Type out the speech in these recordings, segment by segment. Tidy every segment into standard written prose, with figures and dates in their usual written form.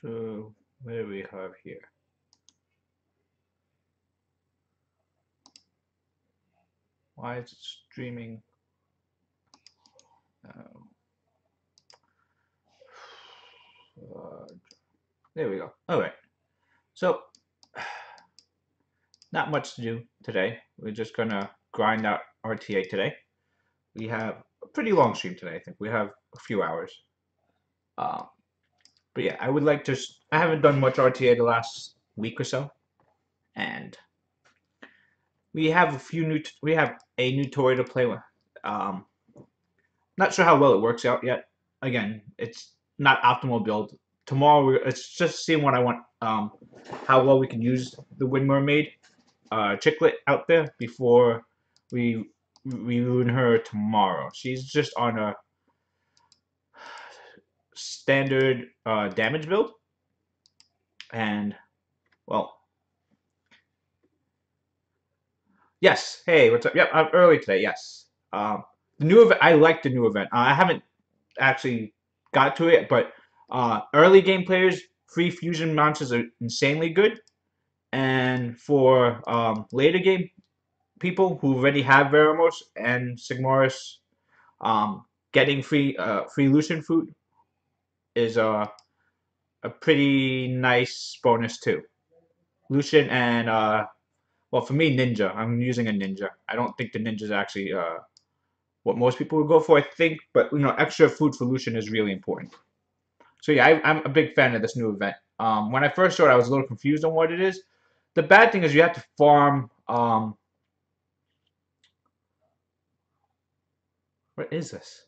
So what do we have here? Why is it streaming? Um, uh, there we go. All right. So not much to do today. We're just gonna grind out RTA today. We have a pretty long stream today. I think we have a few hours. Um, but yeah, I would like to. I haven't done much RTA the last week or so, and we have a few new. We have a new toy to play with. Um, Not sure how well it works out yet. Again, it's not optimal build. Tomorrow, it's just seeing what I want. How well we can use the Wind Mermaid Chicklet out there before we ruin her tomorrow. She's just on a standard damage build, and well, yes. Hey, what's up? Yep, I'm early today. Yes. The new event. I like the new event. I haven't actually got to it, but early game players, free fusion monsters are insanely good. And for later game people who already have Veramos and Sigmaris, getting free Lucian food is a pretty nice bonus too. Lucian and well, for me, Ninja. I'm using a Ninja. I don't think the Ninja is actually what most people would go for. I think, but extra food for Lucian is really important. So yeah, I'm a big fan of this new event. When I first saw it, I was a little confused on what it is. The bad thing is you have to farm. What is this?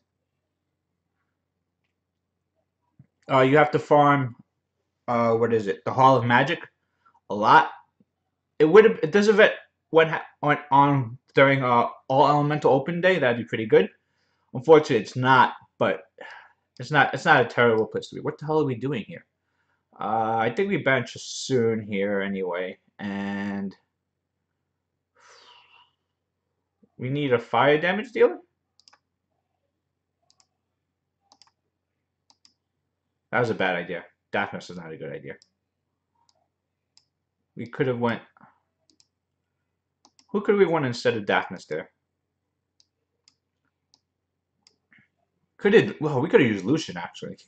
You have to farm. What is it? The Hall of Magic. A lot. It would have. This event went on during All Elemental Open Day. That'd be pretty good. Unfortunately, it's not. But it's not. It's not a terrible place to be. What the hell are we doing here? I think we bench soon here anyway, and we need a fire damage dealer. That was a bad idea. Daphnis is not a good idea. We could have went. Who could we went instead of Daphnis there? Could it? Well, we could have used Lucian actually.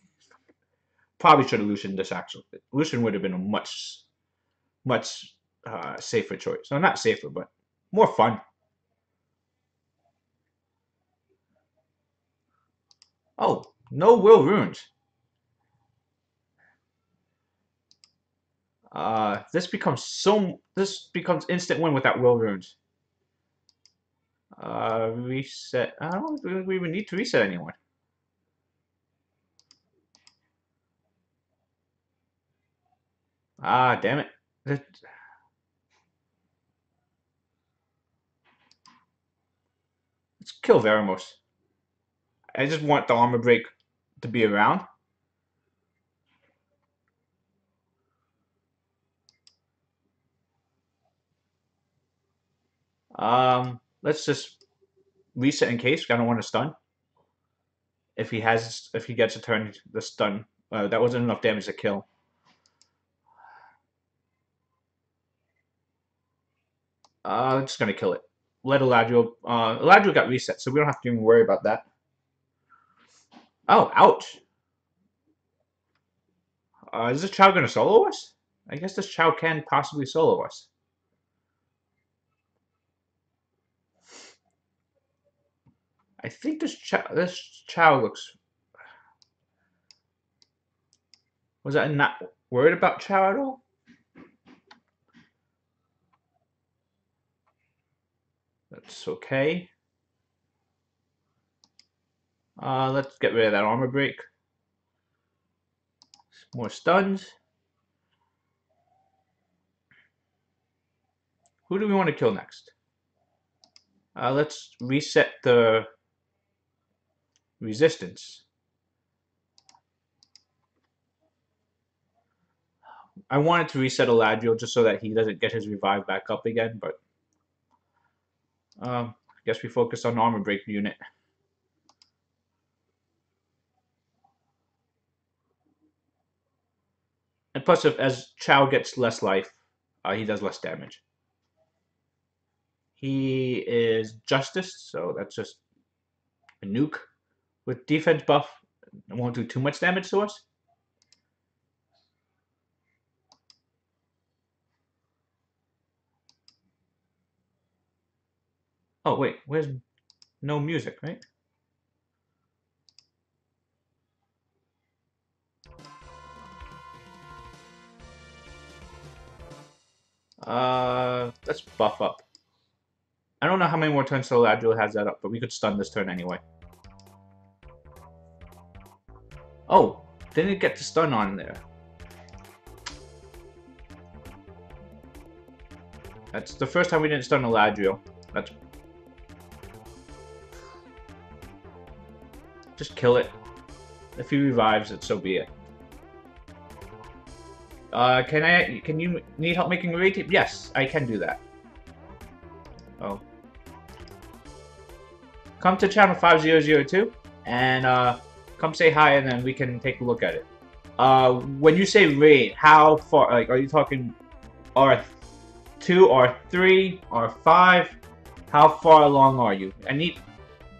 Probably should have Lucian this actually. Lucian would have been a much safer choice. No, not safer, but more fun. Oh, no will runes. This becomes instant win without will runes. Reset. I don't think we even need to reset anyone. Ah, damn it. Let's kill Veramos. I just want the armor break to be around. Let's just reset in case. I don't want to stun. If he gets a turn, the stun. That wasn't enough damage to kill. I'm just gonna kill it. Let Eladriel. Eladriel got reset, so we don't have to even worry about that. Oh, ouch. Is this Chow gonna solo us? I guess this Chow can possibly solo us. I think this Chow looks. Was I not worried about Chow at all? That's okay. Let's get rid of that armor break. More stuns. Who do we want to kill next? Let's reset the resistance. I wanted to reset Eladriel just so that he doesn't get his revive back up again, but I guess we focus on the armor break unit. And plus, if as Chow gets less life, he does less damage. He is Justice, so that's just a nuke with defense buff. It won't do too much damage to us. Oh wait, where's no music, right? Let's buff up. I don't know how many more turns Saladriel has that up, but we could stun this turn anyway. Oh, didn't get the stun on there. That's the first time we didn't stun Saladriel. That's... Just kill it. If he revives it, so be it. Can you need help making a raid team? Yes, I can do that. Oh. Come to channel 5002 and come say hi, and then we can take a look at it. When you say raid, how far, like, are you talking R2, R3, R5? How far along are you? I need,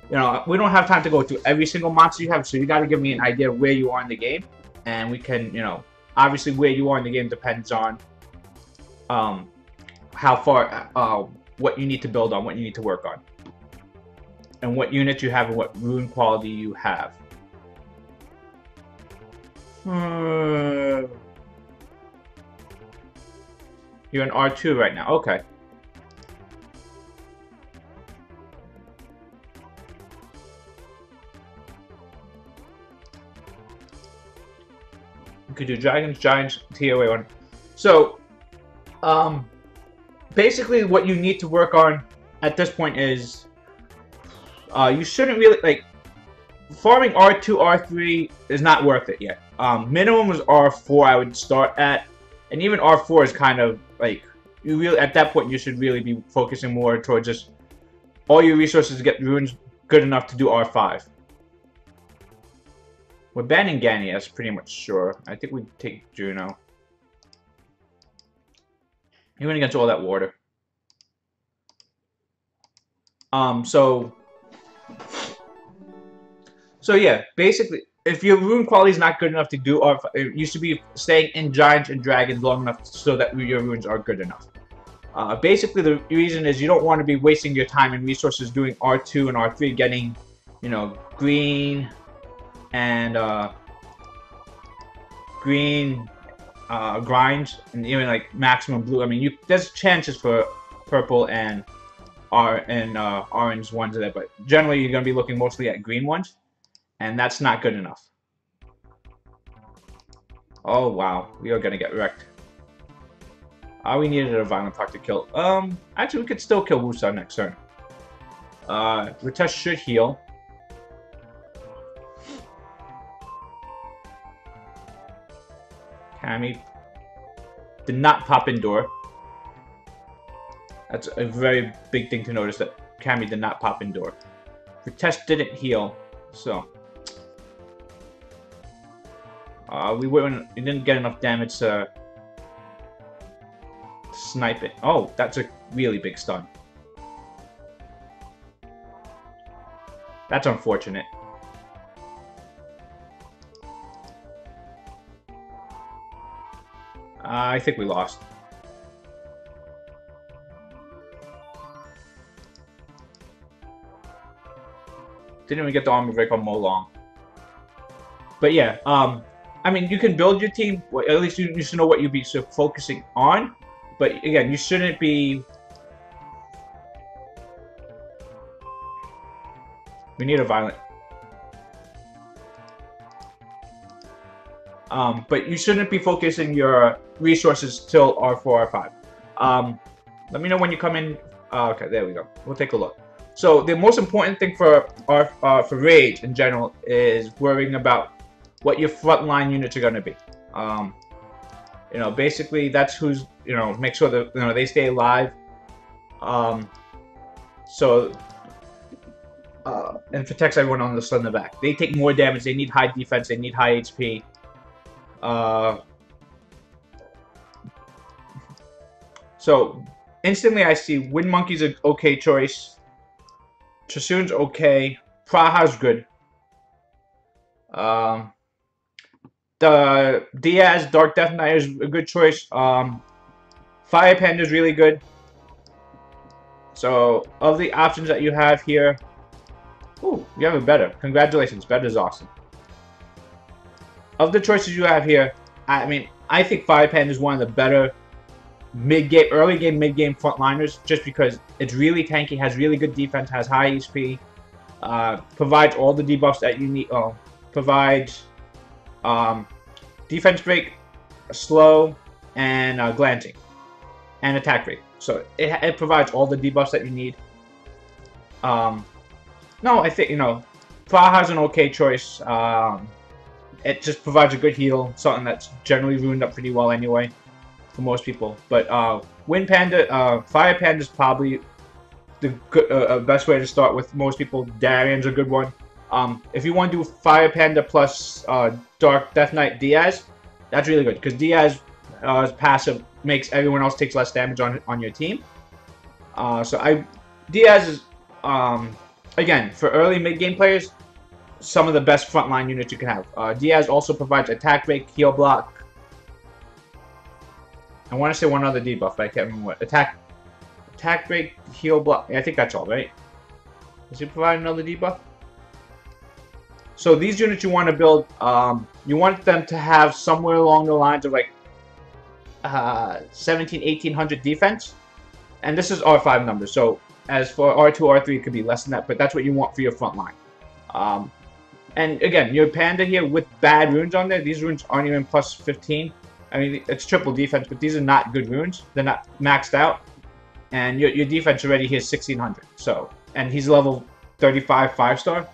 you know, we don't have time to go through every single monster you have, so you got to give me an idea of where you are in the game, and we can, you know, obviously where you are in the game depends on how far, what you need to build on, what you need to work on, and what units you have and what rune quality you have. You're in R2 right now. Okay. You could do Dragons, Giants, TOA 1. So, basically what you need to work on at this point is, you shouldn't really, like, farming R2, R3 is not worth it yet. Minimum was R4 I would start at, and even R4 is kind of, like, you really, at that point you should really be focusing more towards just all your resources to get runes good enough to do R5. We're banning Ganny, that's pretty much sure. I think we'd take Juno. He went against all that water. So yeah, basically, if your rune quality is not good enough to do R5, you should be staying in Giants and Dragons long enough so that your runes are good enough. Basically, the reason is you don't want to be wasting your time and resources doing R2 and R3, getting, you know, green and grinds, and even like maximum blue. I mean, there's chances for purple and orange ones there, but generally you're gonna be looking mostly at green ones, and that's not good enough. Oh wow, we are gonna get wrecked. We needed a violent proc to kill. Actually, we could still kill Wusa next turn. Ritesh should heal. Cammy did not pop indoor. That's a very big thing to notice, that Cammy did not pop indoor. Ritesh didn't heal, so we didn't get enough damage to snipe it. Oh, that's a really big stun. That's unfortunate. I think we lost. Didn't even get the armor break on Molong. But yeah, I mean, you can build your team. At least you should know what you'll be focusing on. But again, you shouldn't be... We need a violent... but you shouldn't be focusing your resources till R4, R5. Let me know when you come in. Okay, there we go. We'll take a look. So the most important thing for Rage in general is worrying about what your frontline units are going to be. You know, basically that's who's, you know, make sure that, you know, they stay alive. And protects everyone on the back. They take more damage. They need high defense. They need high HP. So instantly I see Wind Monkey's an okay choice. Chasun's okay. Praha's good. Um, the Diaz Dark Death Knight is a good choice. Fire Panda is really good. So of the options that you have here, ooh, you have a better. Congratulations, better is awesome. Of the choices you have here, I mean, I think Fire Panda is one of the better mid-game, early game, mid-game frontliners, just because it's really tanky, has really good defense, has high HP, provides all the debuffs that you need. Provides defense break, slow, and glancing, and attack break. So it provides all the debuffs that you need. No, I think, Praha's an okay choice. It just provides a good heal, something that's generally ruined up pretty well anyway for most people. But Wind Panda, Fire Panda is probably the best way to start with most people. Darian's a good one. If you want to do Fire Panda plus Dark Death Knight Diaz, that's really good because Diaz passive makes everyone else takes less damage on your team. Diaz is again for early mid game players, some of the best frontline units you can have. Diaz also provides attack break, heal block. I want to say one other debuff, but I can't remember what. Attack break, heal block. I think that's all, right? Does he provide another debuff? So these units you want to build, you want them to have somewhere along the lines of like 1800 defense. And this is R5 numbers. So as for R2, R3, it could be less than that, but that's what you want for your front line. And again, your Panda here with bad runes on there, these runes aren't even plus 15. I mean, it's triple defense, but these are not good runes. They're not maxed out. And your defense already here is 1600. So, and he's level 35 5-star.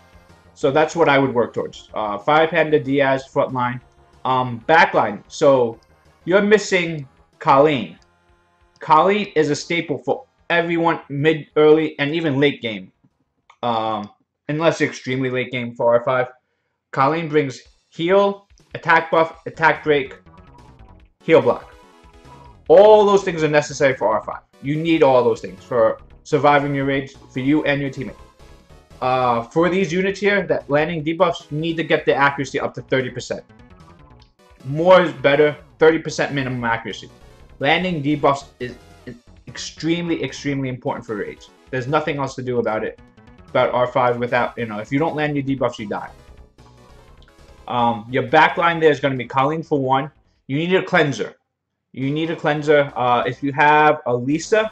So that's what I would work towards. Fire Panda, Diaz, frontline. Backline. So you're missing Colleen. Colleen is a staple for everyone mid, early, and even late game. Unless extremely late game for R5. Colleen brings heal, attack buff, attack break, heal block. All those things are necessary for R5. You need all those things for surviving your raids, for you and your teammate. For these units here, that landing debuffs, you need to get the accuracy up to 30%. More is better, 30% minimum accuracy. Landing debuffs is extremely, extremely important for raids. There's nothing else to do about it. About R5 without, if you don't land your debuffs, you die. Your backline there is going to be Colleen for one. You need a cleanser. You need a cleanser. If you have a Lisa,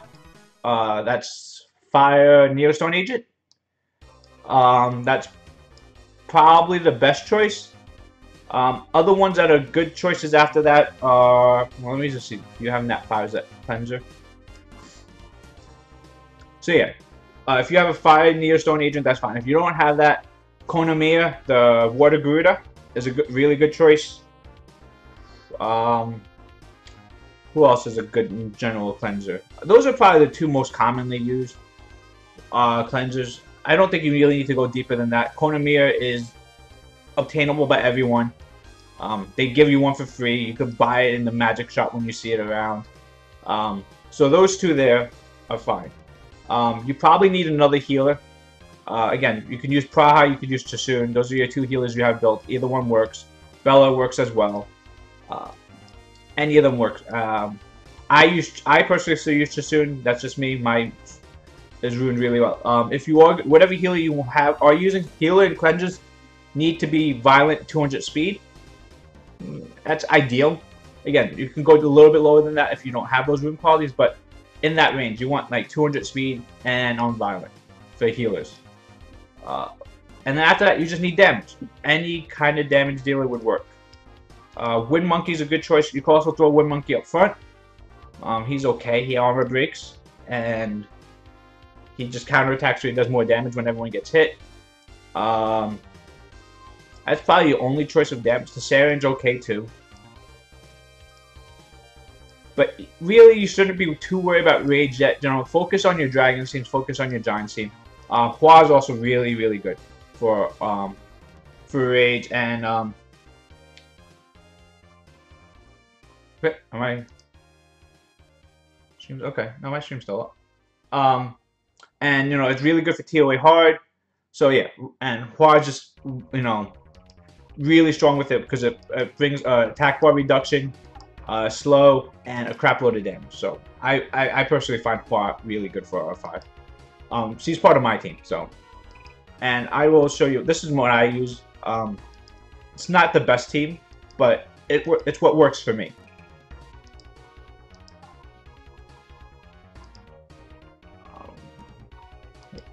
that's Fire Neostone Agent. That's probably the best choice. Other ones that are good choices after that are, well, let me just see. You have Nat 5 as that cleanser. So yeah, if you have a Fire Neostone Agent, that's fine. If you don't have that, Konomiya, the Water Garuda, is a really good choice. Who else is a good general cleanser? Those are probably the two most commonly used cleansers. I don't think you really need to go deeper than that. Konomiya is obtainable by everyone. They give you one for free. You could buy it in the magic shop when you see it around. So those two there are fine. You probably need another healer. Again, you can use Praha, you could use Chasun. Those are your two healers you have built. Either one works. Bella works as well. Any of them works. I personally still use Chasun. That's just me. My is ruined really well. If you are, whatever healer you are using, healer and cleansers need to be violent 200 speed. That's ideal. Again, you can go a little bit lower than that if you don't have those rune qualities, but in that range, you want like 200 speed and on violent for healers. And then after that, you just need damage. Any kind of damage dealer would work. Wind Monkey is a good choice. You can also throw Wind Monkey up front. He's okay. He armor breaks, and he just counterattacks so he does more damage when everyone gets hit. That's probably your only choice of damage. The Saren's okay too. But really, you shouldn't be too worried about rage yet. Focus on your dragon scenes. Focus on your giant scene. Hua is also really, really good for rage and am I? Stream's okay. No, my stream's still up. And you know it's really good for TOA hard. So yeah, and Hua is just you know really strong with it because it brings attack bar reduction, slow, and a crap load of damage. So I personally find Hua really good for R5. She's part of my team, so. And I will show you, this is what I use. It's not the best team, but it's what works for me.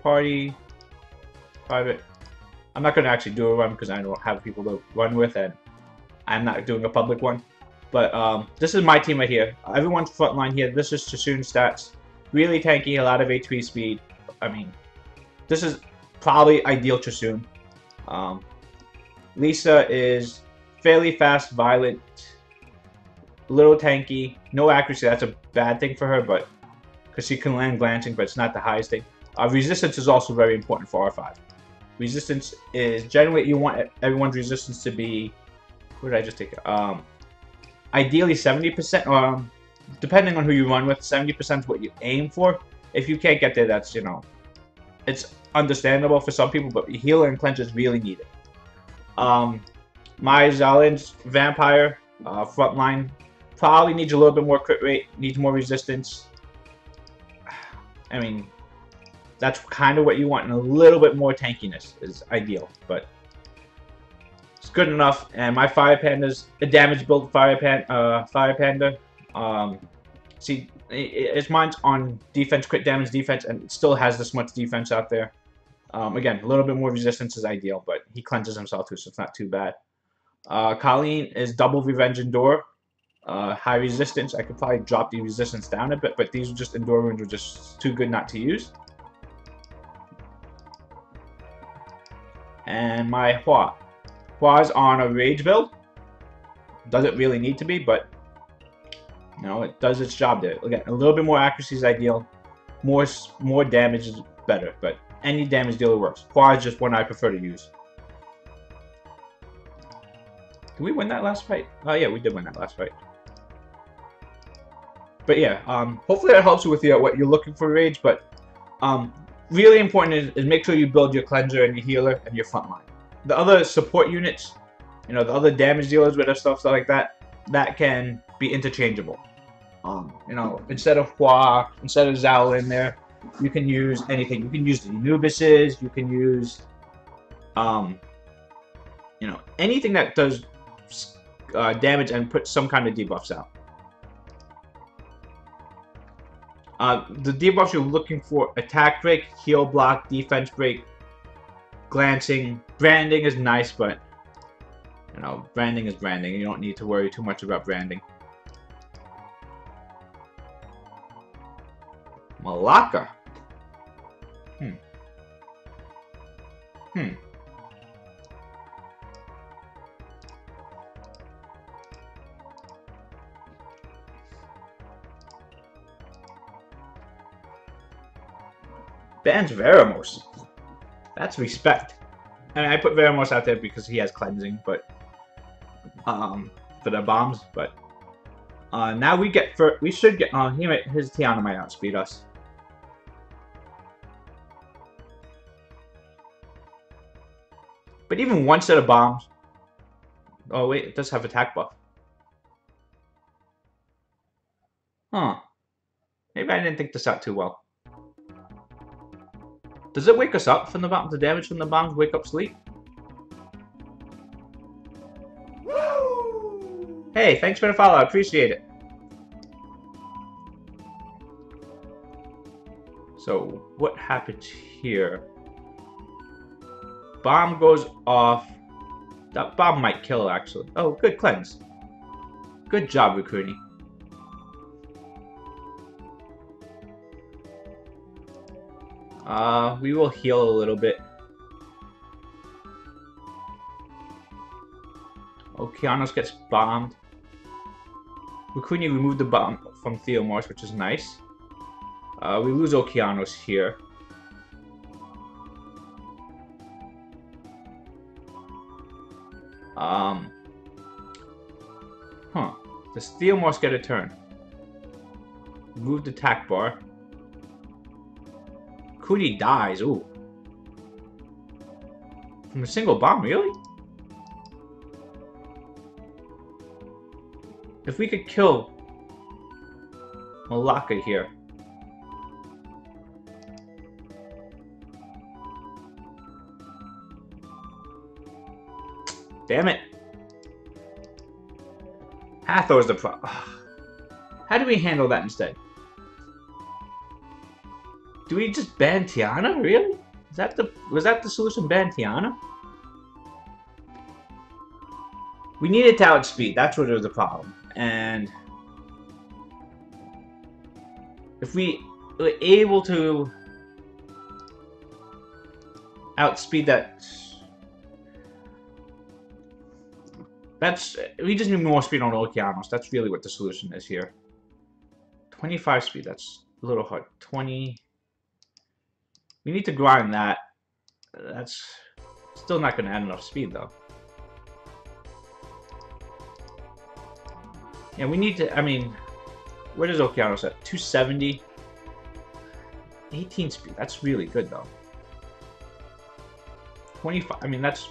Party, private. I'm not going to actually do a run because I don't have people to run with, and I'm not doing a public one. But this is my team right here. Everyone's frontline here. This is Chasun's stats. Really tanky, a lot of HP speed. I mean, this is probably ideal Chasun. Lisa is fairly fast, violent, a little tanky, no accuracy. That's a bad thing for her, but because she can land glancing, but it's not the highest thing. Resistance is also very important for R5. Resistance is generally you want everyone's resistance to be. What did I just take? Ideally 70%. Depending on who you run with, 70% is what you aim for. If you can't get there, that's it's understandable for some people, but healer and cleanses really need it. My Zalin's Vampire frontline probably needs a little bit more crit rate, needs more resistance. I mean, that's kind of what you want, and a little bit more tankiness is ideal, but it's good enough. And my Fire Panda's a damage built Fire Panda. See, it's mine's on defense, crit damage defense, and it still has this much defense out there. Again, a little bit more resistance is ideal, but he cleanses himself too, so it's not too bad. Colleen is double Revenge Endure. High resistance. I could probably drop the resistance down a bit, but these are just Endure runes are just too good not to use. And my Hua. Hua's on a Rage build. Doesn't really need to be, but you know, it does its job there. Again, a little bit more accuracy is ideal. More damage is better, but any damage dealer works. Hua is just one I prefer to use. Did we win that last fight? Oh yeah, we did win that last fight. But yeah, hopefully that helps you with what you're looking for Rage, but really important is make sure you build your cleanser and your healer and your frontline. The other support units, you know, the other damage dealers with stuff like that, that can be interchangeable. You know, instead of Hua, instead of Zal in there, you can use anything. You can use the Anubises, you can use, you know, anything that does damage and put some kind of debuffs out. The debuffs you're looking for: attack break, heal block, defense break, glancing. Branding is nice, but you know, branding is branding. You don't need to worry too much about branding. Malacca. Bans Veramos. That's respect. I mean, I put Veramos out there because he has cleansing, but for the bombs. But now we should get. His Tiana might outspeed us. But even one set of bombs. Oh wait, it does have attack buff. Huh. Maybe I didn't think this out too well. Does it wake us up from the bombs? The damage from the bombs wake up sleep? Woo! Hey, thanks for the follow. I appreciate it. So, what happens here? Bomb goes off. That bomb might kill, actually. Oh, good cleanse. Good job, Rukuni. We will heal a little bit. Okeanos gets bombed. Rukuni removed the bomb from Theomars, which is nice. We lose Okeanos here. Does Theomars get a turn? Move the attack bar. Cootie dies. Ooh. From a single bomb, really? If we could kill Malaka here. Damn it. Hathor's the problem. How do we handle that instead? Do we just ban Tiana? Really? Was that the solution? Ban Tiana? We needed to outspeed. That's what was the problem. And if we were able to outspeed that, we just need more speed on Okeanos. That's really what the solution is here. 25 speed. That's a little hard. 20. We need to grind that. That's still not going to add enough speed, though. Yeah, we need to, I mean, where does Okeanos at? 270? 18 speed. That's really good, though. 25, I mean, that's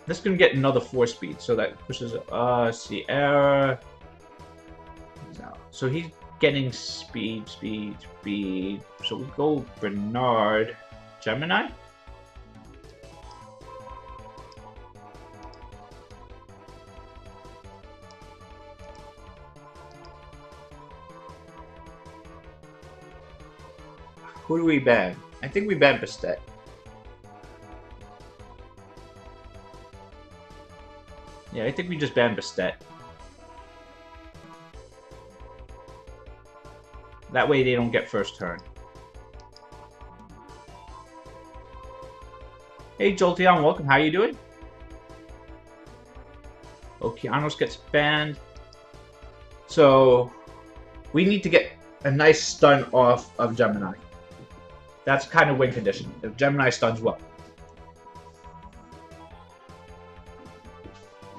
going to get another 4 speed, so that pushes, Sierra. So he's getting speed. So we go Bernard. Gemini? Who do we ban? I think we ban Bastet. Yeah, I think we just ban Bastet. That way they don't get first turn. Hey Jolteon, welcome. How you doing? Okeanos gets banned. So we need to get a nice stun off of Gemini. That's kind of win condition. If Gemini stuns well.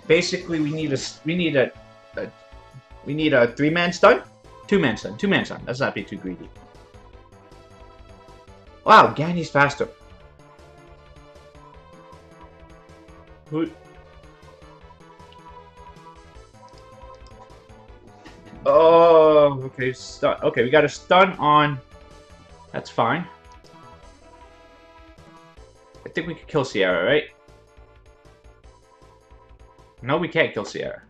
Basically, we need a 3-man stun, 2-man stun, 2-man stun. Let's not be too greedy. Wow, Ganny's faster. Who? Oh, okay, stun. Okay, we got a stun on. That's fine. I think we could kill Sierra, right? No, we can't kill Sierra.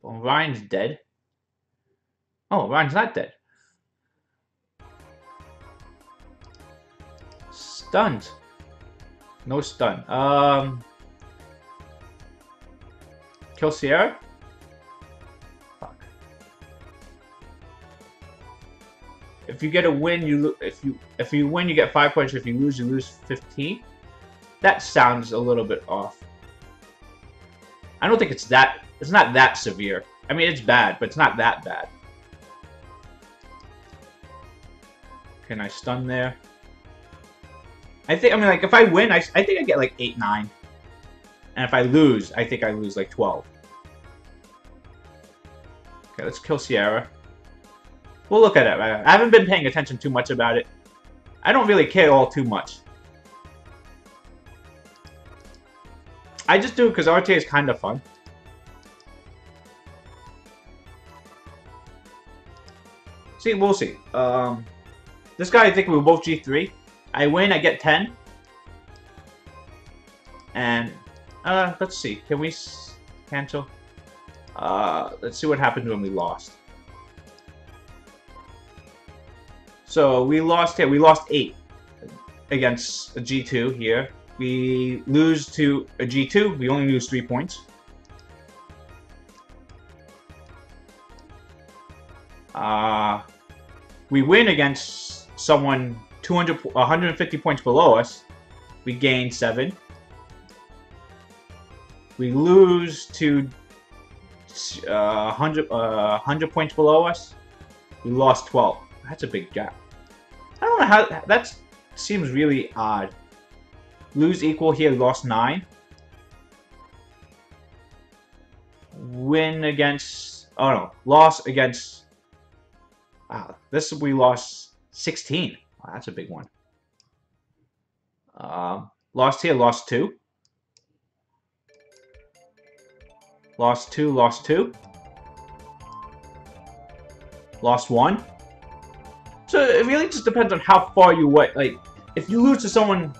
Well, Ryan's dead. Oh, Ryan's not dead. Stunned. No stun. Kill Sierra? Fuck. If you get a win, if you win, you get 5 points. If you lose 15. That sounds a little bit off. I don't think it's not that severe. I mean, it's bad, but it's not that bad. Can I stun there? I mean, like, if I win, I think I get, like, 8, 9. And if I lose, I think I lose, like, 12. Okay, let's kill Sierra. We'll look at it. I haven't been paying attention too much about it. I don't really care all too much. I just do it because RTA is kind of fun. See, we'll see. This guy, I think we were both G3. I win, I get 10. And, let's see. Can we cancel? Let's see what happened when we lost. So, we lost here. We lost 8 against a G2 here. We lose to a G2. We only lose 3 points. We win against someone 150 points below us. We gain 7. We lose to 100 points below us. We lost 12. That's a big gap. I don't know how that seems really odd. Lose equal here, lost 9. win against... Oh no, loss against... Wow, we lost 16. Wow, that's a big one. Lost here, lost 2. Lost 2, lost 2. Lost 1. So it really just depends on how far you went. Like, if you lose to someone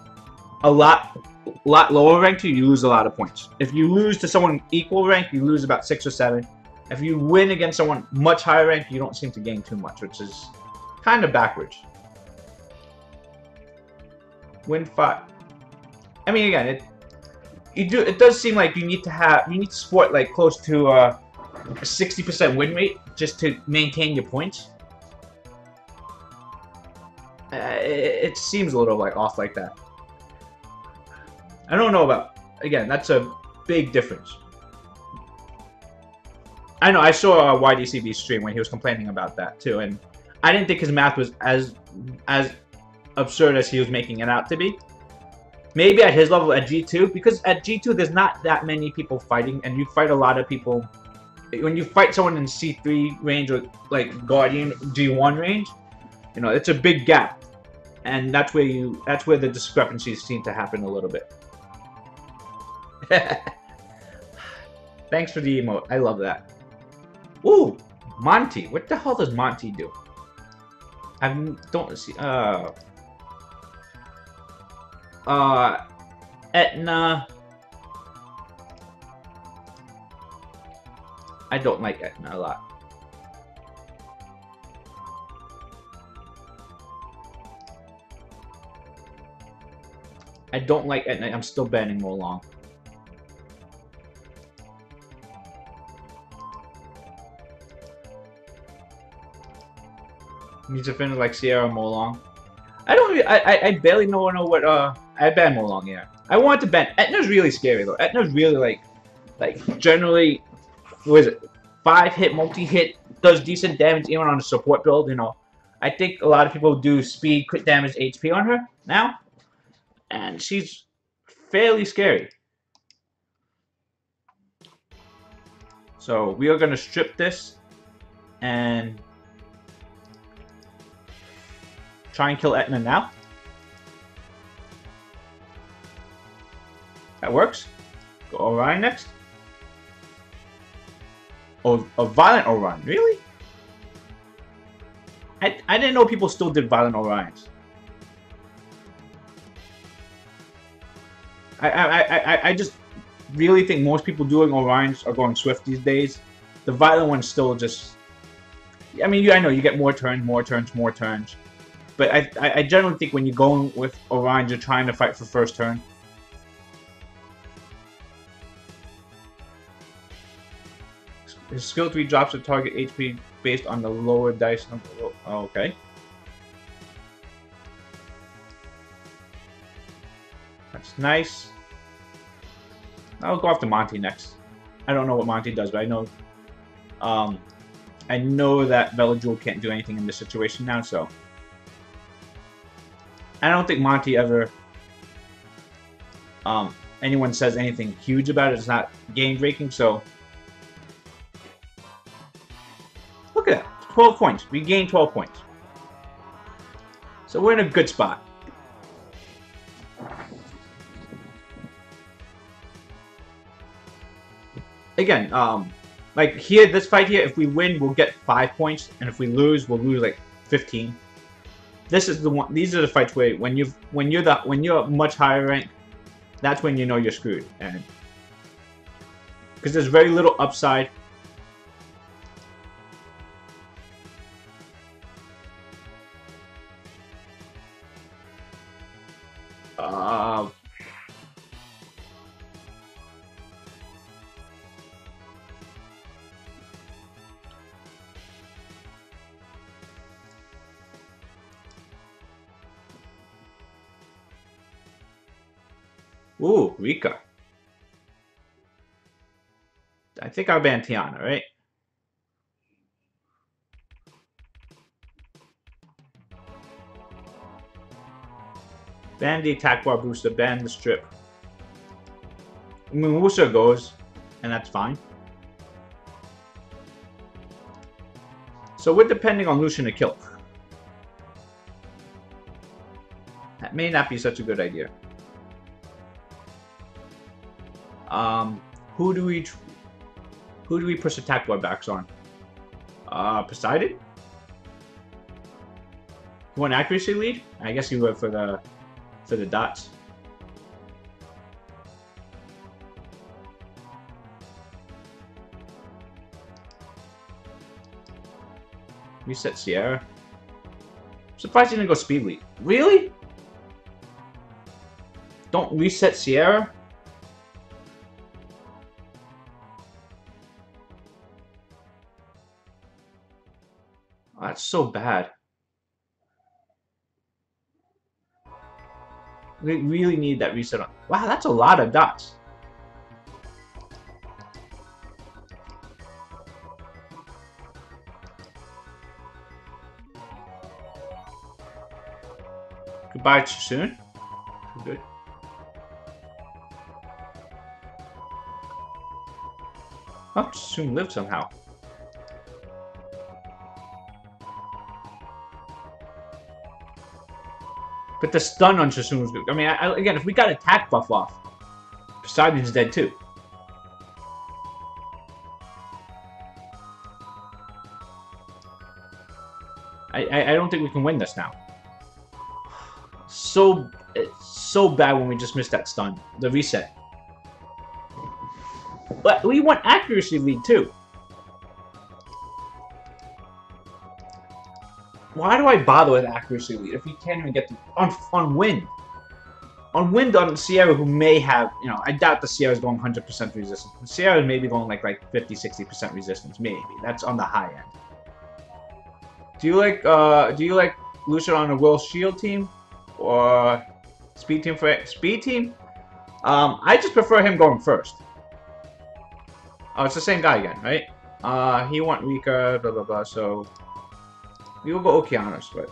a lot lower ranked, you lose a lot of points. If you lose to someone equal ranked, you lose about 6 or 7. If you win against someone much higher ranked, you don't seem to gain too much, which is kind of backwards. Win 5. I mean, again, it does seem like you need to sport like close to a 60% win rate just to maintain your points. It seems a little like off like that. I don't know about, again, that's a big difference. I know, I saw YDCB's stream when he was complaining about that too, and I didn't think his math was as absurd as he was making it out to be. Maybe at his level at G2, because at G2 there's not that many people fighting, and you fight a lot of people. When you fight someone in C3 range or like Guardian G1 range, you know, it's a big gap, and that's where the discrepancies seem to happen a little bit. Thanks for the emote. I love that. Ooh, Monty. What the hell does Monty do? I don't see. Etna. I don't like Etna a lot. I don't like Etna. I'm still banning Molong. Needs to finish like Sierra Molong. I barely know what I ban Molong, yeah. I want to ban Etna's really scary though. Etna's really like generally, what is it? 5-hit multi-hit, does decent damage even on a support build, you know. I think a lot of people do speed, crit damage, HP on her now. And she's fairly scary. So we are gonna strip this and try and kill Etna now. That works. Go Orion next. Oh, a Violent Orion, really? I didn't know people still did Violent Orions. I just really think most people doing Orions are going Swift these days. The Violent one's still just... I mean, I know you get more turns. But I generally think when you're going with Orion, you're trying to fight for first turn. His skill 3 drops the target HP based on the lower dice number. Oh, okay. That's nice. I'll go after Monty next. I don't know what Monty does, but I know that Belladjewel can't do anything in this situation now, so I don't think Monty ever anyone says anything huge about it. It's not game breaking, so look at that. 12 points. We gained 12 points. So we're in a good spot. Again, like here, this fight here, if we win, we'll get 5 points, and if we lose, we'll lose like 15. This is the one. These are the fights where when you're much higher rank, that's when you know you're screwed, and because there's very little upside. Ooh, Rika. I think I'll ban Tiana, right? Ban the attack bar booster, ban the strip. I mean, Wusa goes, and that's fine. So we're depending on Lucian to kill. That may not be such a good idea. Um, who do we push attack backs on? Poseidon? You want accuracy lead? I guess you would for the dots. Reset Sierra. I'm surprised you didn't go speed lead. Really? Don't reset Sierra? Oh, that's so bad. We really need that reset on. Wow, that's a lot of dots. Goodbye too soon. Good. Oh, soon lived somehow. But the stun on Sassoon was good. I mean, again, if we got attack buff off, Poseidon's dead too. I don't think we can win this now. It's so bad when we just missed that stun. The reset. But we want accuracy lead too. Why do I bother with accuracy lead if we can't even get the on wind? On wind on Sierra, who may have, you know, I doubt the Sierra's going 100% resistance. Sierra is maybe going like 50-60% resistance, maybe. That's on the high end. Do you like Lucian on a Will Shield team or speed team for speed team? I just prefer him going first. Oh, it's the same guy again, right? He want Rika, blah blah blah. So we will go Okeanos, but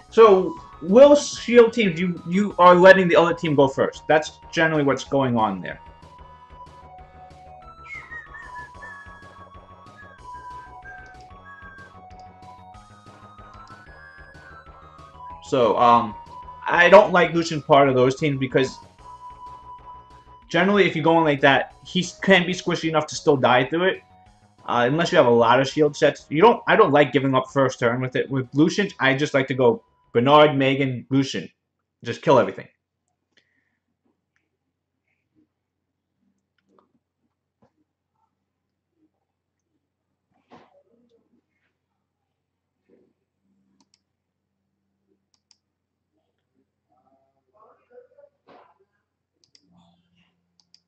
so Will's shield teams, you are letting the other team go first. That's generally what's going on there. So, I don't like Lucian part of those teams because generally, if you're going like that, he can be squishy enough to still die through it. Unless you have a lot of shield sets. I don't like giving up first turn with it. With Lucian, I just like to go Bernard, Megan, Lucian. Just kill everything.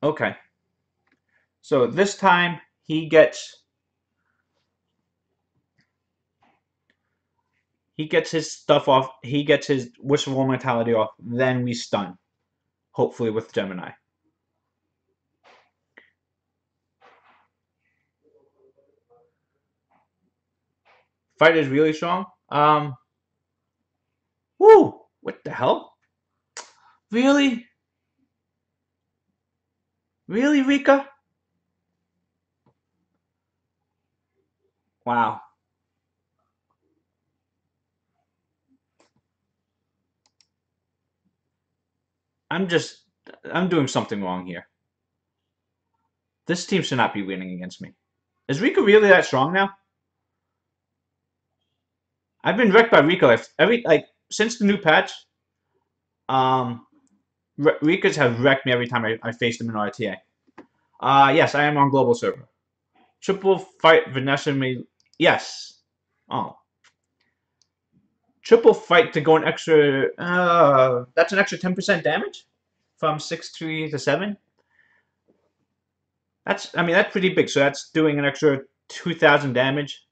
Okay. So this time he gets his stuff off. He gets his wishful mentality off. Then we stun. Hopefully with Gemini. Fight is really strong. Woo! What the hell? Really? Really, Rika? Wow. I'm doing something wrong here. This team should not be winning against me. Is Rika really that strong now? I've been wrecked by Rika since the new patch. Rikas have wrecked me every time I faced them in RTA. Yes, I am on global server. Triple fight Vanessa may yes. Oh. Triple fight to go an extra that's an extra 10% damage from 6-3 to 7. That's pretty big, so that's doing an extra 2,000 damage.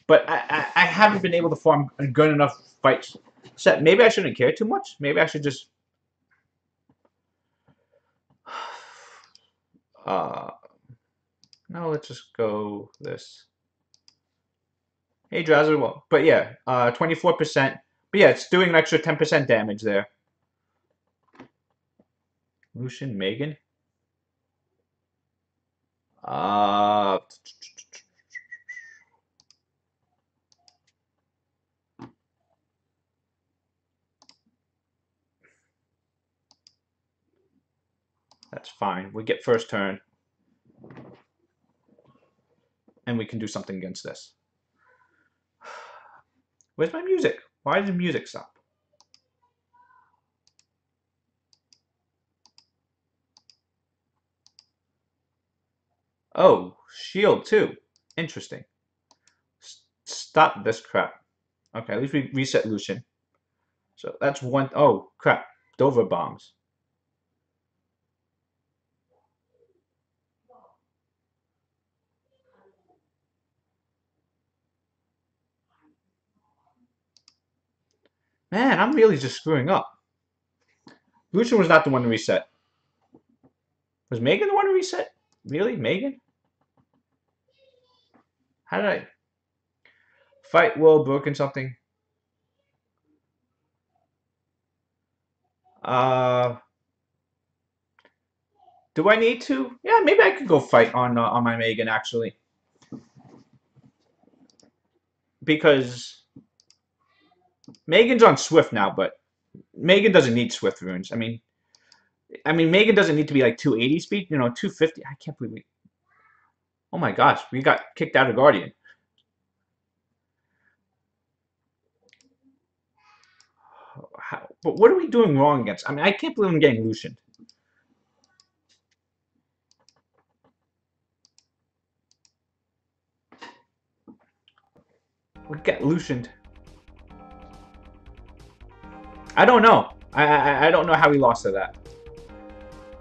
But I haven't been able to farm a good enough fights set. Maybe I shouldn't care too much. Maybe I should just no, let's just go this. Hey, Drowser. Well, but yeah, 24%. But yeah, it's doing an extra 10% damage there. Lucian, Megan. Uh, that's fine. We get first turn, and we can do something against this. Where's my music? Why did the music stop? Oh, shield too. Interesting. Stop this crap. Okay, at least we reset Lucian. So that's one. Oh, crap. Dover bombs. Man, I'm really just screwing up. Lucian was not the one to reset. Was Megan the one to reset? Really? Megan? How did I... Fight Will, broken something. Uh... Do I need to? Yeah, maybe I could go fight on my Megan, actually. Because... Megan's on Swift now, but... Megan doesn't need Swift runes. I mean, Megan doesn't need to be like 280 speed. 250. I can't believe we... Oh my gosh, we got kicked out of Guardian. But what are we doing wrong against? I can't believe I'm getting Lucian. We got Lucianed. I don't know. I don't know how we lost to that.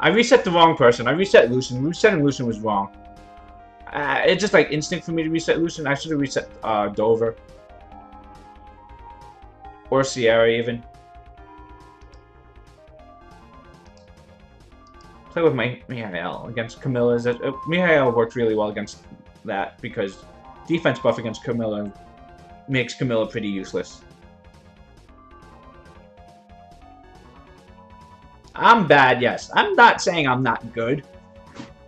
I reset the wrong person. I reset Lucian. Resetting Lucian was wrong. It's just like instinct for me to reset Lucian. I should have reset Dover. Or Sierra even. Play with Mihail against Camilla's. Mihail worked really well against that because defense buff against Camilla makes Camilla pretty useless. I'm bad, yes. I'm not saying I'm not good.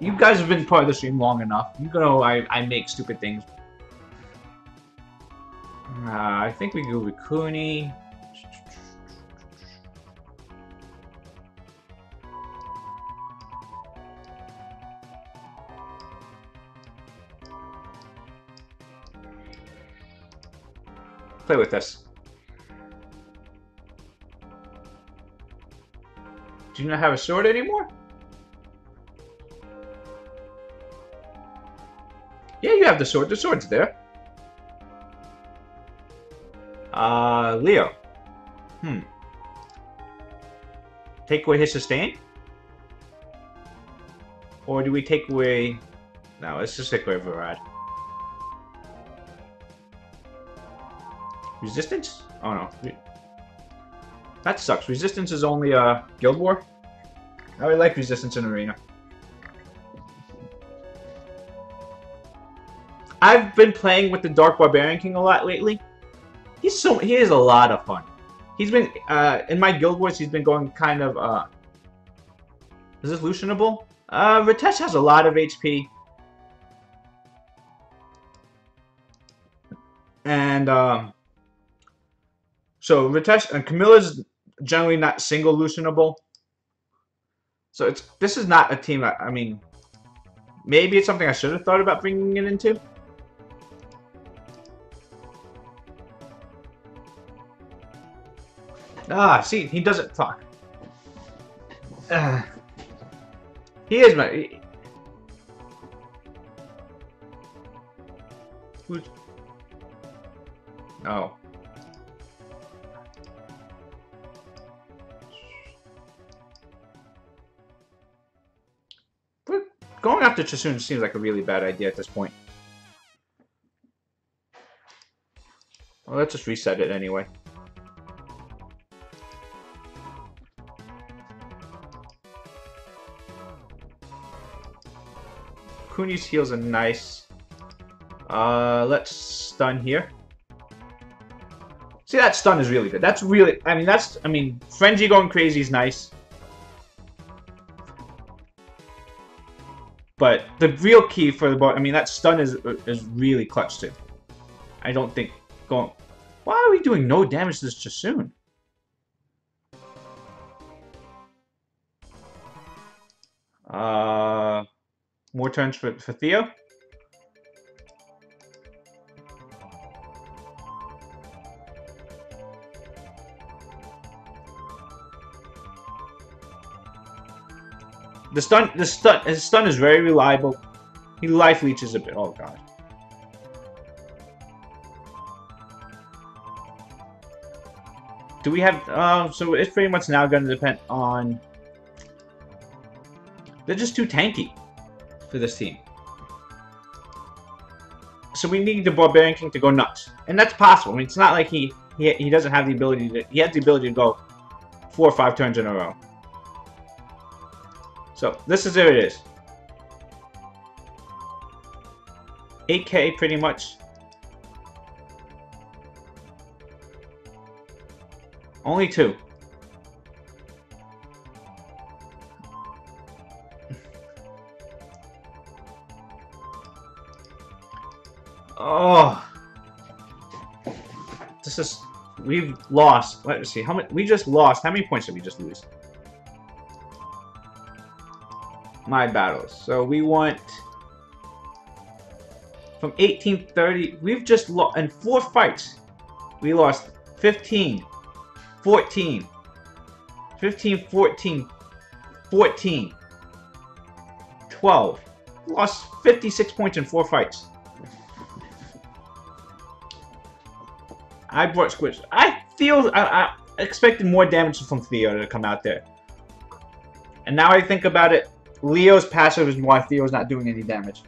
You guys have been part of the stream long enough. You know I make stupid things. I think we go with Cooney. Play with this. Do you not have a sword anymore? Yeah, you have the sword. The sword's there. Leo. Take away his sustain? Or do we take away... No, let's just take away Varad. Resistance? Oh no. That sucks. Resistance is only Guild War. I would like resistance in Arena. I've been playing with the Dark Barbarian King a lot lately. He is a lot of fun. He's been in my Guild Wars. He's been going kind of. Is this Lucianable? Ritesh has a lot of HP, and so Ritesh and Camilla's generally not single Lucianable. So this is not a team that, maybe it's something I should have thought about bringing it into. See, he doesn't talk. He is my... Who's... Oh. But going after Chasun seems like a really bad idea at this point. Well, let's just reset it anyway. Cooney's heals are nice. Let's stun here. See, that stun is really good. That's really, I mean, Frenzy going crazy is nice. But the real key for the board, I mean, that stun is really clutch too. I don't think going. Why are we doing no damage to this Jasoon? More turns for Theo. His stun is very reliable. He life leeches a bit. Oh god. Do we have? So it's pretty much now going to depend on. They're just too tanky for this team. So we need the Barbarian King to go nuts, and that's possible. I mean, it's not like he doesn't have the ability to. He has the ability to go 4 or 5 turns in a row. So this is where it is. 8K pretty much. Only 2. Oh. This is... We've lost. Let's see. How much... We just lost. How many points did we just lose? My battles. So we want... From 1830... We've just lost... In 4 fights. We lost 15... 14, 15, 14, 14, 12. Lost 56 points in 4 fights. I brought Squish. I expected more damage from Theo to come out there. And now I think about it, Leo's passive is why Theo's not doing any damage.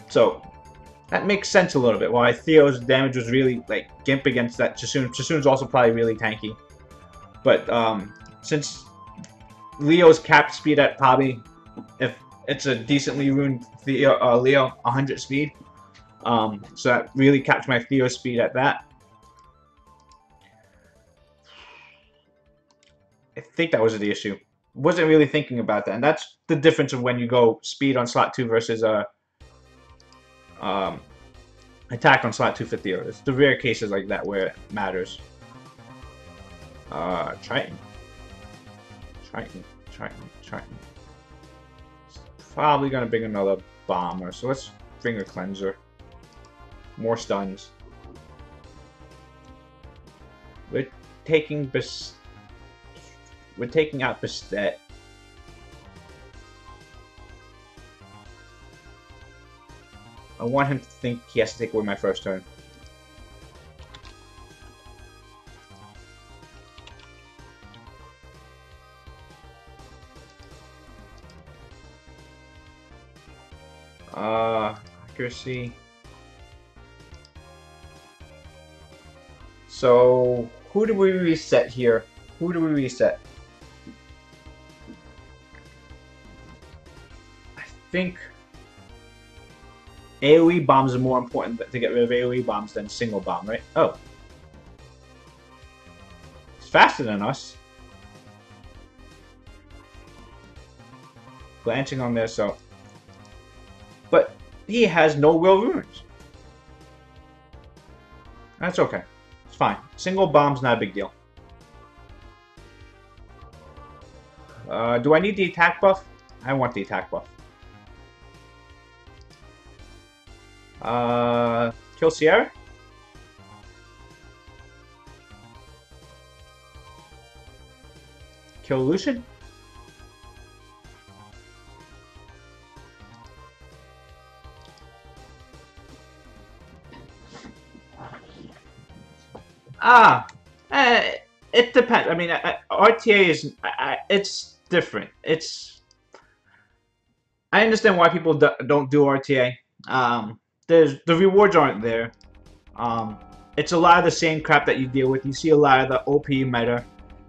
So... That makes sense a little bit. Why Theo's damage was really like gimp against that Jasoon. Jasoon's also probably really tanky. But since Leo's capped speed at probably, if it's a decently runed Leo 100 speed, so that really capped my Theo speed at that. I think that was the issue. Wasn't really thinking about that, and that's the difference of when you go speed on slot 2 versus attack on slot 2 for Theo. It's the rare cases like that where it matters. Triton. It's probably gonna bring another bomber, so let's bring a cleanser. More stuns. We're taking out Bastet. I want him to think he has to take away my first turn. Accuracy. So, who do we reset here? Who do we reset? I think... AoE bombs are more important to get rid of AoE bombs than single bomb, right? Oh. It's faster than us. Glancing on there, so... But he has no will runes. That's okay. It's fine. Single bomb's not a big deal. Do I need the attack buff? I want the attack buff. Kill Sierra? Kill Lucian? It depends. I mean, RTA is... it's different. It's... I understand why people don't do RTA. The rewards aren't there. It's a lot of the same crap that you deal with. You see a lot of the OP meta.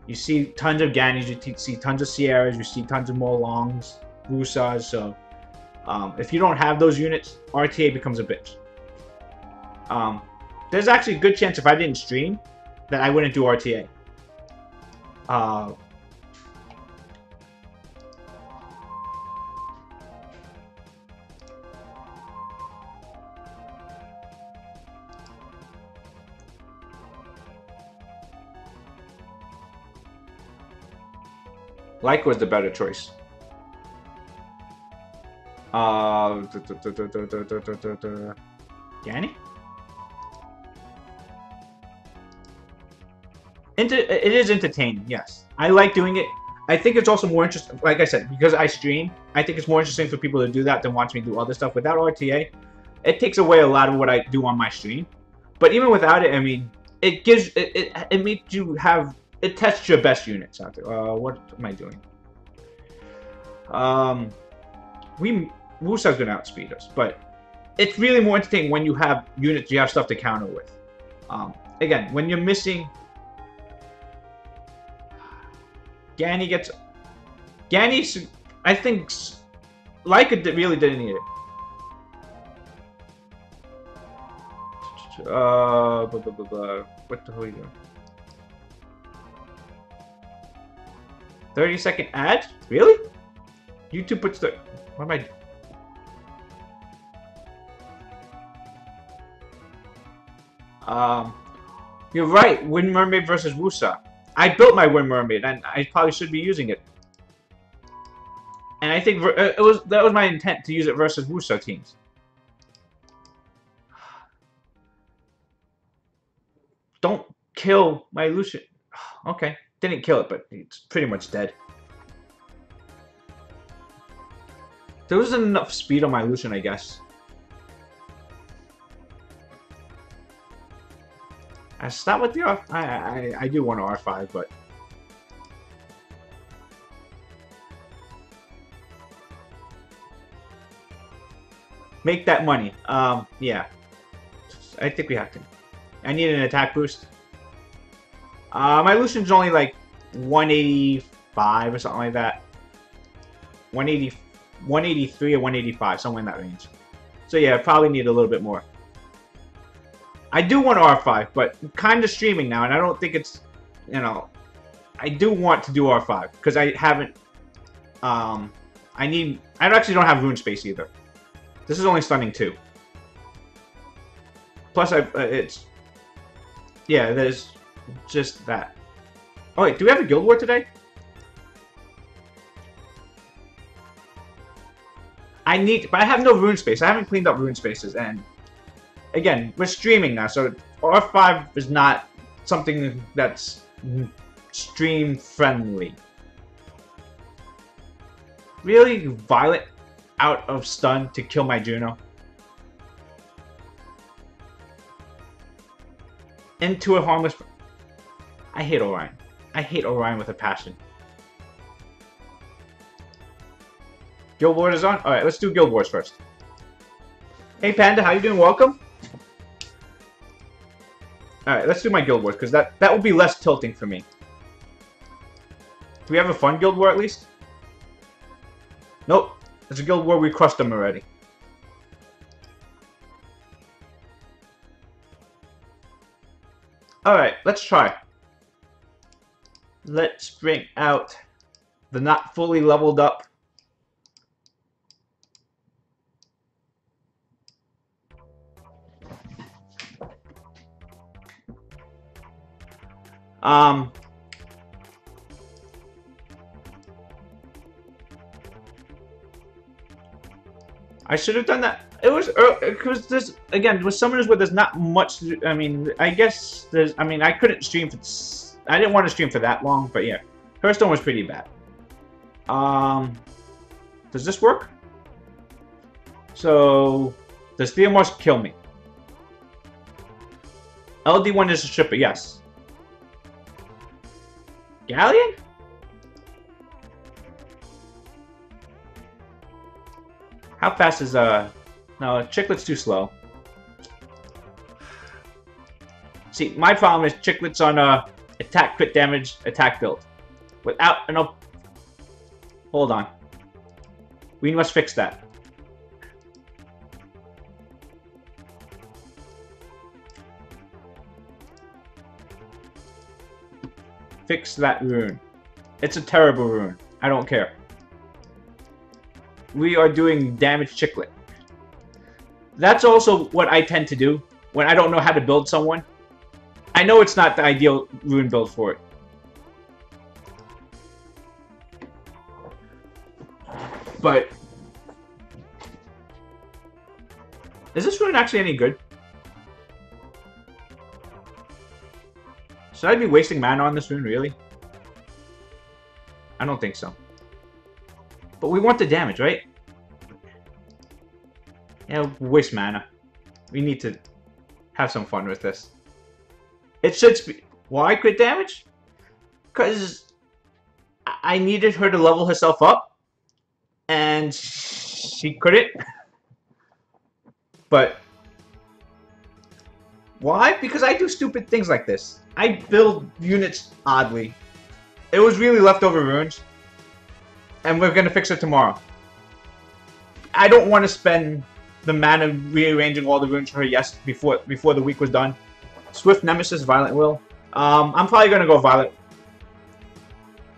You see tons of Gannies, you see tons of Sierras, you see tons of Molongs, Rusas, so if you don't have those units, RTA becomes a bitch. there's actually a good chance if I didn't stream that I wouldn't do RTA. Like was the better choice. Yanni? It is entertaining, yes. I like doing it. I think it's also more interesting, like I said, because I stream, I think it's more interesting for people to do that than watch me do other stuff. Without RTA, it takes away a lot of what I do on my stream. But even without it, I mean, it gives, it makes you have, it tests your best units out there. What am I doing? Wusa's gonna outspeed us, but it's really more entertaining when you have units you have stuff to counter with. Again, when you're missing... Ganny gets... Ganny, I think... Leica really didn't need it. What the hell are you doing? 30-second ad? Really? YouTube puts the... What am I... You're right. Wind Mermaid versus Wusa. I built my Wind Mermaid, and I probably should be using it. And I think that was my intent, to use it versus Wusa teams. Don't kill my Lucian. Okay, didn't kill it, but it's pretty much dead. There wasn't enough speed on my Lucian, I guess. I start with the R. I do want R5, but make that money. Yeah, I think we have to. I need an attack boost. My Lucian's only like 185 or something like that. 183 or 185, somewhere in that range. So yeah, I probably need a little bit more. I do want R5, but I'm kind of streaming now, and I don't think it's, you know, I do want to do R5 because I haven't. I actually don't have rune space either. This is only stunning 2. Plus, it's, yeah, there's just that. Oh wait, do we have a guild war today? But I have no rune space. I haven't cleaned up rune spaces, and again, we're streaming now, so R5 is not something that's stream friendly. Really Violet out of stun to kill my Juno. Into a harmless... I hate Orion. I hate Orion with a passion. Guild Wars is on? Alright, let's do Guild Wars first. Hey Panda, how you doing? Welcome. Alright, let's do my Guild Wars, because that will be less tilting for me. Do we have a fun Guild War at least? Nope. It's a Guild War, we crushed them already. Alright, let's try. Let's bring out the not fully leveled up. I should have done that. It was because there's again with summoners where there's not much. I mean, I guess there's. I mean, I couldn't stream for. I didn't want to stream for that long, but yeah, Hearthstone was pretty bad. Does this work? So, does Theomorph kill me? LD1 is a shipper, yes. Galleon? How fast is no, Chiclet's too slow. See, my problem is Chiclet's on attack, crit damage, attack build. Without enough... Hold on. We must fix that. fix that rune. It's a terrible rune. I don't care. We are doing damage chiclet. That's also what I tend to do when I don't know how to build someone. I know it's not the ideal rune build for it. But is this rune actually any good? Should I be wasting mana on this rune, really? I don't think so. But we want the damage, right? Yeah, waste mana. We need to have some fun with this. It should be... Why crit damage? Because I needed her to level herself up. And she couldn't. But... Why? Because I do stupid things like this. I build units oddly. It was really leftover runes. And we're going to fix it tomorrow. I don't want to spend the mana rearranging all the runes for her before the week was done. Swift Nemesis, Violent Will. I'm probably going to go Violent.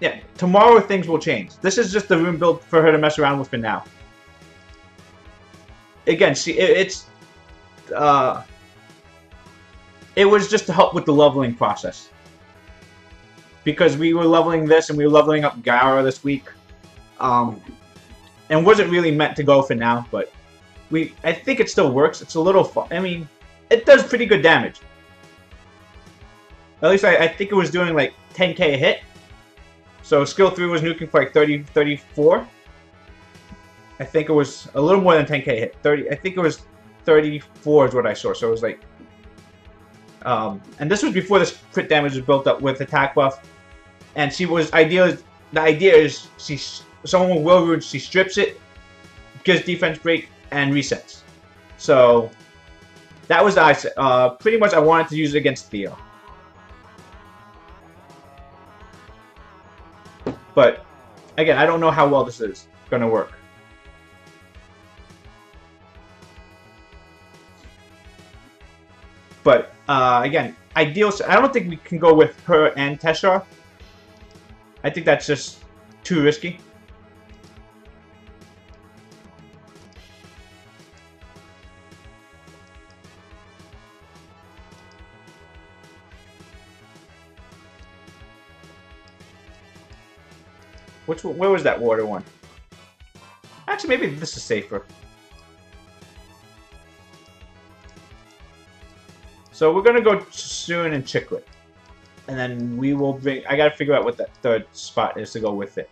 Yeah, tomorrow things will change. This is just the rune build for her to mess around with for now. Again, it was just to help with the leveling process. Because we were leveling this and we were leveling up Gara this week. And wasn't really meant to go for now, but I think it still works. It's a little fun. I mean, it does pretty good damage. At least I think it was doing like 10k a hit. So skill 3 was nuking for like 34. I think it was a little more than 10k a hit. I think it was 34 is what I saw. So it was like... and this was before this crit damage was built up with attack buff. And she was the idea is someone with will runes, she strips it, gives defense break, and resets. So that was the pretty much I wanted to use it against Theo. But again, I don't know how well this is gonna work. But again, ideal. I don't think we can go with her and Teshar. I think that's just too risky. Where was that water one? Actually, maybe this is safer. So we're gonna go soon and Chiclet. And then we will bring... I gotta figure out what that third spot is to go with it.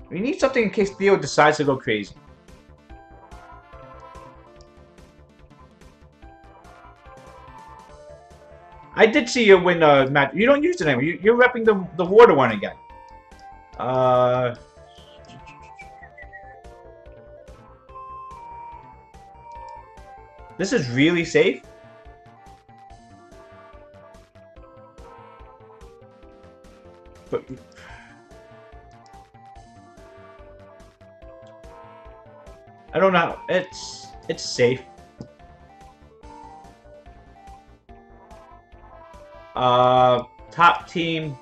We need something in case Theo decides to go crazy. I did see you win a match. You don't use it anymore. You're repping the water one again. This is really safe. But I don't know. It's safe. Top team.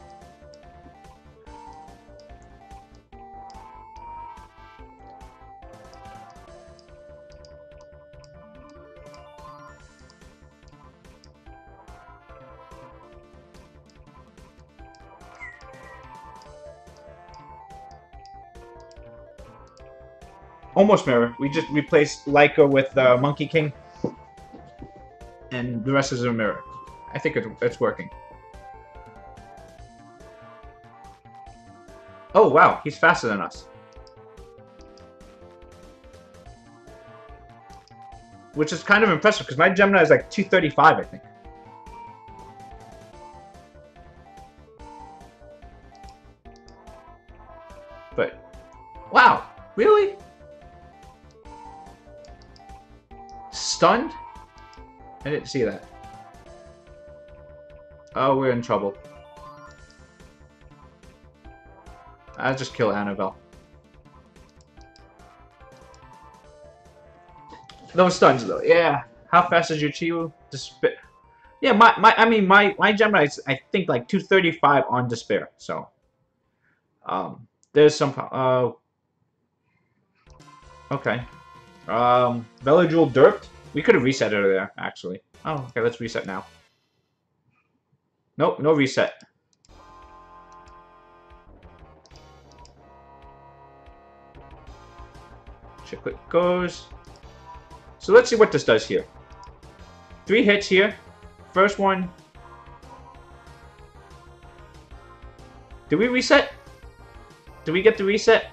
Almost mirror. We just replaced Leica with Monkey King. And the rest is a mirror. I think it's working. Oh, wow. He's faster than us. Which is kind of impressive, because my Gemini is like 235, I think. But, wow. Really? Stunned? I didn't see that. Oh, we're in trouble. I'll just kill Annabelle. No stuns though. Yeah. How fast is your Chiyu? Despair. Yeah, my Gemini is I think like 235 on Despair. So there's some okay. Veladrul derped. We could have reset it there actually. Oh, okay. Let's reset now. Nope, no reset. Chiclet goes. So let's see what this does here. 3 hits here. First one. Did we reset? Did we get the reset?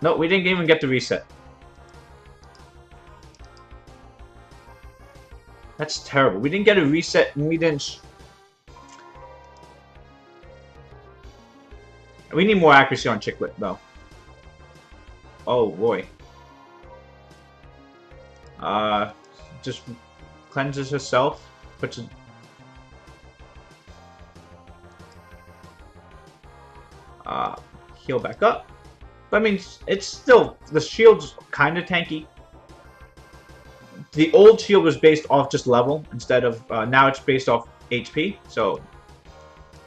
No, we didn't even get the reset. That's terrible. We didn't get a reset and we didn't... We need more accuracy on Chiclet, though. Oh, boy. Just cleanses herself. Puts it... Heal back up. But, I mean, it's still... The shield's kind of tanky. The old shield was based off just level instead of... now it's based off HP. So,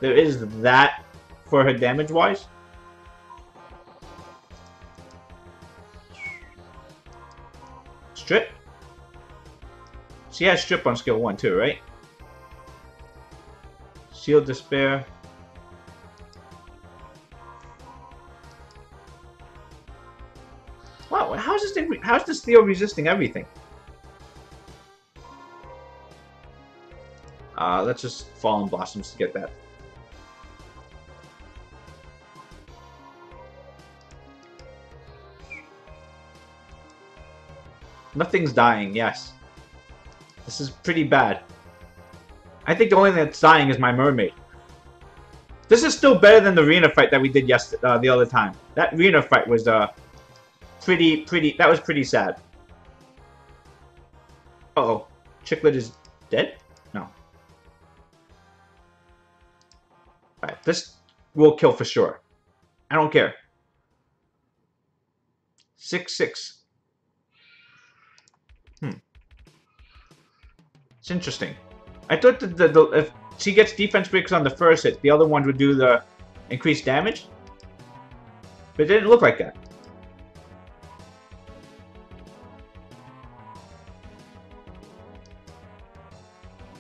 there is that for her damage-wise. Strip. She has Strip on skill 1 too, right? Shield Despair. Wow, how's this Theo resisting everything? Let's just Fallen Blossoms to get that. Nothing's dying, yes. This is pretty bad. I think the only thing that's dying is my mermaid. This is still better than the arena fight that we did yesterday, the other time. That arena fight was that was pretty sad. Uh-oh. Chiclet is dead? No. Alright, this will kill for sure. I don't care. 6-6. It's interesting. I thought that if she gets defense breaks on the first hit, the other one would do the increased damage. But it didn't look like that.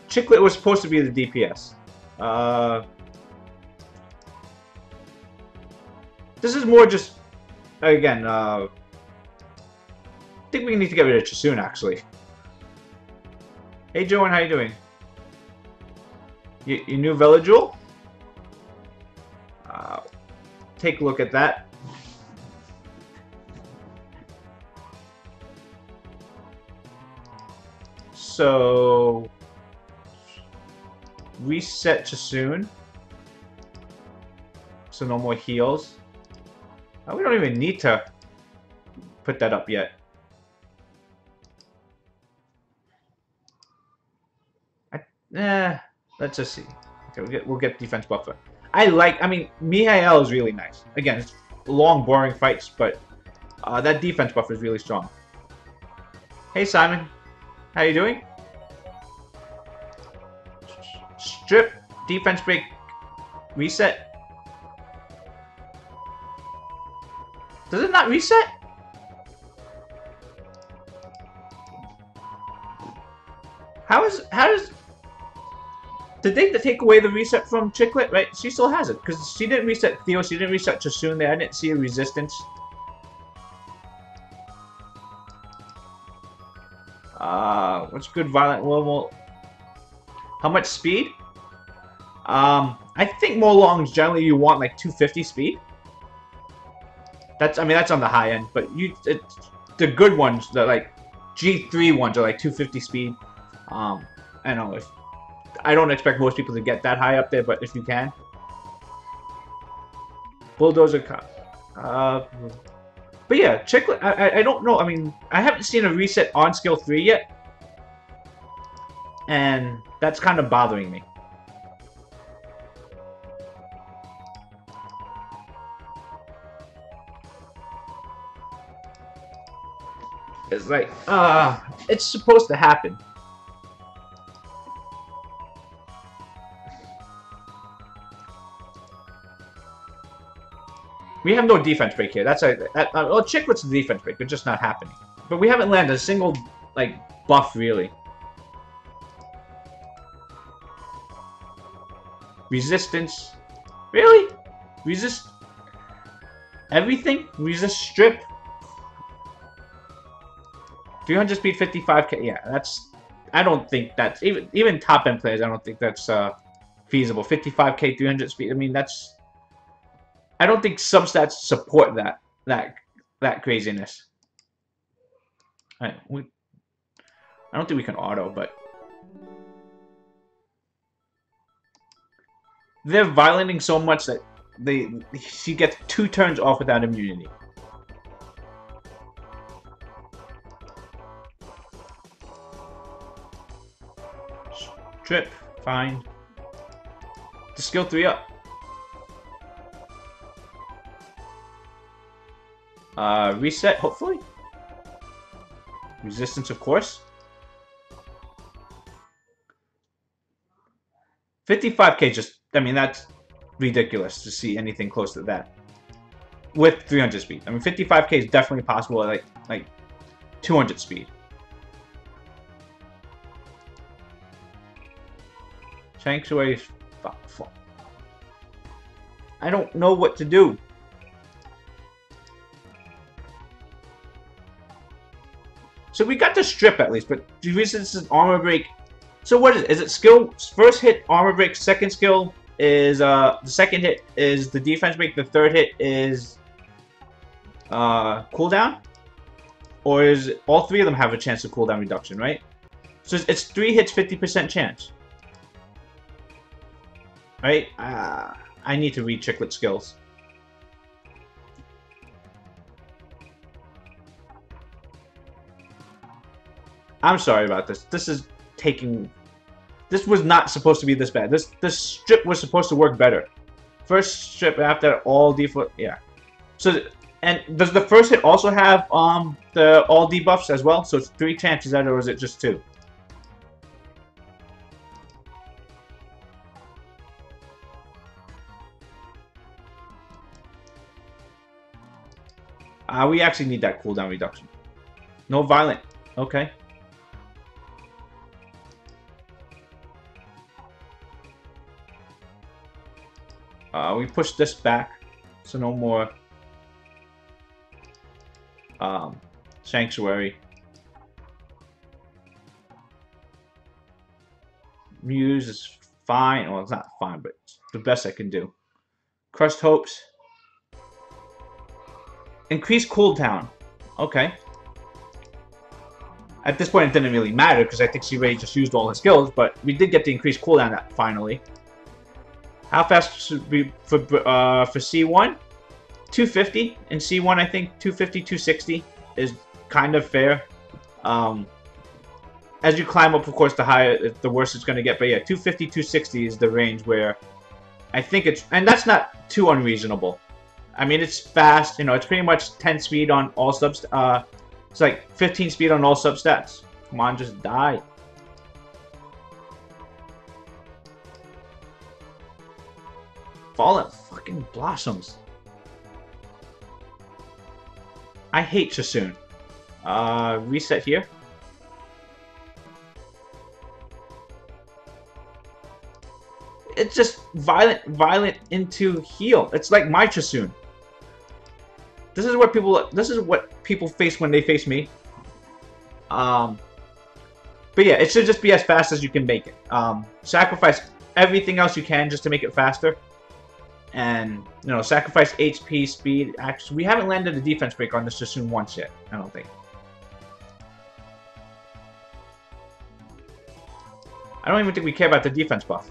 Chiclet was supposed to be the DPS. This is more just, again, I think we need to get rid of Chisun, actually. Hey, Joan, how you doing? You new Veladrul? Take a look at that. So... reset Chisun. So no more heals. We don't even need to put that up yet. Let's just see. Okay, we'll get defense buffer. I mean, Mihail is really nice. Again, it's long, boring fights, but that defense buffer is really strong. Hey, Simon. How you doing? Strip, defense break, reset. Does it not reset? How does... Did they take away the reset from Chiclet? Right? She still has it. Because she didn't reset Theo. She didn't reset Chisun there. I didn't see a resistance. What's good violent level? How much speed? I think Molong's generally you want like 250 speed. I mean, that's on the high end. But the good ones, the like G3 ones are like 250 speed. I don't know I don't expect most people to get that high up there, but if you can. Bulldozer but yeah, Chiclet, I don't know. I mean, I haven't seen a reset on skill 3 yet. And that's kind of bothering me. It's like, it's supposed to happen. We have no defense break here. That's well, check what's the defense break. It's just not happening. But we haven't landed a single, like, buff, really. Resistance. Really? Resist everything? Resist strip? 300 speed, 55k. Yeah, that's... I don't think that's... Even top-end players, I don't think that's feasible. 55k, 300 speed. I mean, that's... I don't think substats support that craziness. I don't think we can auto, but... They're violenting so much that she gets 2 turns off without immunity. Strip, fine. The skill 3 up. Reset, hopefully. Resistance, of course. 55k just... I mean, that's ridiculous to see anything close to that. With 300 speed. I mean, 55k is definitely possible at, like 200 speed. Sanctuary... I don't know what to do. So we got the strip at least, but resistance is armor break. So what is it? Is it skill? First hit, armor break. Second skill is the second hit is the defense break. The third hit is cooldown, or is all 3 of them have a chance of cooldown reduction, right? So it's 3 hits, 50% chance, right? I need to read Chiclet skills. I'm sorry about this. This is taking... This was not supposed to be this bad. This strip was supposed to work better. First strip after all default... Yeah. So, and does the first hit also have the all debuffs as well? So it's 3 chances out, or is it just 2? We actually need that cooldown reduction. No violent. Okay. We push this back, so no more Sanctuary. Muse is fine. Well, it's not fine, but it's the best I can do. Crushed Hopes. Increase cooldown. Okay. At this point, it didn't really matter because I think she already just used all her skills, but we did get the increased cooldown finally. How fast should be for C1? 250. In C1, I think 250, 260 is kind of fair. As you climb up, of course, the higher, the worse it's going to get. But yeah, 250, 260 is the range where I think it's... And that's not too unreasonable. I mean, it's fast. You know, it's pretty much 10 speed on all subs. It's like 15 speed on all substats. Come on, just die. Fallen fucking blossoms. I hate Chasun. Reset here. It's just violent into heal. It's like my Chasun. This is what people face when they face me. But yeah, it should just be as fast as you can make it. Sacrifice everything else you can just to make it faster. And, you know, sacrifice HP, speed. Actually, we haven't landed a defense break on this Chasun once yet, I don't think. I don't even think we care about the defense buff.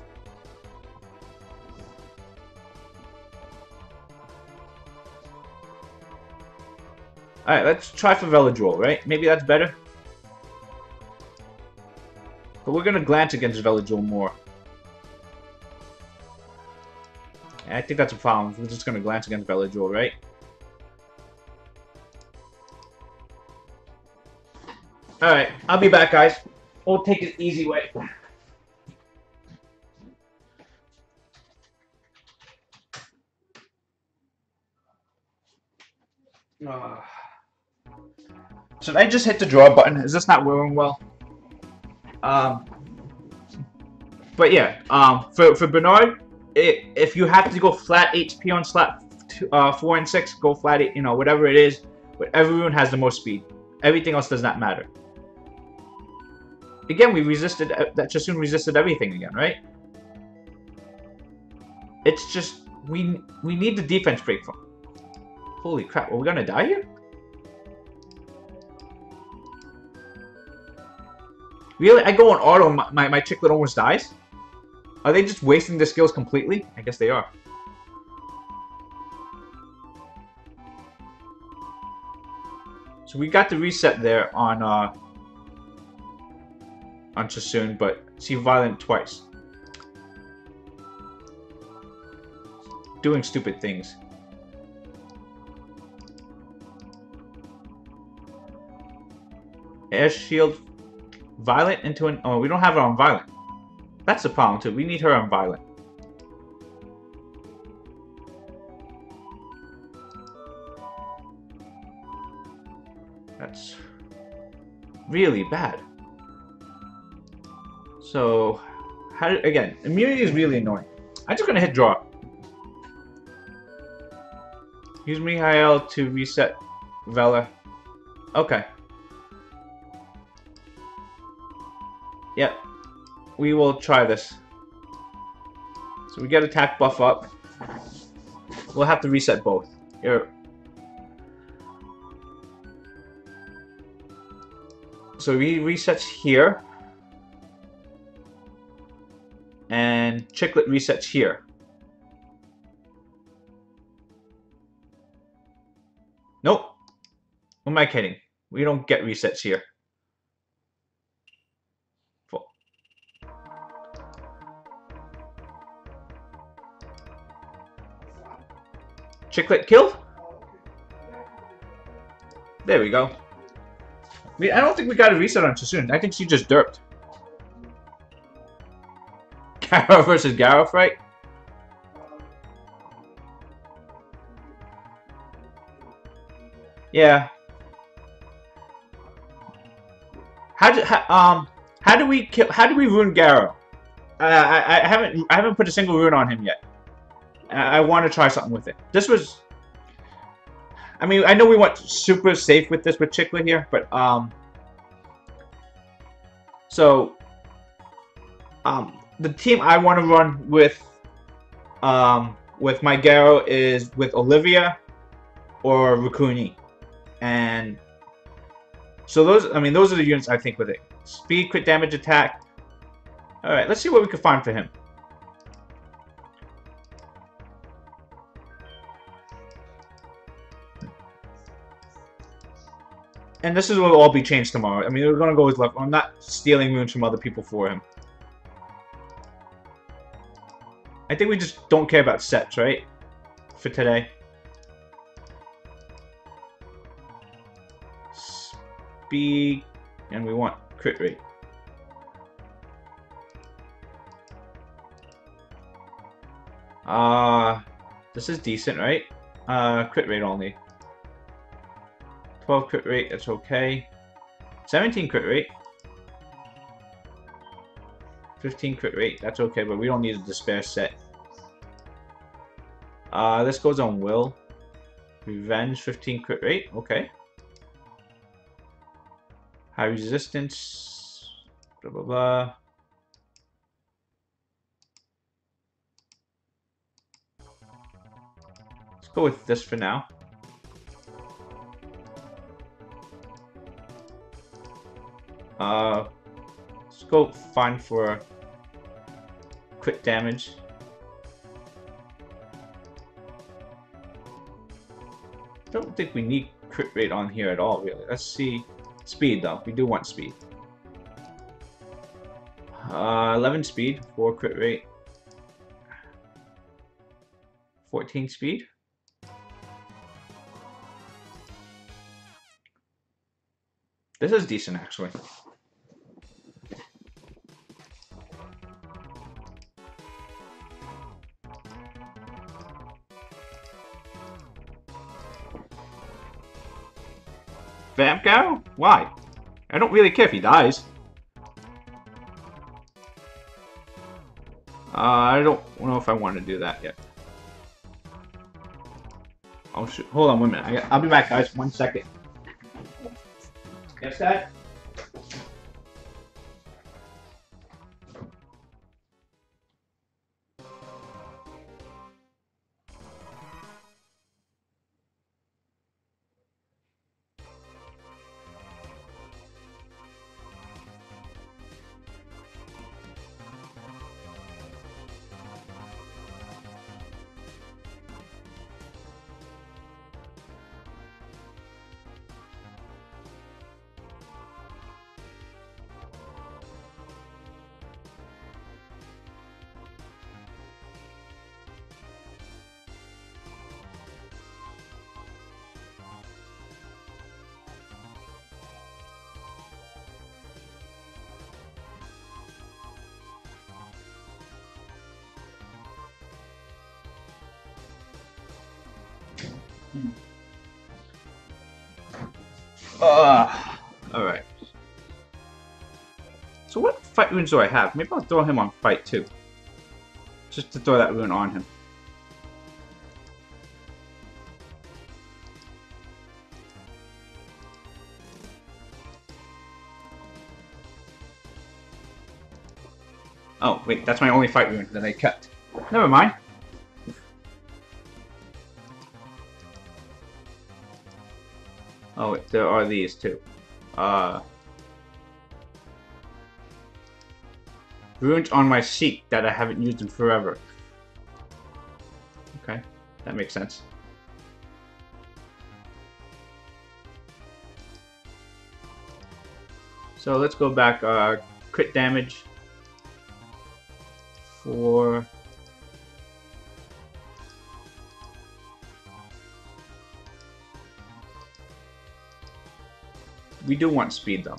Alright, let's try for Veladrol, right? Maybe that's better. But we're gonna glance against Veladrol more. I think that's a problem. We're just gonna glance against Veladrol, right? All right, I'll be back, guys. We'll take it easy way. Should I just hit the draw button? Is this not working well? Um, but yeah, for Bernard, if you have to go flat HP on slot 4 and 6, go flat 8. You know, whatever it is, but everyone has the most speed. Everything else does not matter. Again, we resisted. That just soon resisted everything again, right? It's just we need the defense break from. Holy crap! Are we gonna die here? Really? I go on auto, my Chiclet almost dies? Are they just wasting their skills completely? I guess they are. So we got the reset there on Chasun, but see Violent twice. Doing stupid things. Air Shield Violent into an... Oh, we don't have her on Violent. That's the problem, too. We need her on Violent. That's really bad. So, again, immunity is really annoying. I'm just going to hit draw. Use Mihail to reset Vela. Okay. Yep. We will try this. So we get attack buff up. We'll have to reset both. Here. So he resets here. And Chiclet resets here. Nope. Who am I kidding? We don't get resets here. Full. Chiclet killed? There we go. I don't think we got a reset on Chasun. I think she just derped. Garo versus Garo, right? Yeah. How do we ruin Garo? I haven't put a single rune on him yet. I want to try something with it. This was... I mean, I know we went super safe with this with Chiclet here, but the team I want to run with my Garo is with Olivia or Rukuni, and so those are the units I think with it. Speed, crit damage, attack. All right, let's see what we can find for him. And this is what will all be changed tomorrow. I mean, we're gonna go with left. I'm not stealing runes from other people for him. I think we just don't care about sets, right? For today. Speed, and we want crit rate. This is decent, right? Crit rate only. 12 crit rate, that's okay. 17 crit rate. 15 crit rate, that's okay, but we don't need a despair set. This goes on Will. Revenge, 15 crit rate, okay. High resistance, blah blah blah. Let's go with this for now. Let's go find for crit damage. Don't think we need crit rate on here at all, really. Let's see. Speed, though. We do want speed. 11 speed, 4 crit rate. 14 speed. This is decent, actually. Vamp Garrow? Why? I don't really care if he dies. I don't know if I want to do that yet. Oh shoot! Hold on 1 minute. I'll be back, guys. 1 second. Yes, Dad? Alright. So what fight runes do I have? Maybe I'll throw him on fight too. Just to throw that rune on him. Oh, wait, that's my only fight rune that I kept. Never mind. Oh, wait, there are these too. Runes on my Seek that I haven't used in forever. Okay, that makes sense. So let's go back. Crit damage for... We do want speed though.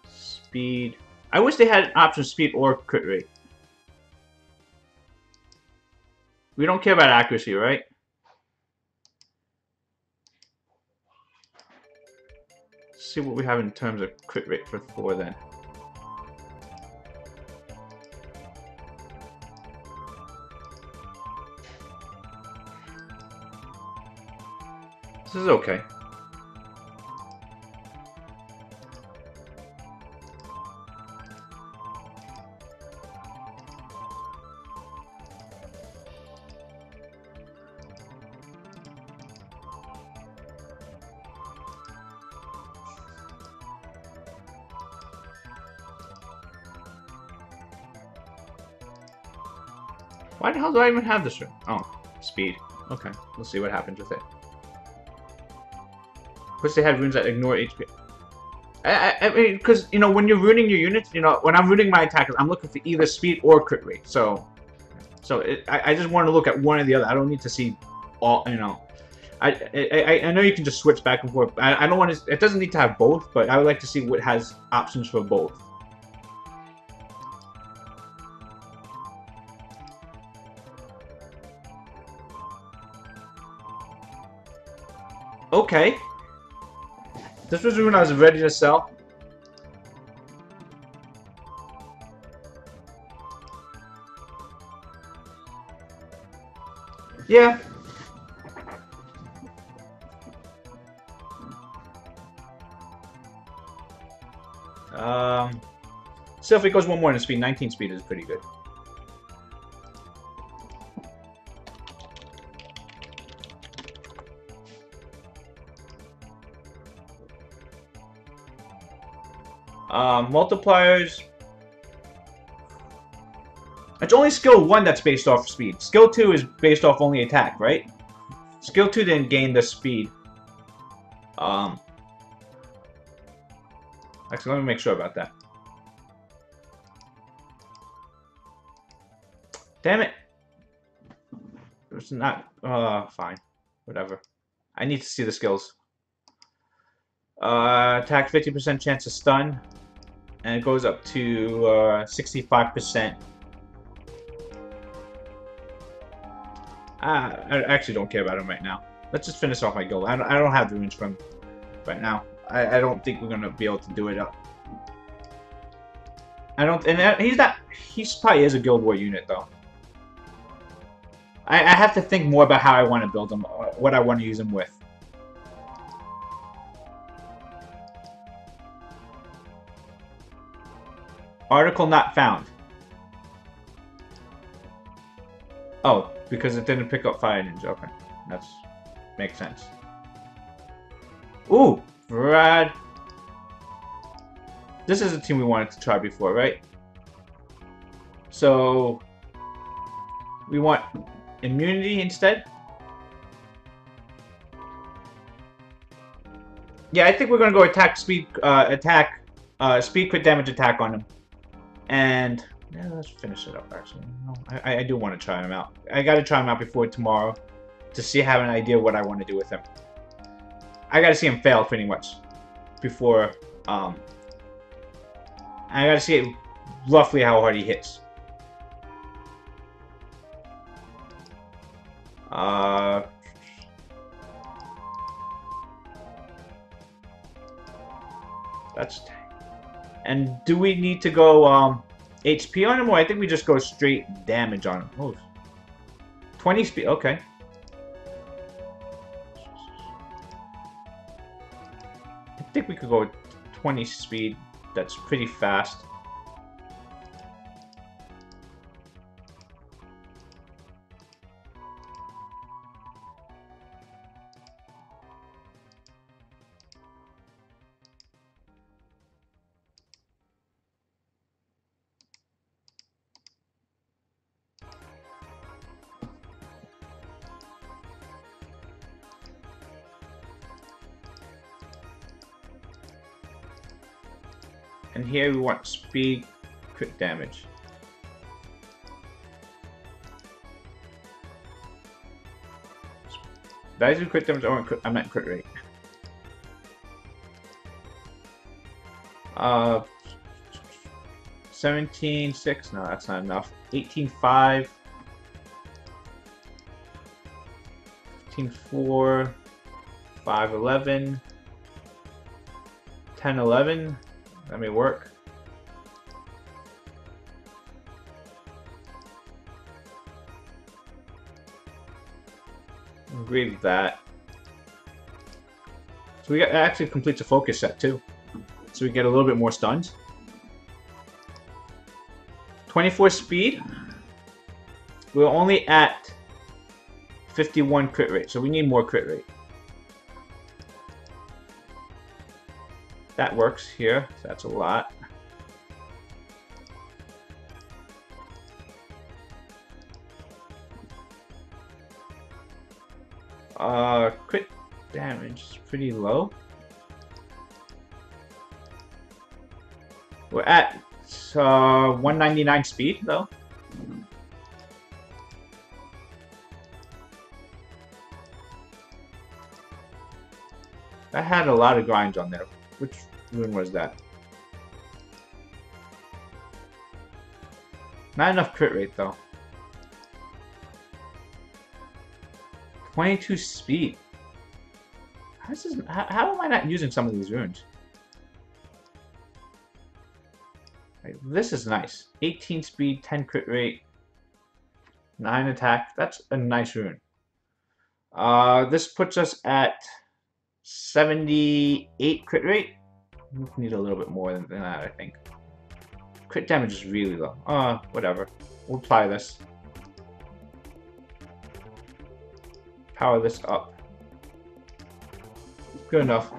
Speed. I wish they had an option speed or crit rate. We don't care about accuracy, right? Let's see what we have in terms of crit rate for 4 then. This is okay. Why the hell do I even have this room? Oh, speed. Okay, we'll see what happens with it. Wish they had runes that ignore HP. I mean, because, you know, when you're ruining your units, you know, when I'm ruining my attackers, I'm looking for either speed or crit rate. So I just want to look at one or the other. I don't need to see all, you know. I know you can just switch back and forth. I don't want to, it doesn't need to have both, but I would like to see what has options for both. Okay. This was when I was ready to sell. Yeah. So if it goes one more in speed, 19 speed is pretty good. Multipliers. It's only skill 1 that's based off speed. Skill 2 is based off only attack, right? Skill 2 didn't gain the speed. Actually, let me make sure about that. Damn it! It's not... fine. Whatever. I need to see the skills. Attack 50% chance to stun, and it goes up to 65%. I actually don't care about him right now. Let's just finish off my guild. I don't have the runes from right now. I don't think we're gonna be able to do it up. I don't, and he's probably is a guild war unit though. I have to think more about how I want to build him, what I want to use him with. Article not found. Oh, because it didn't pick up Fire Ninja. Okay, that's makes sense. Ooh, Brad. This is a team we wanted to try before, right? So we want immunity instead. Yeah, I think we're gonna go attack speed, speed crit damage attack on him, and yeah, let's finish it up. Actually, no, I do want to try him out. I got to try him out before tomorrow to see, have an idea what I want to do with him. I got to see him fail pretty much before. I got to see it roughly how hard he hits. That's. And do we need to go HP on him, or I think we just go straight damage on him? Oh, 20 speed. Okay. I think we could go with 20 speed. That's pretty fast. And here we want speed crit damage. Did I do crit damage? I meant crit rate. 17.6. No, that's not enough. 18.5. 15.4. 5.11. 10.11. That may work. Agree with that. So we got, actually completes a focus set too. So we get a little bit more stuns. 24 speed. We're only at 51 crit rate, so we need more crit rate. That works here, so that's a lot. Crit damage is pretty low. We're at 199 speed though. That had a lot of grinds on there. Which rune was that? Not enough crit rate though. 22 speed. How am I not using some of these runes? Like, this is nice. 18 speed, 10 crit rate, 9 attack. That's a nice rune. This puts us at 78 crit rate. We need a little bit more than that, I think. Crit damage is really low. Whatever. We'll try this. Power this up. Good enough.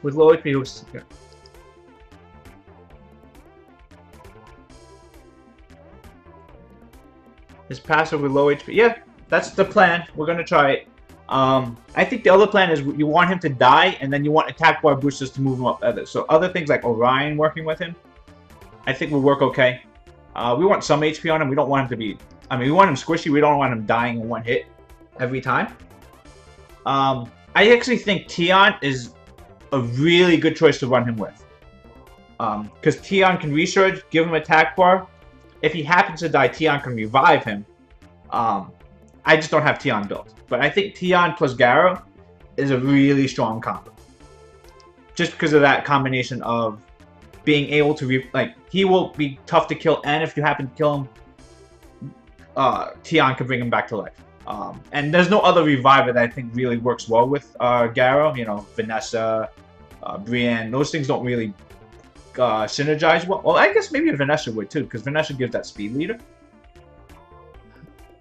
With low HP, yeah. His passive with low HP. Yeah, that's the plan. We're gonna try it. I think the other plan is you want him to die, and then you want attack bar boosters to move him up others. So other things like Orion working with him, I think will work okay. We want some HP on him. We don't want him to be... I mean, we want him squishy. We don't want him dying in one hit every time. I actually think Tion is a really good choice to run him with. Because Tion can resurge, give him attack bar. If he happens to die, Tion can revive him. I just don't have Tion built. But I think Tion plus Garo is a really strong combo. Just because of that combination of being able to, he will be tough to kill, and if you happen to kill him, Tion can bring him back to life. And there's no other reviver that I think really works well with Garo. You know, Vanessa, Brienne, those things don't really synergize well. Well, I guess maybe Vanessa would too, because Vanessa gives that speed leader.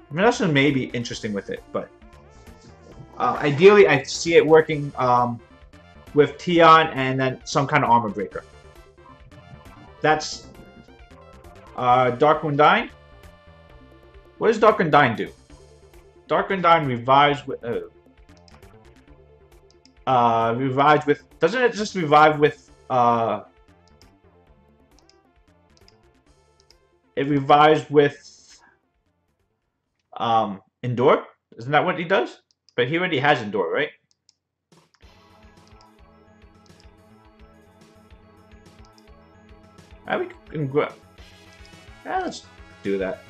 Vanessa may be interesting with it, but ideally I see it working with Tion and then some kind of armor breaker. That's Dark Undyne. What does Dark Undyne do? Dark Undyne revives with doesn't it just revive with it revives with Endure? Isn't that what he does? But he already has Endure, right? We can go. Yeah, let's do that.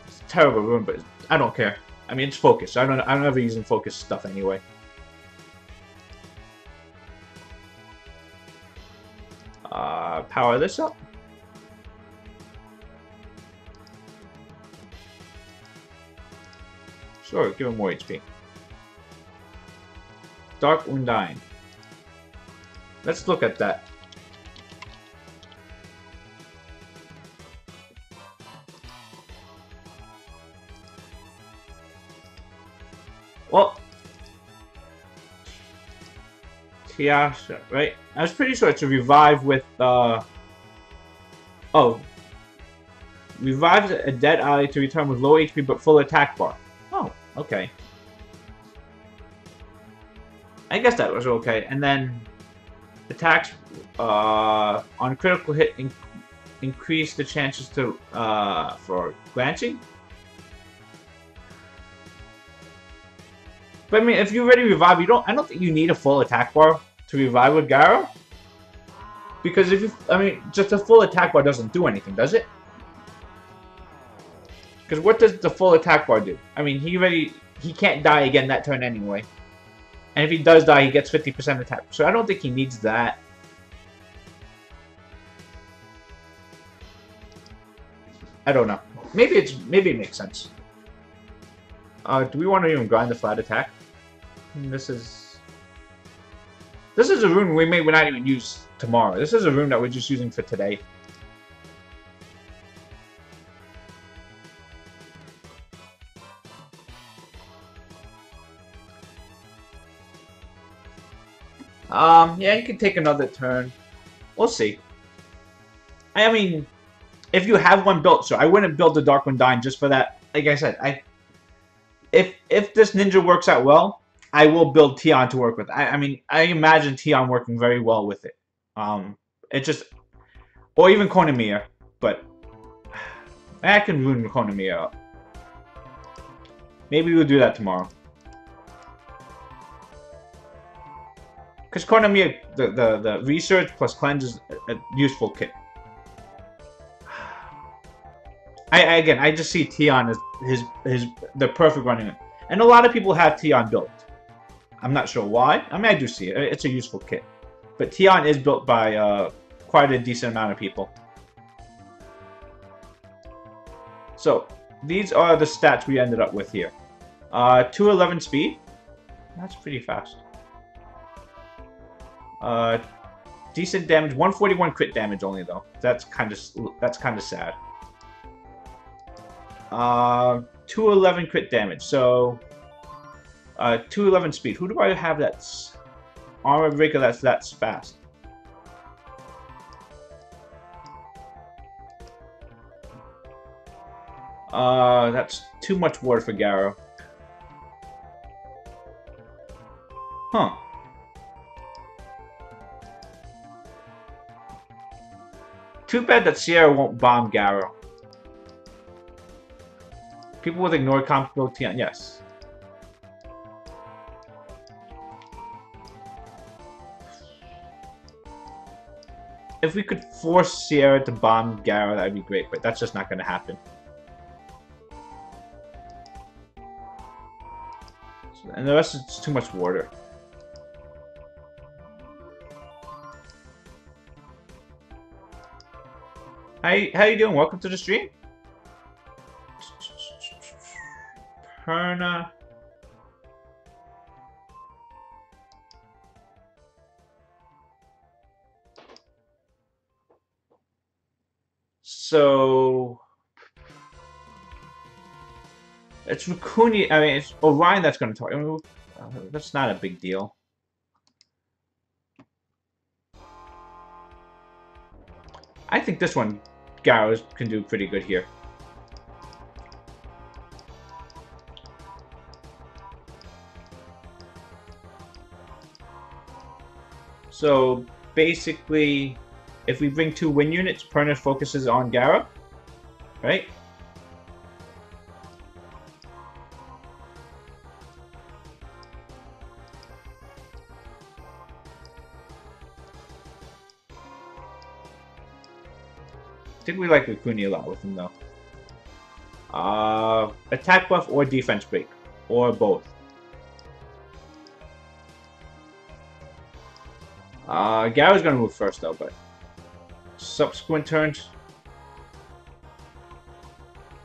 It's a terrible rune, but I don't care. I mean, it's focus. I'm never using focus stuff anyway. Power this up. Sure, give him more HP. Dark Undyne. Let's look at that. Well, Tiasha, right? I was pretty sure it's a revive with, oh. Revives a dead ally to return with low HP but full attack bar. Oh, okay. I guess that was okay. And then attacks on critical hit increase the chances to for glancing. But I mean, if you already revive, I don't think you need a full attack bar to revive with Garo. Because just a full attack bar doesn't do anything, does it? Because what does the full attack bar do? I mean, he can't die again that turn anyway. And if he does die, he gets 50% attack. So I don't think he needs that. I don't know. Maybe it makes sense. Do we want to even grind the flat attack? This is a rune we may not even use tomorrow. This is a rune that we're just using for today. Yeah, you can take another turn. We'll see. I mean, if you have one built, so I wouldn't build the Dark Undyne just for that. Like I said, if this ninja works out well, I will build Tion to work with. I mean, I imagine Tion working very well with it. It just, or even Konamiya, but I can rune Konamiya up. Maybe we'll do that tomorrow. Because Konamiya, the research plus cleanse is a useful kit. I just see Tion as the perfect running. And a lot of people have Tion built. I'm not sure why. I mean, I do see it. It's a useful kit. But Tion is built by quite a decent amount of people. So, these are the stats we ended up with here. 211 speed. That's pretty fast. Decent damage. 141 crit damage only, though. That's kind of sad. 211 crit damage. So 211 speed. Who do I have that's armor breaker that's fast? That's too much water for Garo. Huh. Too bad that Sierra won't bomb Garo. People with ignored compatibility on, yes. If we could force Sierra to bomb Gara, that'd be great, but that's just not going to happen. And the rest is too much water. How you doing? Welcome to the stream. Perna. So it's Raccoon. I mean, it's Orion that's going to talk. I mean, that's not a big deal. I think this one, Garrow can do pretty good here. So basically, if we bring 2 wind units, Perna focuses on Garrow, right? I think we like Raccoon a lot with him though. Attack buff or defense break, or both. Garrow's gonna move first though, but subsequent turns.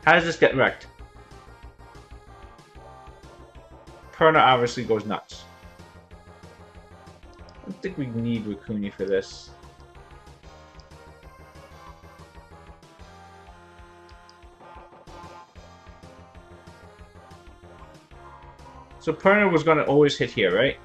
How does this get wrecked? Perna obviously goes nuts. I don't think we need Raccoon for this. So Perna was gonna always hit here, right?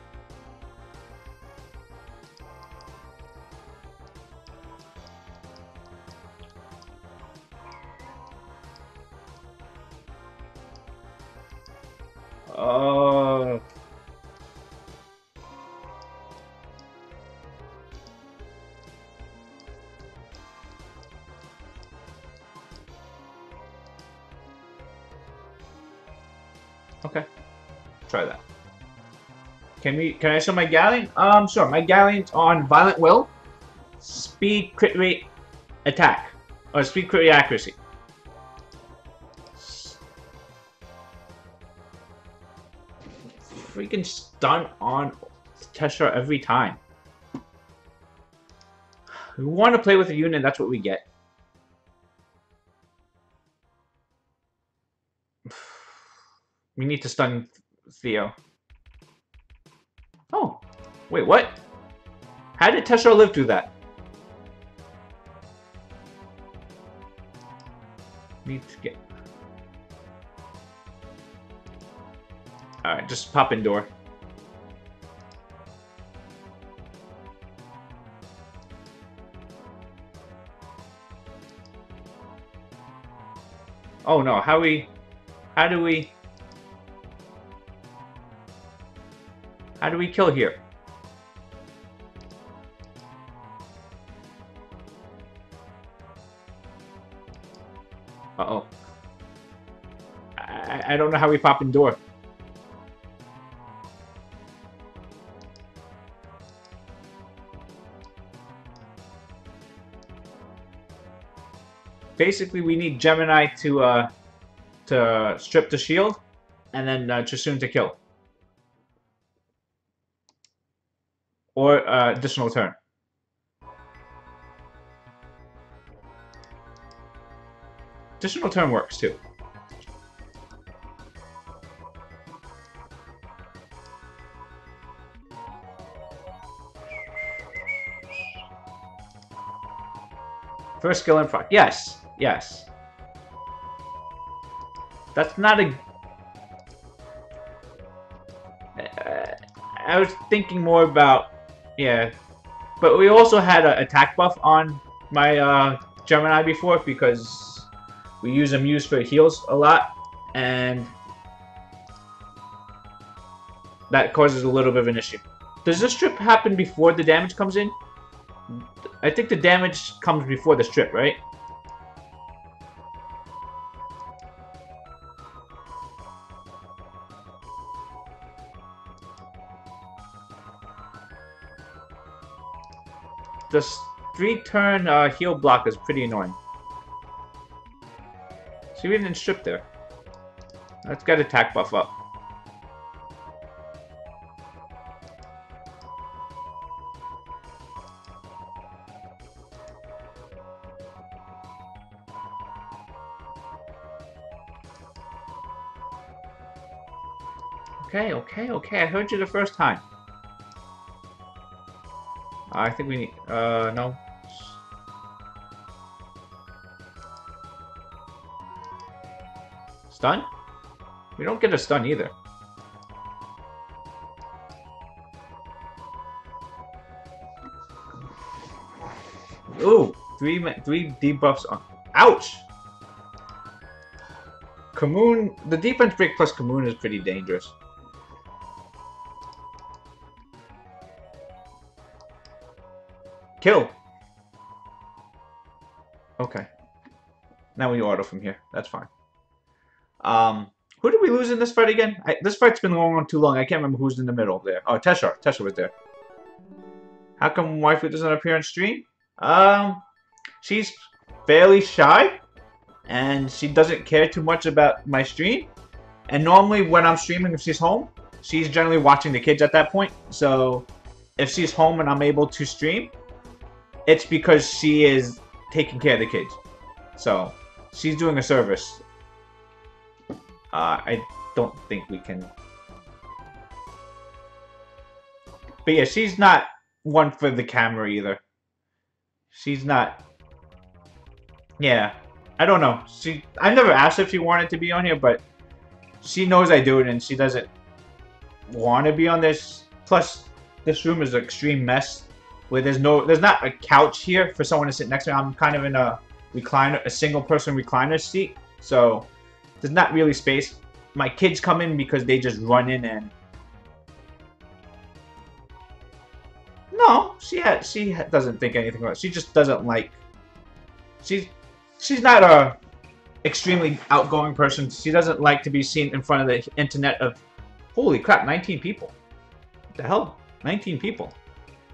Okay. Try that. Can I show my Galleon? Sure. My Galleon's on Violent Will, Speed, Crit Rate, Attack. Or Speed, Crit Rate, Accuracy. Freaking stun on Teshar every time. We want to play with a unit, that's what we get. We need to stun Theo. Oh, wait, what? How did Teshar live through that? Need to get... Alright, just pop indoor. Oh no, how do we kill here? Uh-oh. I don't know how we pop indoor. Basically, we need Gemini to strip the shield, and then Chasun to kill. Or additional turn. Additional turn works too. First skill in proc. Yes, yes. That's not a... I was thinking more about... Yeah. But we also had an attack buff on my Gemini before because we use Amuse for heals a lot. And that causes a little bit of an issue. Does the strip happen before the damage comes in? I think the damage comes before the strip, right? 3-turn heal block is pretty annoying. See, we didn't strip there. Let's get attack buff up. Okay, okay, okay. I heard you the first time. I think we need... no. Stun? We don't get a stun either. Ooh, three debuffs on. Ouch! Kamoon, the defense break plus Kamoon is pretty dangerous. Kill! Okay. Now we auto from here. That's fine. Who did we lose in this fight again? This fight's been going on too long. I can't remember who's in the middle there. Oh, Tesha. Tesha was there. How come Waifu doesn't appear on stream? She's fairly shy. And she doesn't care too much about my stream. And normally when I'm streaming, if she's home, she's generally watching the kids at that point. So if she's home and I'm able to stream, it's because she is taking care of the kids. So she's doing a service. I don't think we can... But yeah, she's not one for the camera either. She's not... Yeah. I don't know. I never asked if she wanted to be on here, but she knows I do it and she doesn't want to be on this. Plus, this room is an extreme mess where there's not a couch here for someone to sit next to me. I'm kind of in a recliner, a single person recliner seat, so there's not really space. My kids come in because they just run in and... No, she doesn't think anything about it. She just doesn't like... She's not a extremely outgoing person. She doesn't like to be seen in front of the internet of... Holy crap, 19 people. What the hell? 19 people.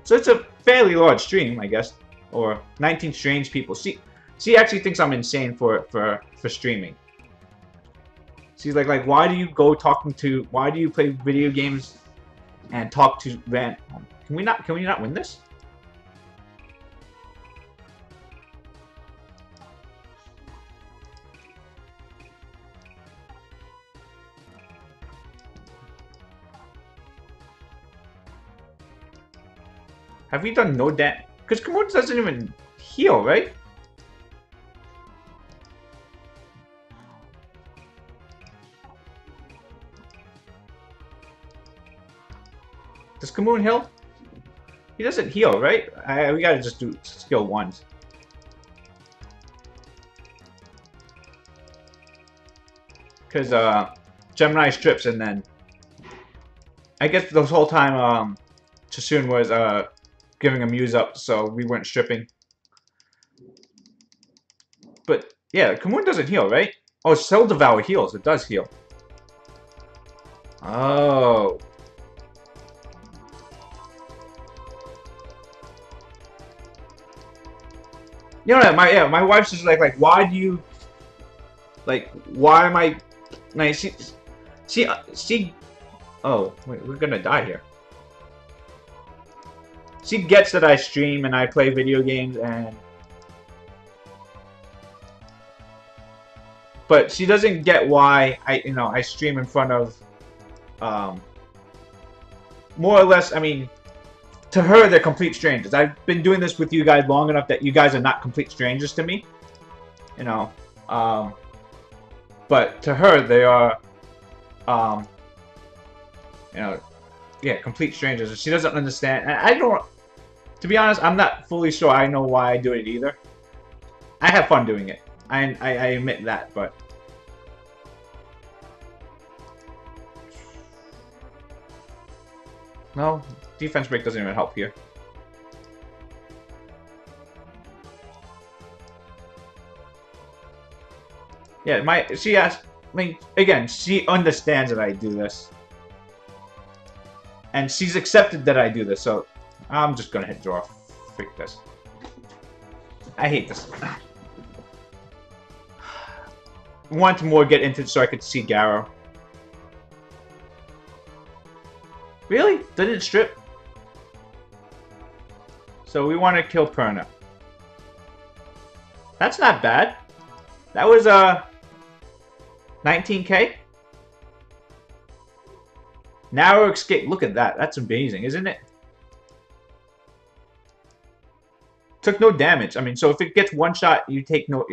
So it's a fairly large stream, I guess. Or 19 strange people. She actually thinks I'm insane for streaming. She's like, why do you why do you play video games and talk to random... Can we not win this? Have we done no damage? Because Komodo doesn't even heal, right? Does Kamoon heal? He doesn't heal, right? We gotta just do skill 1s. Because Gemini strips and then... I guess this whole time Chasun was giving a muse up, so we weren't stripping. But yeah, Kamoon doesn't heal, right? Oh, Cell Devour heals. It does heal. Oh. You know, my wife's just like, why do you, why am I, like, she, oh, wait, we're gonna die here. She gets that I stream and I play video games but she doesn't get why I stream in front of, more or less, I mean, to her, they're complete strangers. I've been doing this with you guys long enough that you guys are not complete strangers to me. But to her, they are, yeah, complete strangers. She doesn't understand. And I don't, to be honest, I'm not fully sure I know why I do it either. I have fun doing it. I admit that, but... No, defense break doesn't even help here. Yeah, she asked, I mean, again, she understands that I do this. And she's accepted that I do this, so I'm just gonna hit draw. Freak this. I hate this. I wanted to more get into it so I could see Garrow. Really? Didn't strip? So we want to kill Perna. That's not bad. That was 19k. Narrow escape. Look at that. That's amazing, isn't it? Took no damage. I mean, so if it gets one shot, you take no.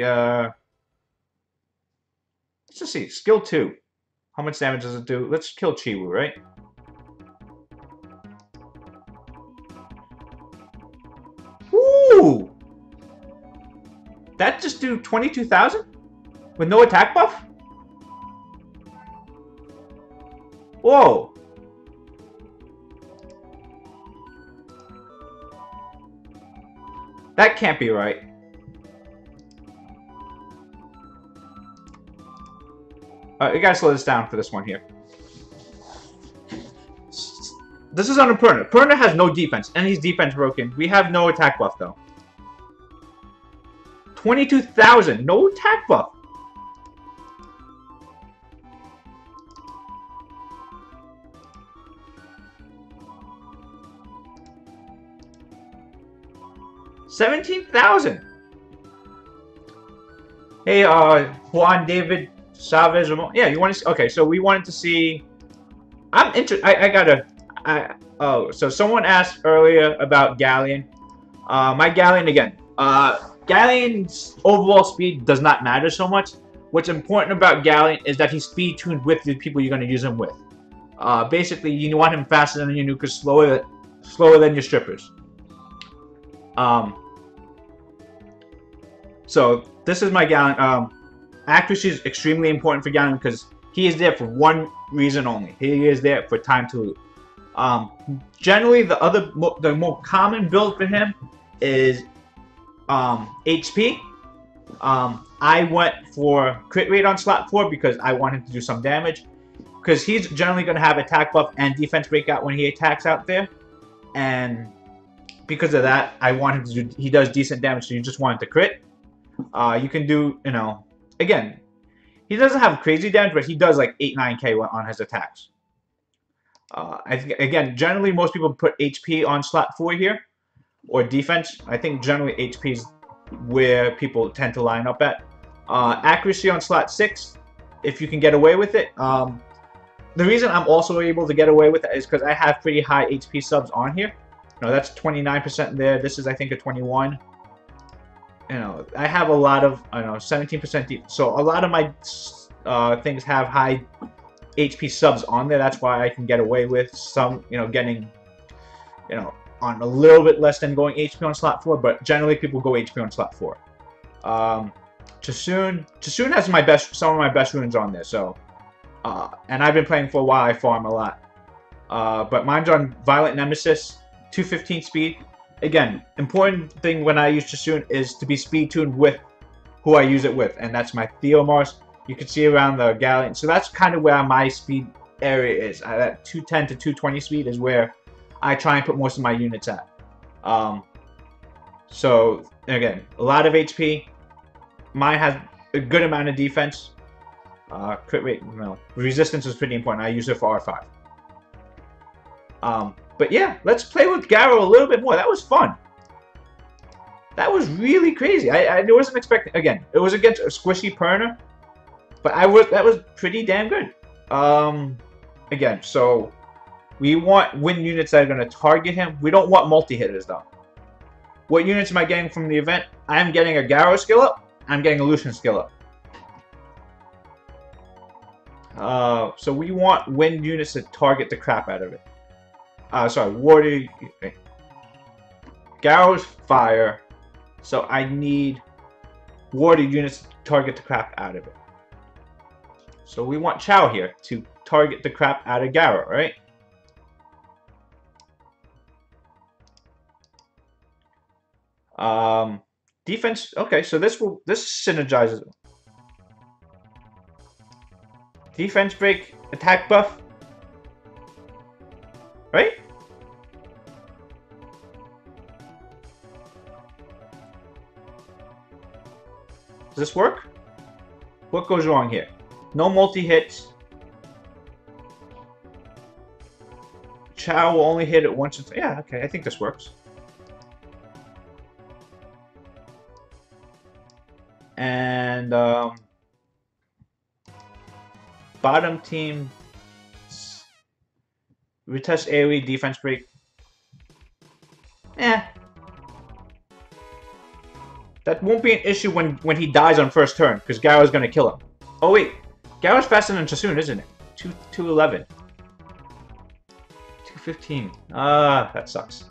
Let's just see. Skill 2. How much damage does it do? Let's kill Chiwu, right? Ooh! That just do 22,000? With no attack buff? Whoa! That can't be right. We gotta slow this down for this one here. This is under Perna. Perna has no defense, and he's defense broken. We have no attack buff, though. 22,000. No attack buff. $17,000. Hey, Juan David Chavez. Yeah, you want to see? Okay, so we wanted to see. I'm interested. I gotta. Oh, so someone asked earlier about Galleon. My Galleon again. Galleon's overall speed does not matter so much. What's important about Galleon is that he's speed tuned with the people you're going to use him with. Basically, you want him faster than your nukers, slower than your strippers. So this is my Galleon. Accuracy is extremely important for Galleon because he is there for one reason only. He is there for time to loot. Generally, the more common build for him is HP. I went for crit rate on slot 4 because I want him to do some damage. Because he's generally going to have attack buff and defense breakout when he attacks out there. And because of that, I want him to do, he does decent damage, so you just want him to crit. You can do, you know, again, he doesn't have crazy damage, but he does like 8-9k on his attacks. I think, again, generally most people put HP on slot 4 here, or defense. I think generally HP is where people tend to line up at. Accuracy on slot 6, if you can get away with it. The reason I'm also able to get away with it is because I have pretty high HP subs on here. You know, that's 29% there. This is, I think, a 21. You know, I have a lot of, I don't know, 17% deep. So a lot of my things have high HP subs on there. That's why I can get away with some, you know, getting, you know, on a little bit less than going HP on slot 4. But generally, people go HP on slot 4. Chasun has some of my best runes on there. So, and I've been playing for a while. I farm a lot. But mine's on Violent Nemesis, 215 speed. Again, important thing when I use Chasun is to be speed tuned with who I use it with, and that's my Theomars. You can see around the Galleon. So that's kind of where my speed area is. That 210 to 220 speed is where I try and put most of my units at. So again, a lot of HP. Mine has a good amount of defense. Crit rate, no. Resistance is pretty important. I use it for R5. But yeah, let's play with Garrow a little bit more. That was fun. That was really crazy. I wasn't expecting. Again, it was against a squishy Perna, but that was pretty damn good. Again, so we want win units that are going to target him. We don't want multi-hitters though. What units am I getting from the event? I'm getting a Garrow skill up. I'm getting a Lucian skill up. So we want win units to target the crap out of it. Sorry, Warrior. Okay. Garrow's fire. So I need Warrior units to target the crap out of it. So we want Chow here to target the crap out of Garrow, right? Defense. Okay, so this synergizes. Defense break, attack buff. Right? this work? What goes wrong here? No multi-hits. Chow will only hit it once. Yeah, okay, I think this works. And bottom team retest AoE defense break. That won't be an issue when he dies on first turn, because Garo's gonna kill him. Oh wait, Garo's faster than Chasun, isn't it? 211. 215. Ah, that sucks.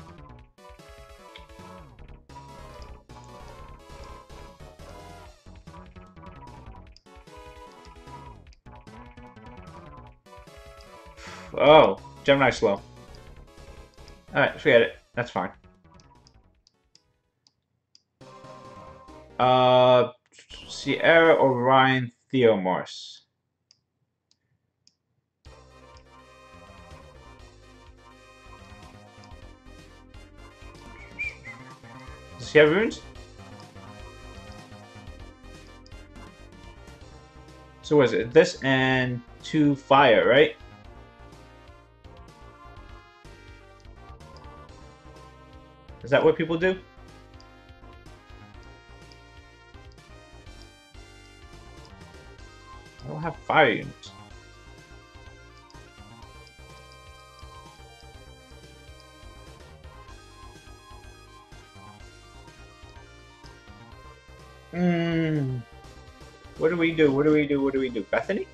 Oh, Gemini slow. Alright, forget it. That's fine. Sierra, Orion, Theomars. Does he have runes? So what is it? This and 2 fire, right? Is that what people do? I don't have fire units. What do we do? What do we do? What do we do? Bethany?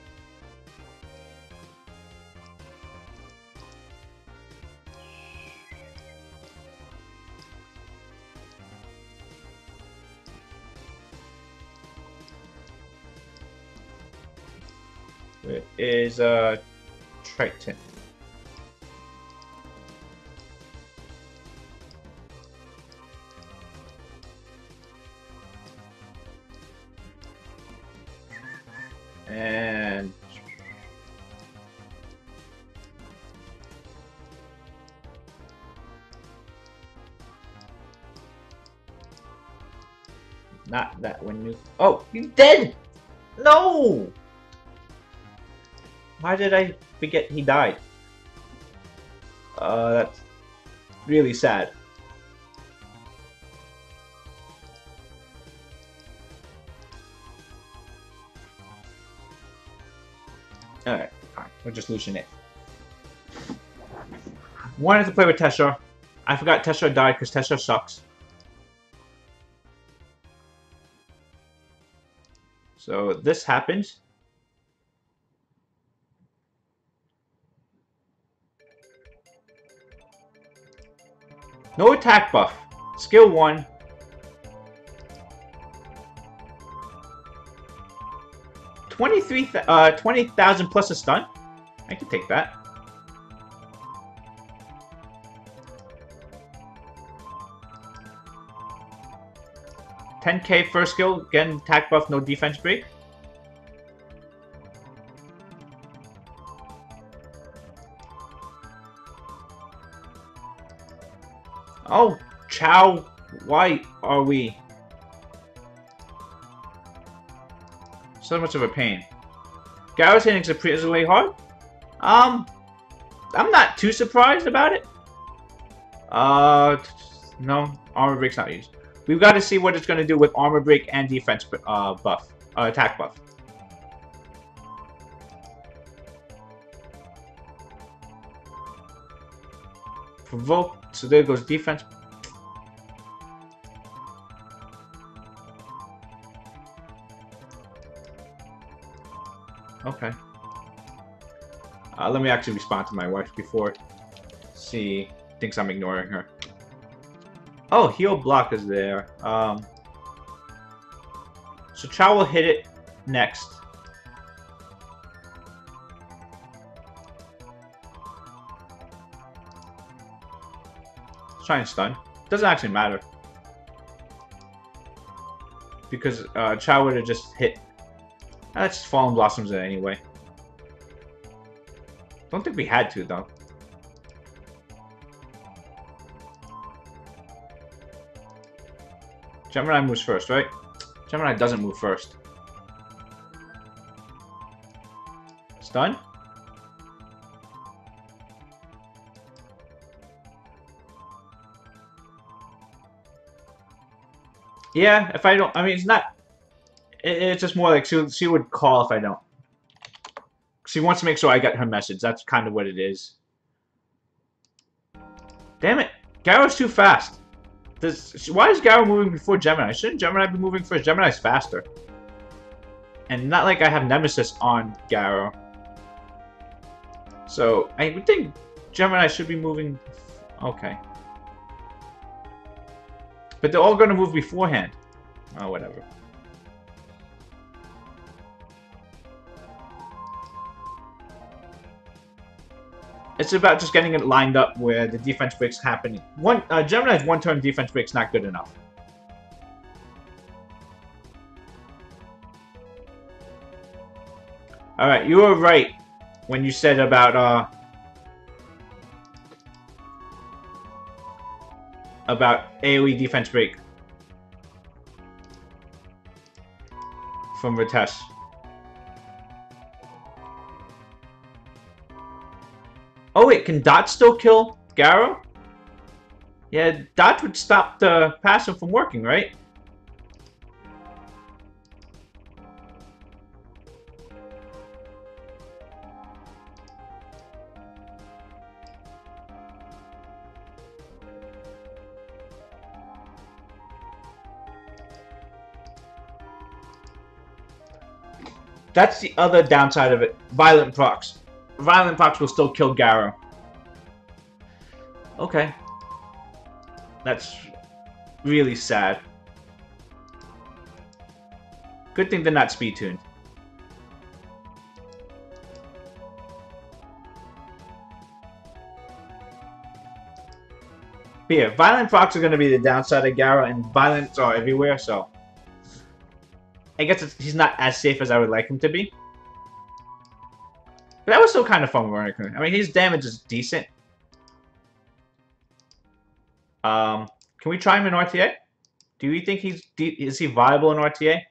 It is Triton. And not that one new. Oh, he's dead! No! Why did I forget he died? That's really sad. Alright, fine. We'll just loosen it. Wanted to play with Tesha. I forgot Tesha died because Tesha sucks. So this happens. No attack buff. Skill 1. $20,000 plus a stun? I can take that. $10K first skill, again attack buff, no defense break. Oh, Chow, why are we so much of a pain? Garo's hitting surprisingly hard. I'm not too surprised about it. No, armor break's not used. We've got to see what it's going to do with armor break and defense buff, attack buff. Provoke. So there goes defense. Okay. Let me actually respond to my wife before she thinks I'm ignoring her. Oh, heal block is there. So Chow will hit it next. Try and stun. Doesn't actually matter. Because Chow would have just hit. That's just Fallen Blossoms it anyway. Don't think we had to though. Gemini moves first, right? Gemini doesn't move first. Stun? Yeah, if I don't, I mean, it's not, it's just more like she would call if I don't. She wants to make sure I get her message. That's kind of what it is. Damn it. Garo's too fast. Why is Garo moving before Gemini? Shouldn't Gemini be moving first? Gemini's faster. And not like I have Nemesis on Garo. So, I would think Gemini should be moving... Okay. But they're all going to move beforehand. Oh, whatever. It's about just getting it lined up where the defense break's happening. Gemini's one-turn defense break's not good enough. Alright, you were right when you said about AoE defense break from Ritesh. Oh wait, can Dot still kill Garo? Yeah, Dot would stop the passive from working, right? That's the other downside of it. Violent procs. Violent procs will still kill Garo. Okay. That's really sad. Good thing they're not speed tuned. But yeah, violent procs are going to be the downside of Garo, and violents are everywhere, so... I guess he's not as safe as I would like him to be. But that was still kind of fun working. I mean, his damage is decent. Can we try him in RTA? Do you think is he viable in RTA?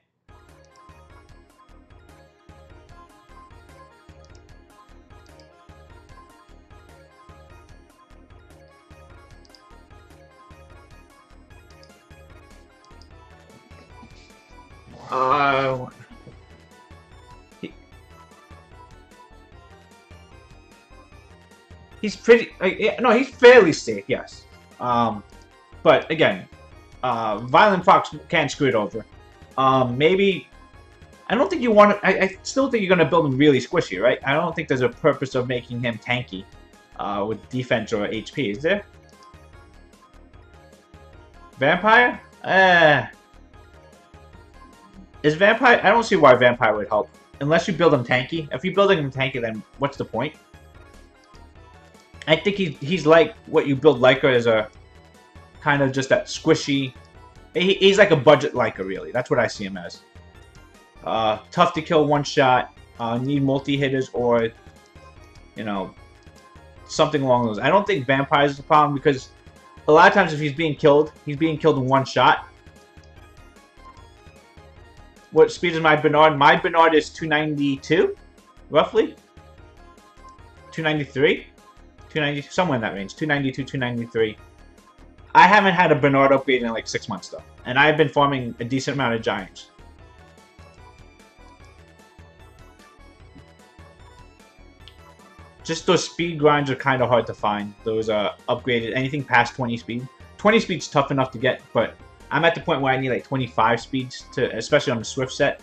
He's pretty. No, he's fairly safe. Yes. But again, violent procs can screw it over. Maybe. I don't think you want to. I still think you're going to build him really squishy, right? I don't think there's a purpose of making him tanky with defense or HP, is there? Vampire? Is Vampire... I don't see why Vampire would help. Unless you build him tanky. If you're building him tanky, then what's the point? I think he's like what you build Leica as a... Kind of just that squishy... He's like a budget Leica, really. That's what I see him as. Tough to kill one shot. Need multi-hitters or... You know... Something along those. I don't think Vampire is the problem because... A lot of times if he's being killed in one shot. What speed is my Bernard? My Bernard is 292, roughly. 293? 290, somewhere in that range. 292, 293. I haven't had a Bernard upgrade in like 6 months though. And I've been farming a decent amount of Giants. Just those speed grinds are kind of hard to find. Those upgraded, anything past 20 speed. 20 speed's tough enough to get, but I'm at the point where I need like 25 speeds, to, especially on the Swift set.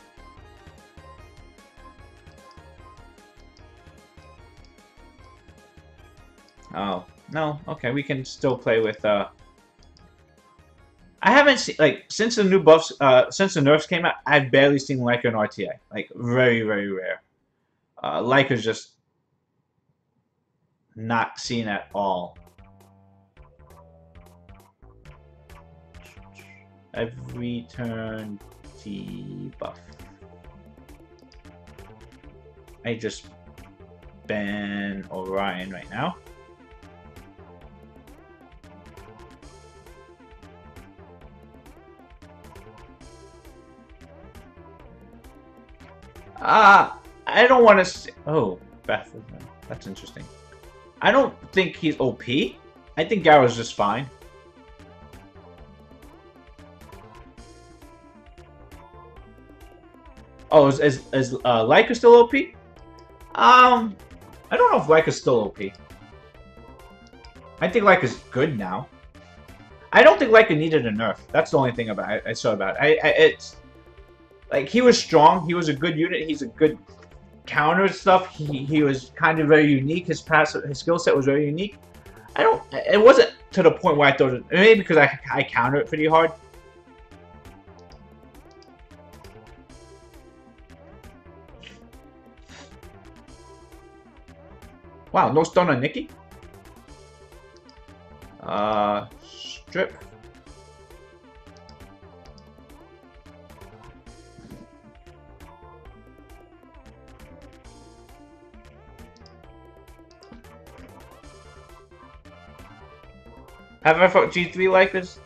Oh, no, okay, we can still play with, I haven't seen, like, since the new buffs, since the nerfs came out, I've barely seen Leica in RTA. Like, very, very rare. Leica's just not seen at all. Every turn debuff. I just ban Orion right now. I don't want to say... Oh, Baffle. That's interesting. I don't think he's OP. I think Garo's just fine. Oh, is Leica still OP? I don't know if Leica's still OP. I think Leica's good now. I don't think Leica needed a nerf. That's the only thing about it, I saw about it. It's like he was strong. He was a good unit. He's a good counter stuff. He was kind of very unique. His skill set was very unique. It wasn't to the point where I thought it, maybe because I counter it pretty hard. Wow, no stun on Nikki? Strip. Have I fought G3 like this?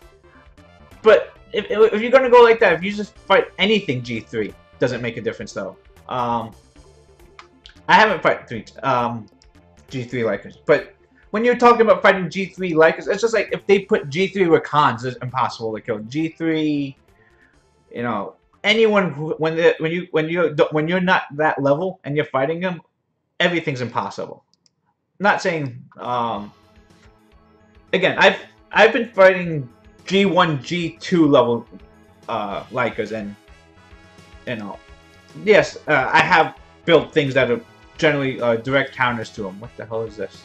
But if you're gonna go like that, if you just fight anything G3, doesn't make a difference though. I haven't fought G3 Lycans, but when you're talking about fighting G3 Lycans, it's just like if they put G3 with Khans, it's impossible to kill. G3, you know, anyone when you're not that level and you're fighting them, everything's impossible. Not saying again, I've been fighting G1, G2 level Lycas, and you know, yes, I have built things that are generally direct counters to them. What the hell is this?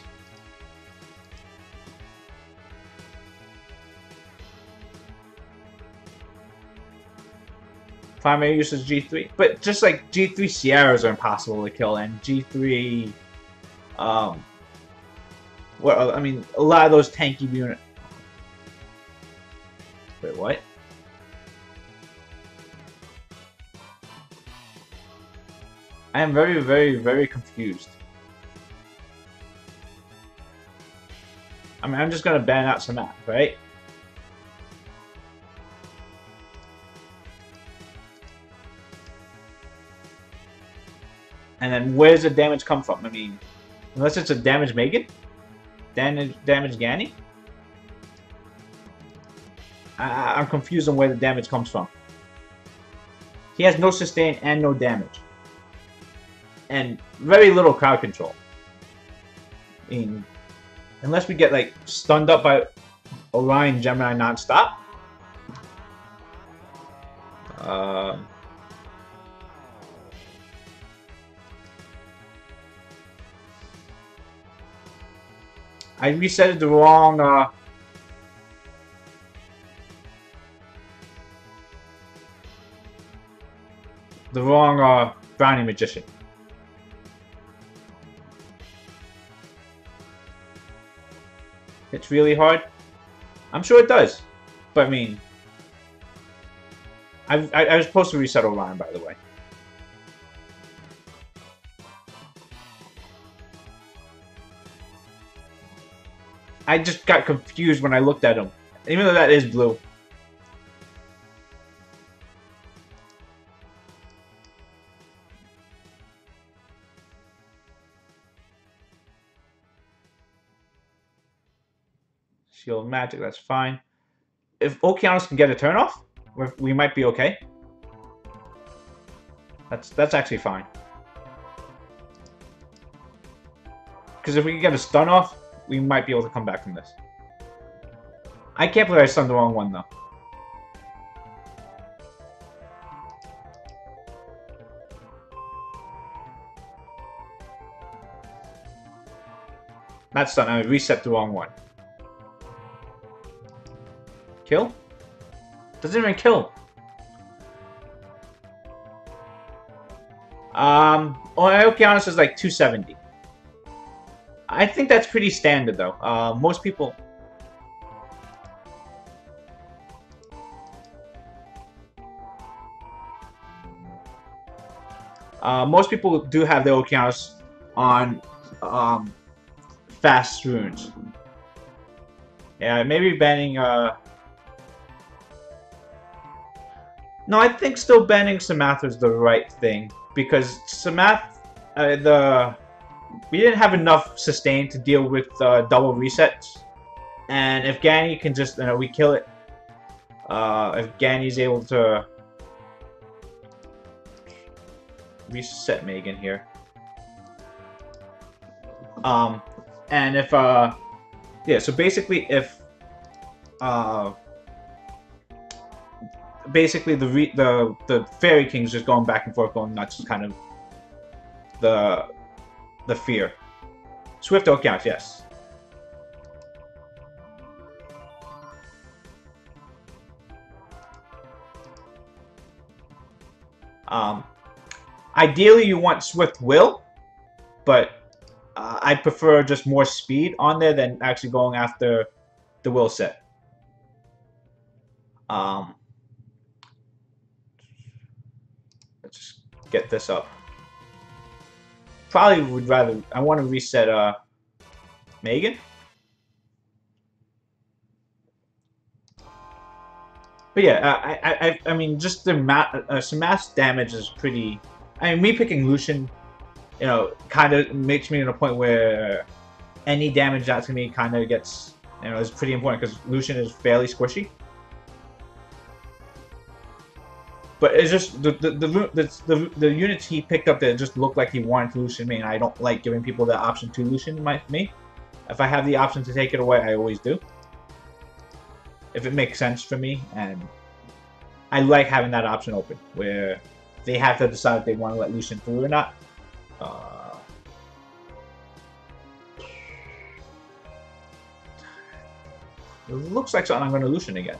Primary use is G3, but just like G3 Sierras are impossible to kill, and G3, well, I mean, a lot of those tanky units. Wait, what? I am very, very, very confused. I mean, I'm just gonna ban out some map, right? And then where does the damage come from? I mean, unless it's a damage Megan? Damage Ganny? I'm confused on where the damage comes from. He has no sustain and no damage. And very little crowd control. I mean, unless we get like stunned up by Orion Gemini non-stop. I reset the wrong Brownie Magician. It's really hard. I'm sure it does, but I mean, I was supposed to reset Orion, by the way. I just got confused when I looked at him, even though that is blue. Shield magic, that's fine. If Okeanos can get a turn off, we might be okay. That's actually fine. Because if we can get a stun off, we might be able to come back from this. I can't believe I stunned the wrong one though. Not stun, I reset the wrong one. Kill? Doesn't even kill. Okeanos is like 270. I think that's pretty standard though. Most people... most people do have their Okeanos on fast runes. Yeah, maybe banning... No, I think still banning Samatha is the right thing. because Samath, we didn't have enough sustain to deal with double resets, and if Gani can just we kill it. If Gani's able to reset Megan here, and if yeah, so basically if basically the Fairy King's just going back and forth, going nuts, kind of the fear. Swift Okeanos, yes. Ideally, you want Swift Will, but I prefer just more speed on there than actually going after the Will set. Let's just get this up. Probably would rather... I want to reset Megan. But yeah, I mean, just the some mass damage is pretty... I mean, me picking Lucian, you know, kind of makes me to a point where any damage that's to me kind of gets, you know, is pretty important because Lucian is fairly squishy. But it's just the units he picked up that just looked like he wanted to Lucian me, and I don't like giving people the option to Lucian me. If I have the option to take it away, I always do. If it makes sense for me, and I like having that option open, where they have to decide if they want to let Lucian through or not. It looks like something I'm going to Lucian again.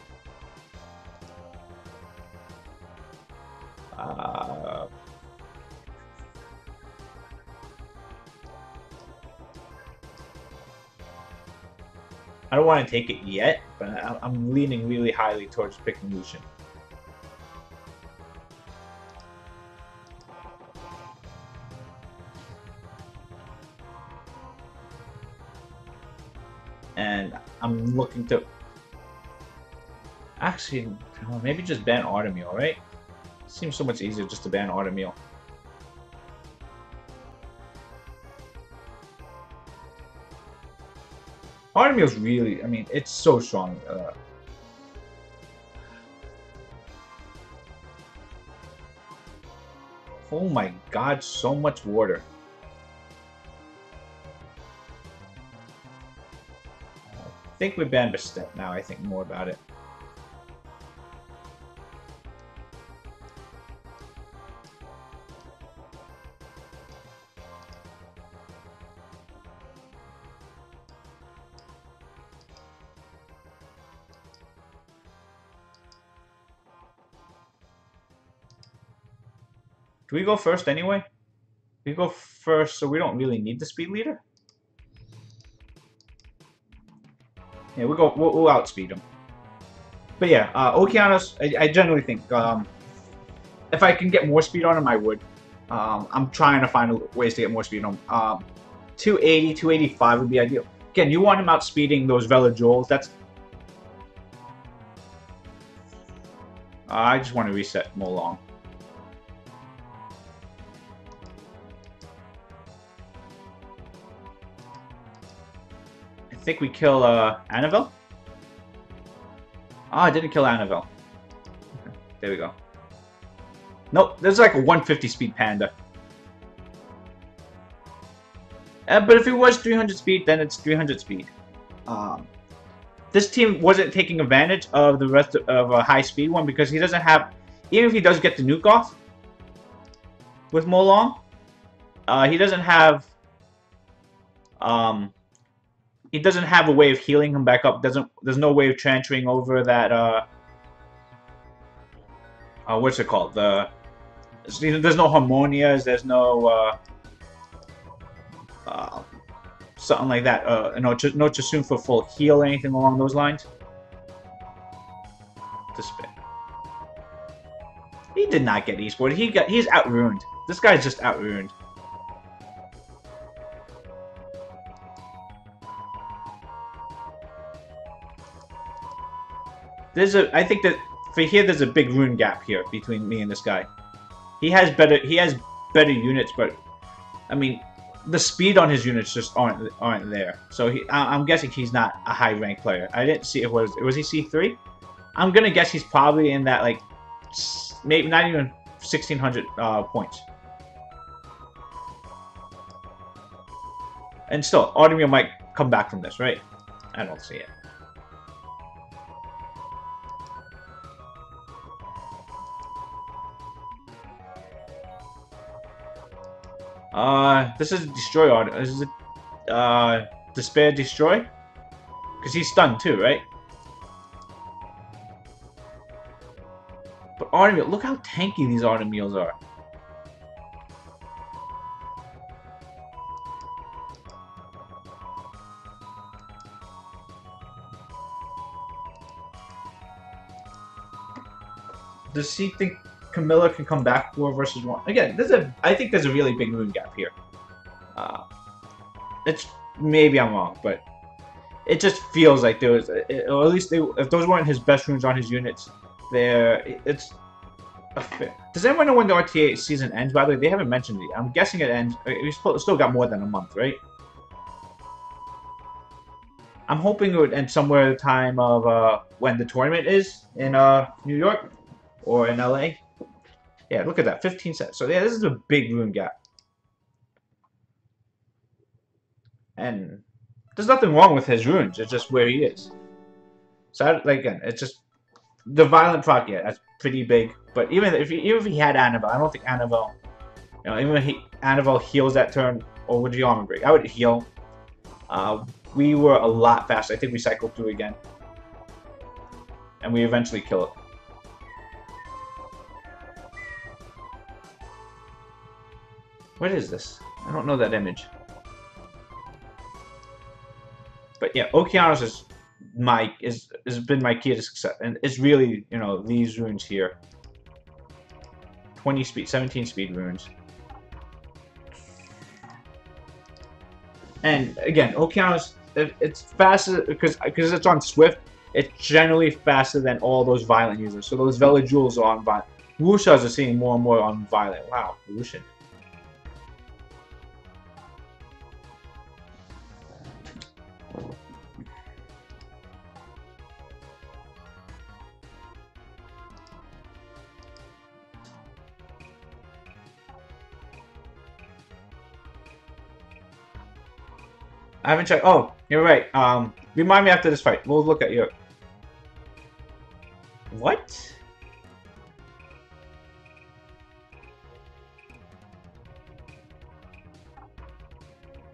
I don't want to take it yet, but I'm leaning really highly towards picking Lucian. And I'm looking to... Actually, maybe just ban Artemeal, right? Seems so much easier just to ban Artemeal. Artemeal's really... I mean, it's so strong. Oh my god, so much water. I think we banned Bastet now, I think more about it. Do we go first anyway? We go first, so we don't really need the speed leader. Yeah, we'll outspeed him. But yeah, Okeanos, I generally think if I can get more speed on him, I would. I'm trying to find ways to get more speed on him. 280, 285 would be ideal. Again, you want him outspeeding those Velajoules. That's... I just want to reset Molong. I think we kill Annabelle. Oh, I didn't kill Annabelle. Okay, there we go. Nope, there's like a 150 speed panda. But if it was 300 speed, then it's 300 speed. This team wasn't taking advantage of the rest of a high speed one because he doesn't have... Even if he does get the nuke off with Molong, he doesn't have... he doesn't have a way of healing him back up. There's no way of transferring over that what's it called? There's no Harmonias, there's no something like that. No Chasun for full heal, anything along those lines. To spin. He did not get esported. He's out-ruined. This guy's just out-ruined. I think that for here there's a big rune gap here between me and this guy. He has better units, but I mean, the speed on his units just aren't there. So I'm guessing he's not a high rank player. I didn't see it was he C3? I'm gonna guess he's probably in that like maybe not even 1600 points. And still, Artemio might come back from this, right? I don't see it. This is Destroy Order. This is Despair Destroy? Because he's stunned too, right? But Artemio, look how tanky these Artemios are. Does he think Camilla can come back 4 versus 1? Again, I think there's a really big rune gap here. It's maybe I'm wrong, but it just feels like there was, or at least if those weren't his best runes on his units, it's a fair. Does anyone know when the RTA season ends? By the way, they haven't mentioned it. I'm guessing it ends. We still got more than a month, right? I'm hoping it would end somewhere at the time of when the tournament is in New York or in LA. Yeah, look at that, 15 sets. So yeah, this is a big rune gap. And there's nothing wrong with his runes. It's just where he is. So like again, it's just the violent proc. Yeah, that's pretty big. But even if he had Annabelle, I don't think Annabelle. You know, even if Annabelle heals that turn over the armor break, I would heal. We were a lot faster. I think we cycled through again, and we eventually kill it. What is this? I don't know that image. But yeah, Okeanos has been my key to success, and it's really, you know, these runes here. 20 speed, 17 speed runes. And again, Okeanos, it's faster because it's on Swift. It's generally faster than all those violent users. So those Vela Jewels are on violent. Wushas are seeing more and more on violent. Wow, Lucian. I haven't checked. Oh, you're right. Remind me after this fight. We'll look at your. What?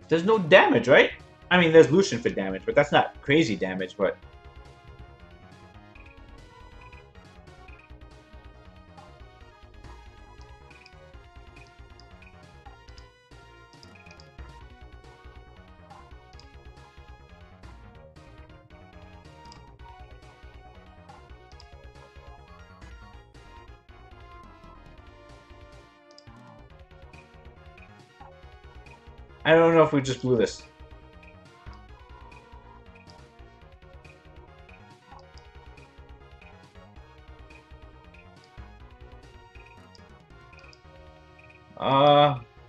There's no damage, right? I mean, there's Lucian for damage, but that's not crazy damage, but. I don't know if we just blew this.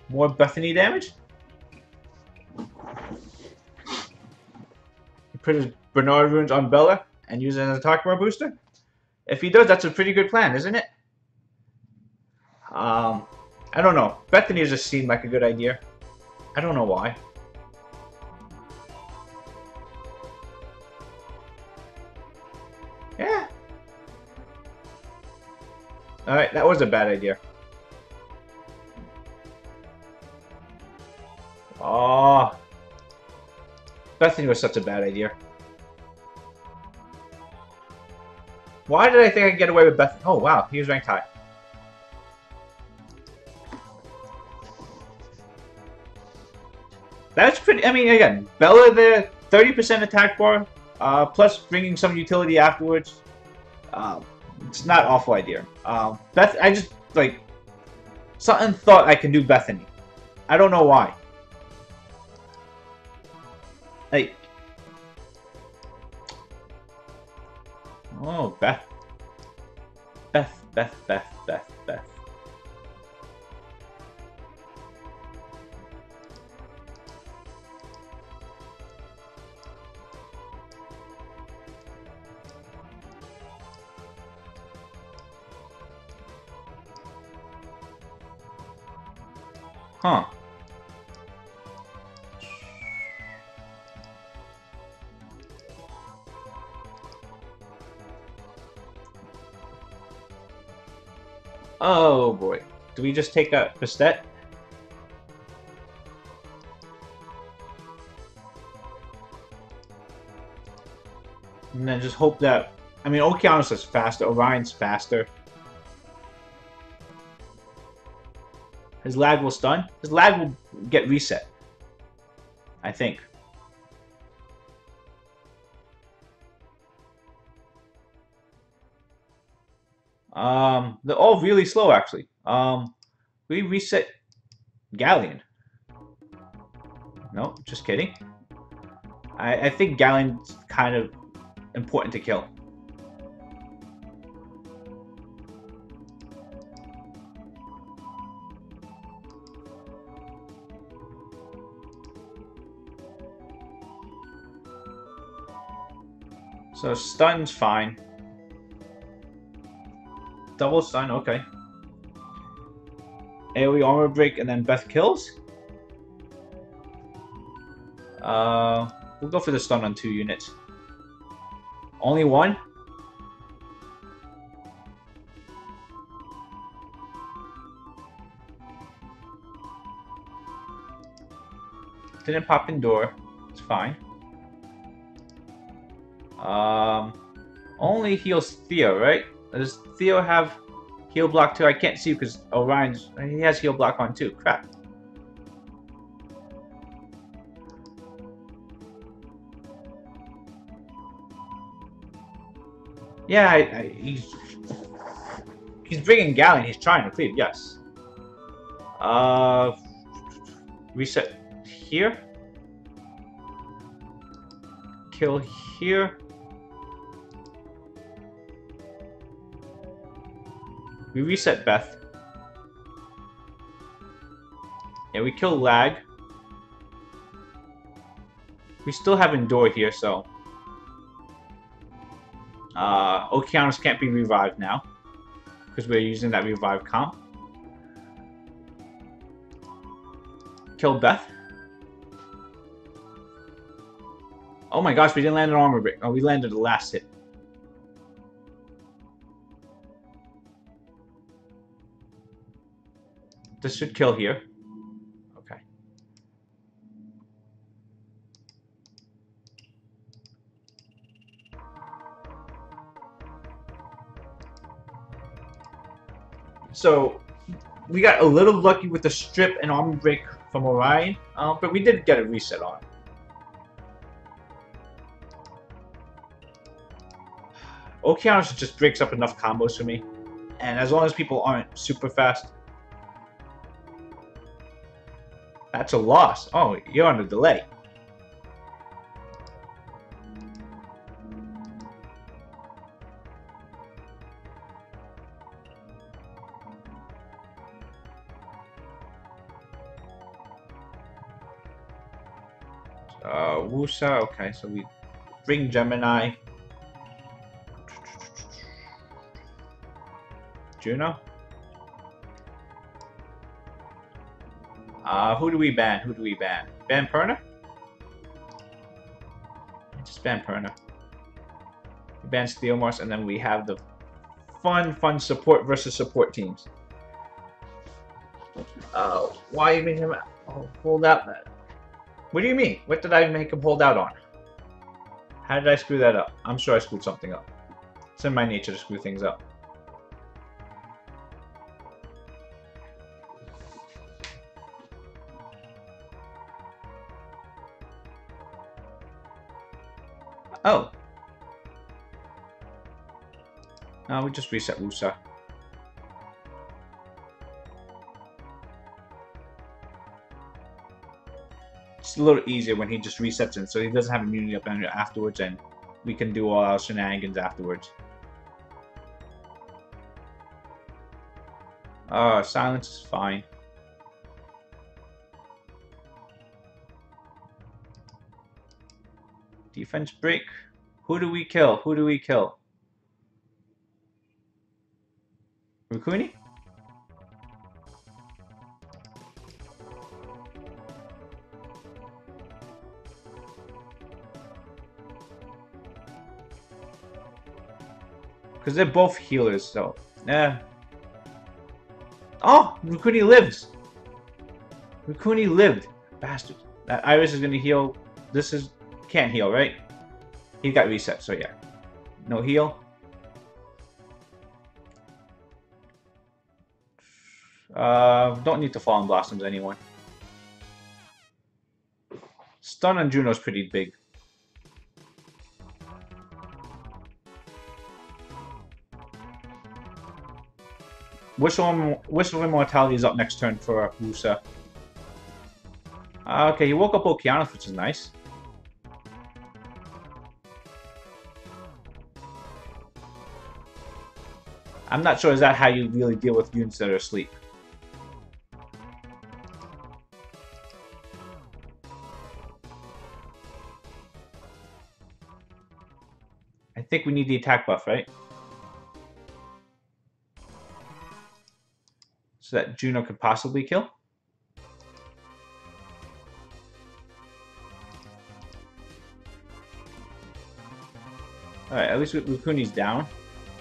More Bethany damage? He put his Bernard runes on Bella and use it as a attack bar booster? If he does, that's a pretty good plan, isn't it? I don't know. Bethany just seemed like a good idea. I don't know why. Yeah. Alright, that was a bad idea. Oh. Bethany was such a bad idea. Why did I think I could get away with Bethany? Oh, wow. He was ranked high. That's pretty. I mean, again, Bella there, 30% attack bar, plus bringing some utility afterwards. It's not an awful idea. I just like something thought I can do Bethany. I don't know why. Like, oh, Beth. Huh. Oh boy. Do we just take a Bastet? And then just hope that... I mean, Okeanos is faster. Orion's faster. His lag will stun. His lag will get reset. I think. They're all really slow, actually. We reset Galleon. No, just kidding. I think Galleon's kind of important to kill. So stun's fine. Double stun, okay. AoE armor break and then Beth kills. We'll go for the stun on 2 units. Only 1? Didn't pop in door. It's fine. Only heals Theo, right? Does Theo have heal block too? I can't see because Orion's... He has heal block on too. Crap. Yeah, he's bringing Galleon. He's trying to cleave. Yes. Reset here. Kill here. We reset Beth. Yeah, we kill lag. We still have Endure here, so... Okeanos can't be revived now. Because we're using that revive comp. Kill Beth. Oh my gosh, we didn't land an armor break. Oh, we landed the last hit. This should kill here. Okay. So, we got a little lucky with the strip and armor break from Orion, but we did get a reset on. Okeanos just breaks up enough combos for me, and as long as people aren't super fast. That's a loss. Oh, you're on a delay. Wusa, okay, so we bring Gemini. Juno? Who do we ban? Who do we ban? Ban Perna? Just ban Perna. We ban Steelmars, and then we have the fun support versus support teams. Why you make him hold out? What do you mean? What did I make him hold out on? How did I screw that up? I'm sure I screwed something up. It's in my nature to screw things up. Oh. No, we just reset Wusa. It's a little easier when he just resets him, so he doesn't have immunity up afterwards, and we can do all our shenanigans afterwards. Silence is fine. Defense break. Who do we kill? Who do we kill? Rukuni? Because they're both healers, so... Yeah. Oh! Rukuni lives! Rukuni lived. Bastard. That Iris is gonna heal. This is... Can't heal, right? He got reset, so yeah. No heal. Don't need to Fallen Blossoms anymore. Stun on Juno's pretty big. Whistle of Immortality is up next turn for Rusa. Okay, he woke up Okeanos, which is nice. I'm not sure is that how you really deal with units that are asleep. I think we need the attack buff, right? So that Juno could possibly kill. Alright, at least Rukuni's down.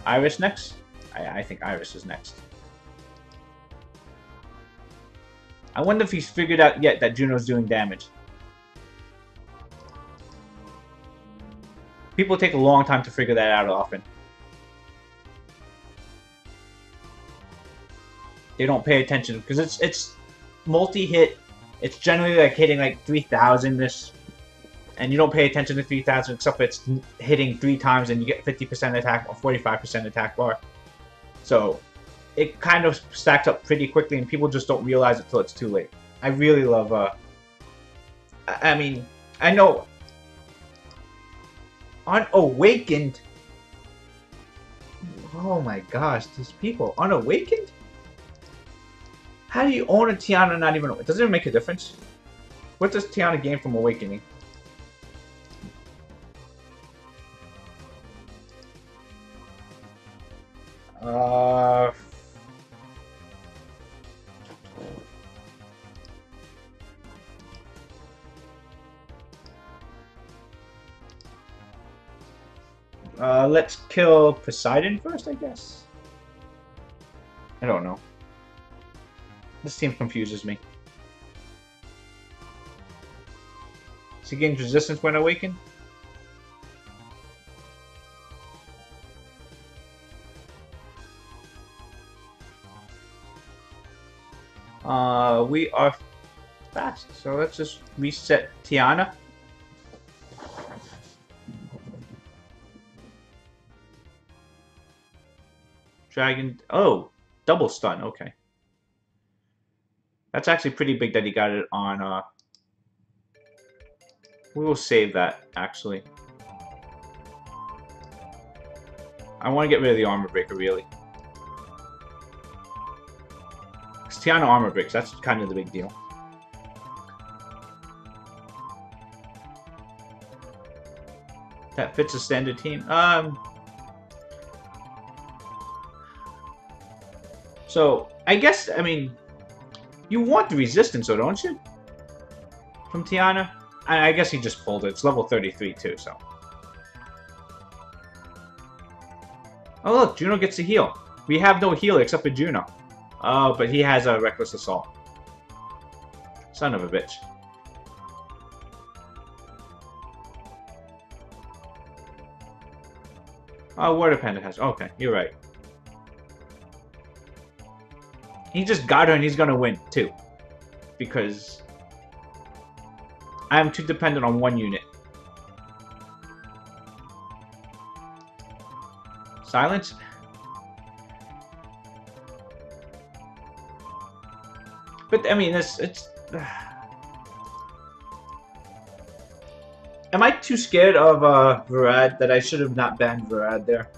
Iris next? I think Iris is next. I wonder if he's figured out yet that Juno's doing damage. People take a long time to figure that out often. They don't pay attention because it's multi-hit. It's generally like hitting like 3,000-ish. And you don't pay attention to 3,000 except for it's hitting 3 times and you get 50% attack or 45% attack bar. So it kind of stacks up pretty quickly and people just don't realize it till it's too late. I really love, I mean, I know Unawakened. Oh my gosh, these people. Unawakened? How do you own a Tiana and not even... Does it make a difference? What does Tiana gain from Awakening? Let's kill Poseidon first, I guess. I don't know. This team confuses me. So he gains resistance when awakened? We are fast, so let's just reset Tiana. Dragon... Oh! Double stun, okay. That's actually pretty big that he got it on, We will save that, actually. I want to get rid of the armor breaker, really. Because Tiana armor breaks, that's kind of the big deal. That fits a standard team. So, I guess, I mean, you want the resistance, though, don't you? From Tiana? I guess he just pulled it. It's level 33, too, so. Oh, look, Juno gets a heal. We have no healer except for Juno. Oh, but he has a Reckless Assault. Son of a bitch. Oh, Water Panda has... Okay, you're right. He just got her and he's gonna win, too. Because... I'm too dependent on one unit. Silence? But, I mean, it's... Am I too scared of Varad that I should have not banned Varad there?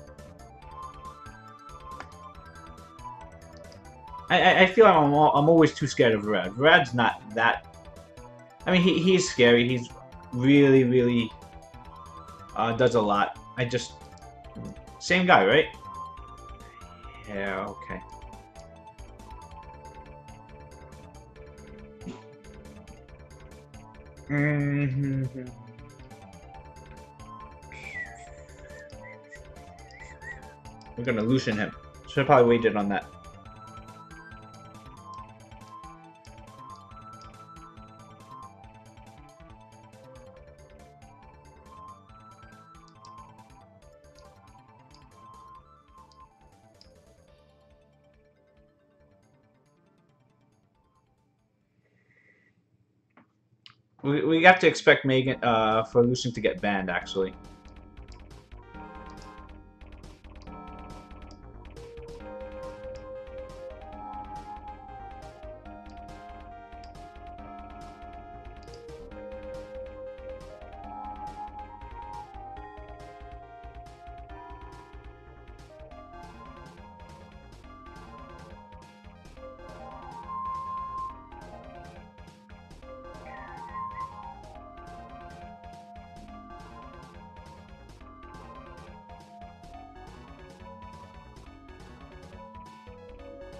I feel I'm always too scared of Varad. Varad's not that... I mean, he's scary. He's really, really... does a lot. I just... Same guy, right? Yeah, okay. Mm-hmm. We're gonna loosen him. Should have probably waited on that. We have to expect Megan for Lucian to get banned, actually.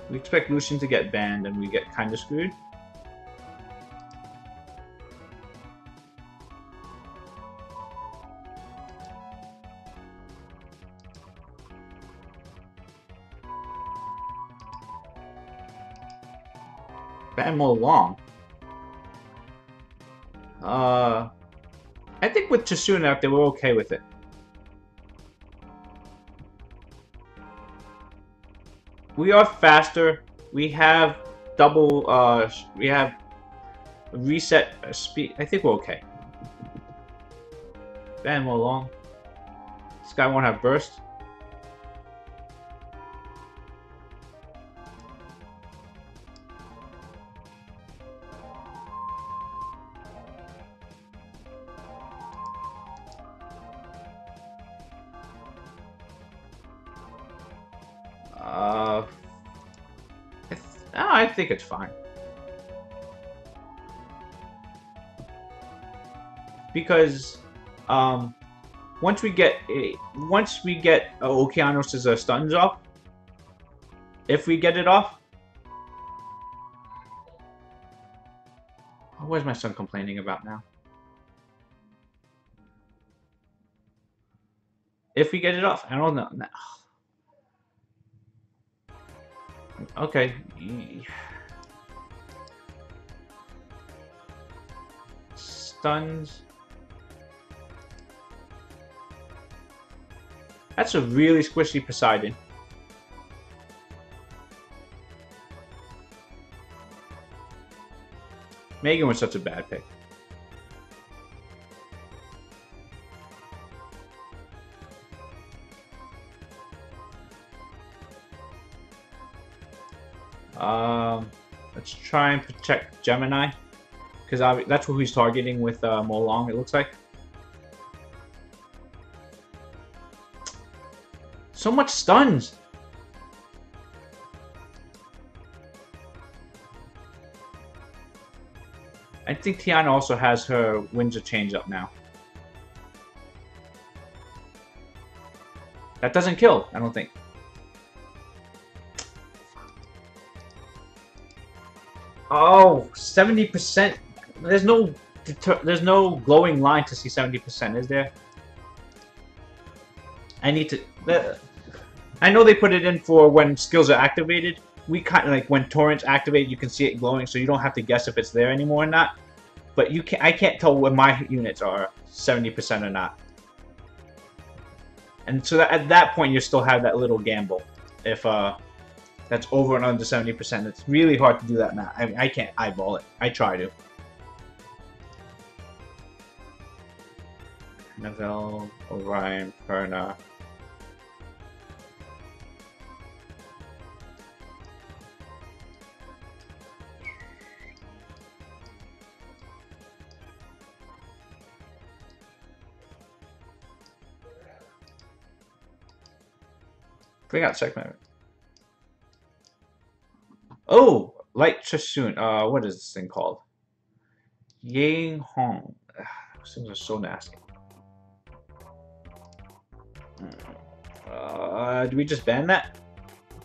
We expect Lucian to get banned, and we get kind of screwed. Ban Mo Long. I think with Tsuna out there, we're okay with it. We are faster. We have double. We have reset speed. I think we're okay. Ban Mo Long. This guy won't have burst. I think it's fine. Because once we get Okeanos' stuns off, if we get it off, what is my son complaining about now? If we get it off, I don't know. Okay. Stuns. That's a really squishy Poseidon. Megan was such a bad pick. Let's try and protect Gemini, because that's what he's targeting with Mo Long, it looks like. So much stuns! I think Tiana also has her Windsor change up now. That doesn't kill, I don't think. Oh, 70%. There's no glowing line to see 70%, is there? I need to. I know they put it in for when skills are activated. We kind of like when torrents activate, you can see it glowing, so you don't have to guess if it's there anymore or not. But you can. I can't tell when my units are 70% or not. And so that, at that point, you still have that little gamble. If that's over and under 70%, it's really hard to do that now. I can't eyeball it. I try to. Neville, Orion, Perna. Bring out checkmate. Oh, Light Chassoon. What is this thing called? Yang Hong. Those things are so nasty. Do we just ban that?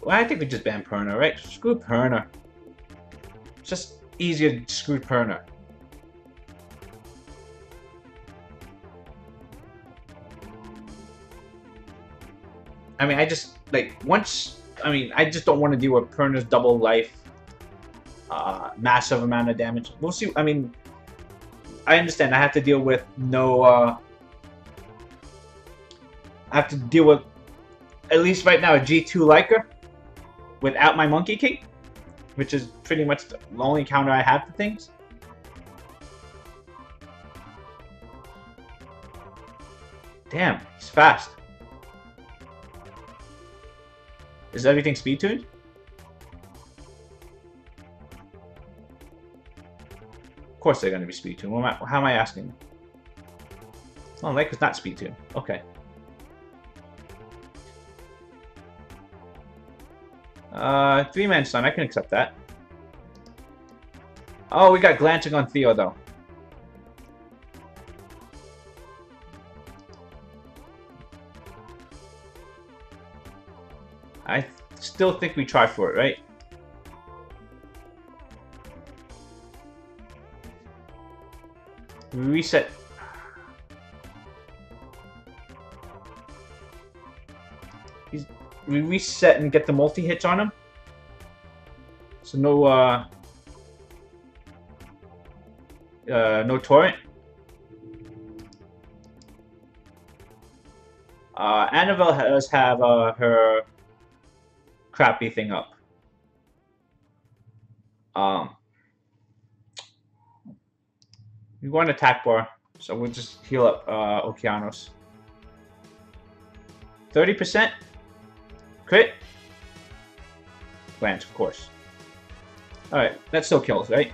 Well, I think we just ban Perna, right? Screw Perna. It's just easier to screw Perna. I mean, I just, like, once... I mean, I just don't want to deal with Perna's double life. Massive amount of damage. We'll see. I mean, I understand. I have to deal with no... I have to deal with, at least right now, a G2 Leica without my Monkey King, which is pretty much the only counter I have to things. Damn, he's fast. Is everything speed tuned? Of course they're going to be speed tuned. How am I asking? Oh, Leica's not speed tuned. Okay. Three-man stun. I can accept that. Oh, we got glancing on Theo, though. I still think we try for it, right? We reset. We reset and get the multi-hits on him. So no torrent. Annabelle does have her crappy thing up. We want attack bar, so we'll just heal up Okeanos. 30%? Crit? Glance, of course. Alright, that still kills, right?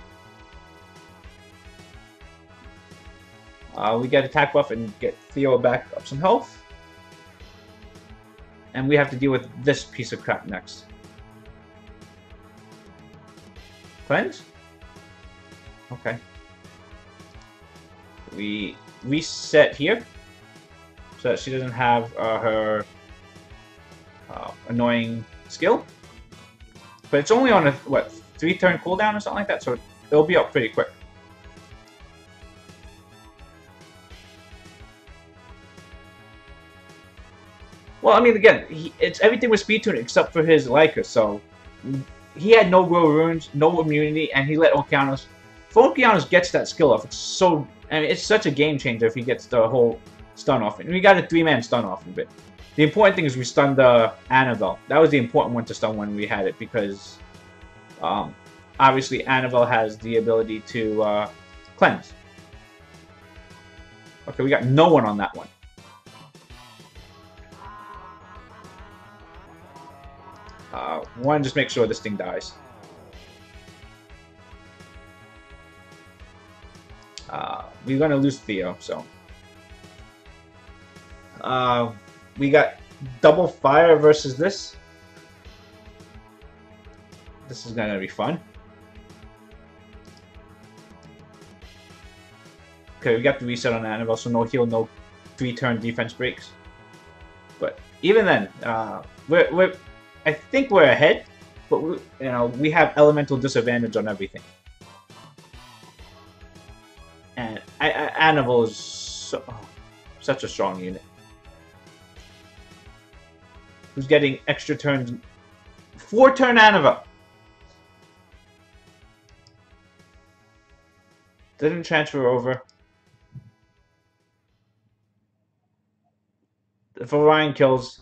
We get attack buff and get Theo back up some health. And we have to deal with this piece of crap next. Cleanse? Okay. We reset here, so that she doesn't have her annoying skill. But it's only on a, what, 3-turn cooldown or something like that, so it'll be up pretty quick. Well, I mean, again, it's everything was speed tuned except for his Leica, so he had no real runes, no immunity, and he let Okeanos. If Okeanos gets that skill off, it's so... I mean, it's such a game changer if he gets the whole stun off. And we got a 3-man stun off of it. The important thing is we stunned Annabelle. That was the important one to stun when we had it, because obviously Annabelle has the ability to cleanse. Okay, we got no one on that one. One, just make sure this thing dies. We're gonna lose Theo, so. We got double fire versus this. This is gonna be fun. Okay, we got the reset on Annabelle, so no heal, no 3-turn defense breaks. But even then, I think we're ahead, but we have elemental disadvantage on everything. And Annabelle is such a strong unit. Who's getting extra turns? 4-turn Annabelle. Didn't transfer over. If Orion kills...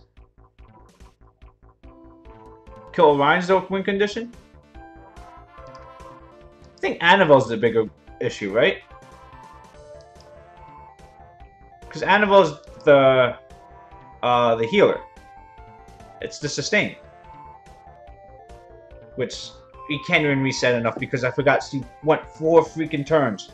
Kill Orion's the win condition? I think Annabelle's the bigger issue, right? Because Annabelle's the healer. It's the sustain. Which we can't even reset enough because I forgot she went 4 freaking turns.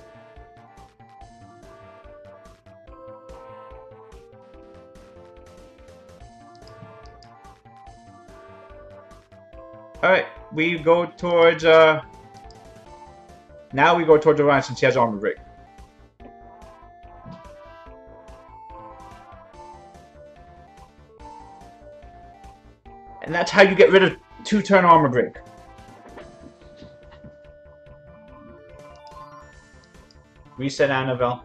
Alright, we go towards now we go towards Orion since he has armor break. And that's how you get rid of 2-turn armor break. Reset Annabelle.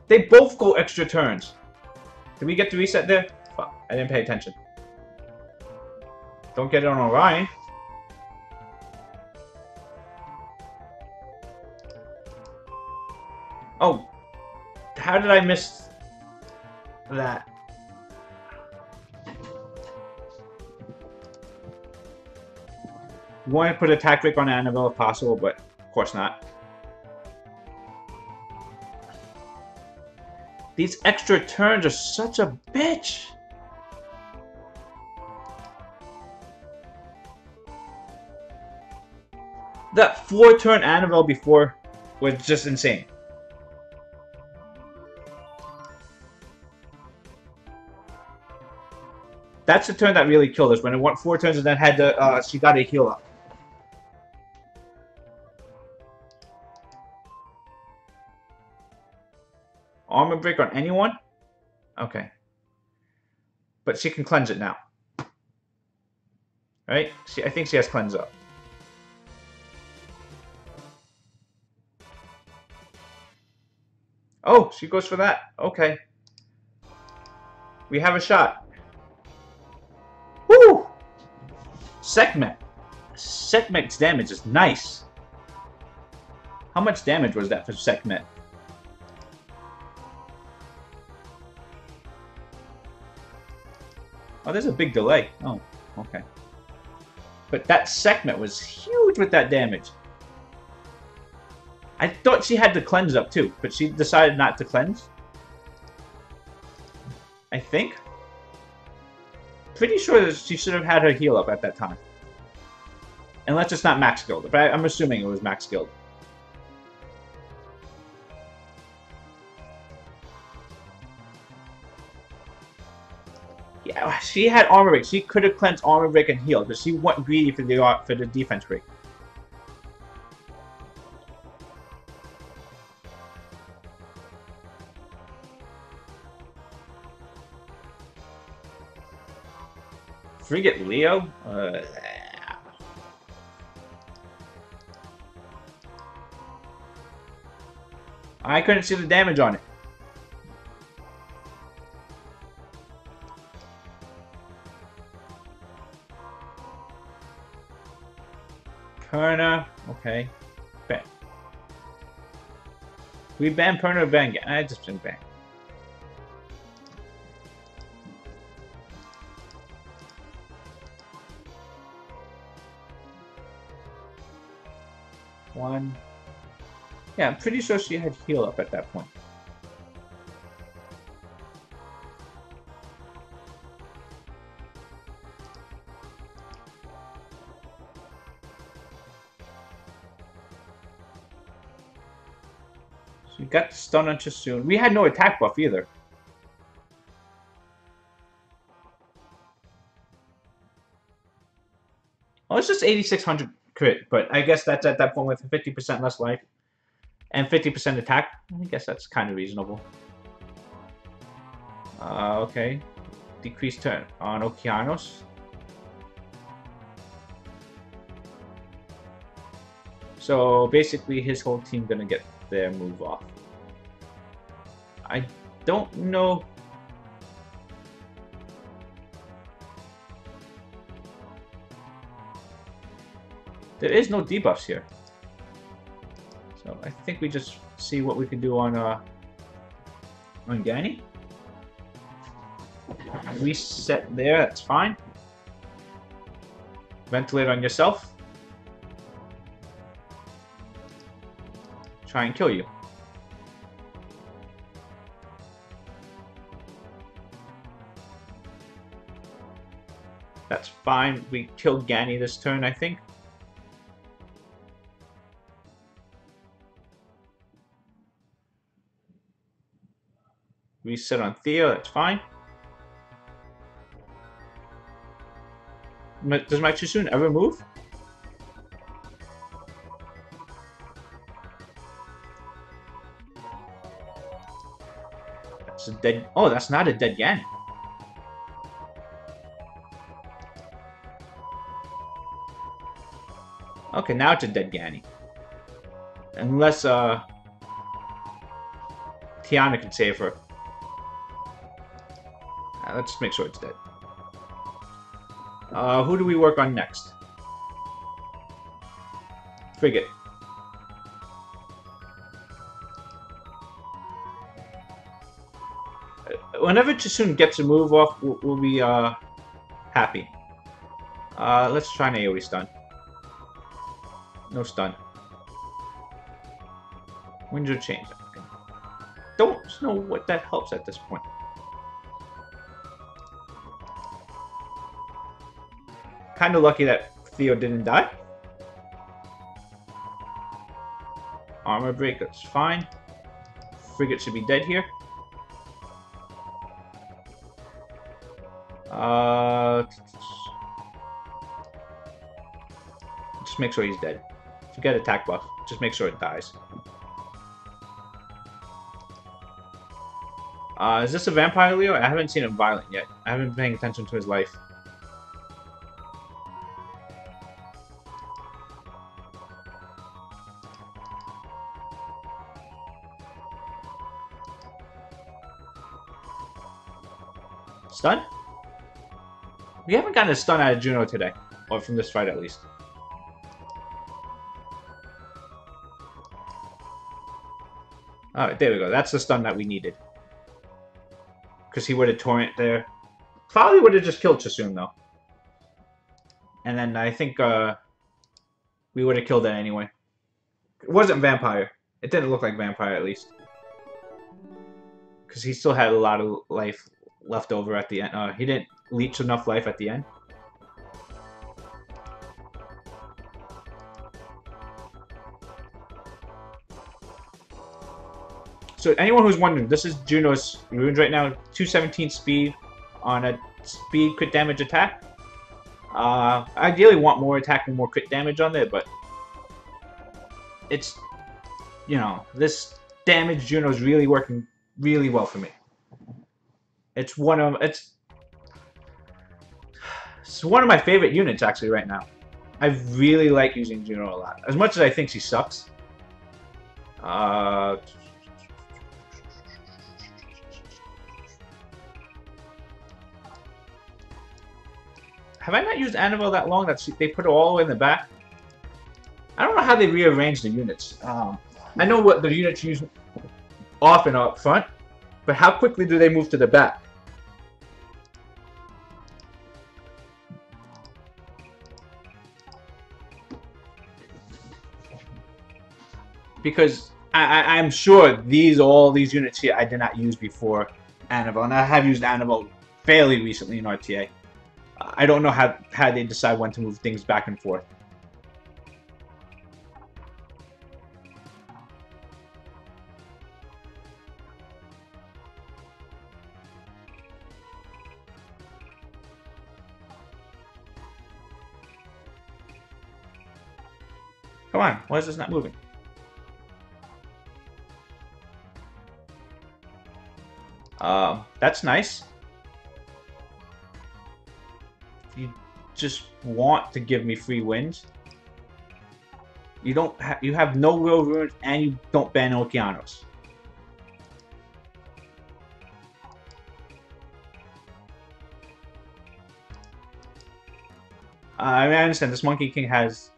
They both go extra turns. Did we get the reset there? fuck. I didn't pay attention. Don't get it on Orion. Oh. How did I miss that? We want to put attack break on Annabelle if possible, but of course not. These extra turns are such a bitch. That 4-turn Annabelle before was just insane. That's the turn that really killed us, when it went 4 turns and then had to, she got a heal up. Armor break on anyone? Okay. But she can cleanse it now. Right? I think she has cleanse up. Oh, she goes for that. Okay. We have a shot. Woo! Sekhmet. Sekhmet's damage is nice. How much damage was that for Sekhmet? Oh, there's a big delay. Oh, okay. But that Sekhmet was huge with that damage. I thought she had to cleanse up too, but she decided not to cleanse. I think. Pretty sure that she should have had her heal up at that time. Unless it's not max guild, but I'm assuming it was max guild. Yeah, she had armor break. She could have cleansed armor break and healed, but she went greedy for the defense break. Frigate Leo? I couldn't see the damage on it. Perna, okay. Ban. We ban Perna or ban? I just didn't ban. One. Yeah, I'm pretty sure she had heal up at that point. So we got the stun on Chasoon. We had no attack buff either. Oh, it's just 8,600 crit, but I guess that's at that point with 50% less life and 50% attack. I guess that's kind of reasonable. Okay. Decreased turn on Okeanos. So basically his whole team gonna get their move off. I don't know. There is no debuffs here. So I think we just see what we can do on Gani. Reset there, that's fine. Ventilate on yourself. Try and kill you. That's fine. We killed Gani this turn, I think. Reset on Theo, that's fine. Does my Chasoon ever move? That's a dead... Oh, that's not a dead Gani. Okay, now it's a dead Gani. Unless, Tiana can save her. Let's make sure it's dead. Who do we work on next? Frigate. Whenever Chisun gets a move off, we'll be happy. Let's try an AoE stun. No stun. Winds of Change. Don't know what that helps at this point. Kind of lucky that Theo didn't die. Armor break, that's fine. Frigate should be dead here. Just make sure he's dead. Forget attack buff. Just make sure it dies. Is this a vampire Leo? I haven't seen him violent yet. I haven't been paying attention to his life. Stun? We haven't gotten a stun out of Juno today. Or from this fight, at least. Alright, there we go. That's the stun that we needed. Because he would have torrent there. Probably would have just killed Chisun, though. And then I think we would have killed it anyway. It wasn't vampire. It didn't look like vampire, at least. Because he still had a lot of life left over at the end. He didn't leech enough life at the end. So anyone who's wondering, this is Juno's runes right now. 217 speed on a speed crit damage attack. Ideally want more attack and more crit damage on there, but it's, you know, this damage Juno's really working really well for me. It's one of my favorite units actually right now. I really like using Juno a lot. As much as I think she sucks. Have I not used Annabelle that long that they put it all the way in the back? I don't know how they rearrange the units. I know what the units use often up front, but how quickly do they move to the back? Because I'm sure all these units here I did not use before Annabelle, and I have used Annabelle fairly recently in RTA. I don't know how they decide when to move things back and forth. Come on, why is this not moving? That's nice. You just want to give me free wins. You have no real runes, and you don't ban Okeanos. I mean, I understand this Monkey King has.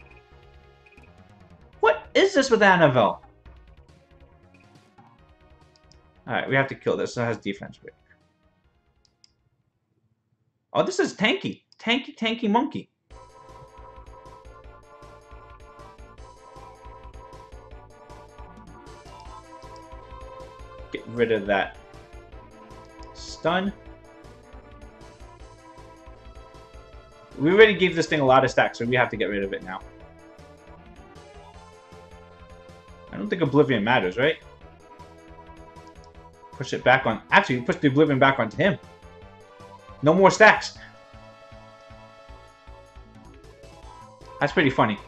What is this with Annabelle? Alright, we have to kill this. It has defense break. Oh, this is tanky. Tanky monkey. Get rid of that stun. We already gave this thing a lot of stacks, so we have to get rid of it now. I don't think Oblivion matters, right? Push it back on... Actually, push the Oblivion back onto him. No more stacks. That's pretty funny.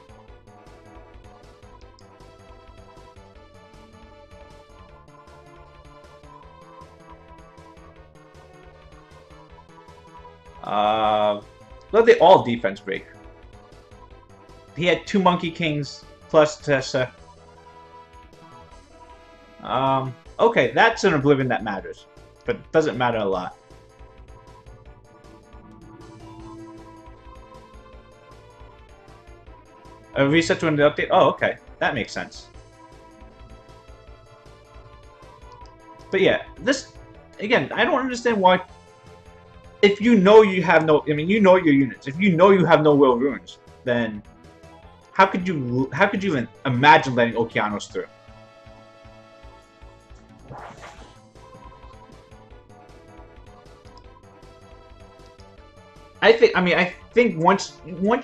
Well, they all defense break. He had 2 Monkey Kings plus Tessa. Okay, that's an Oblivion that matters, but it doesn't matter a lot. A reset to an update? Oh, okay. That makes sense. But yeah, this... Again, I don't understand why... If you know you have no... I mean, you know your units. If you know you have no Will Runes, then... How could you even imagine letting Okeanos through? I think once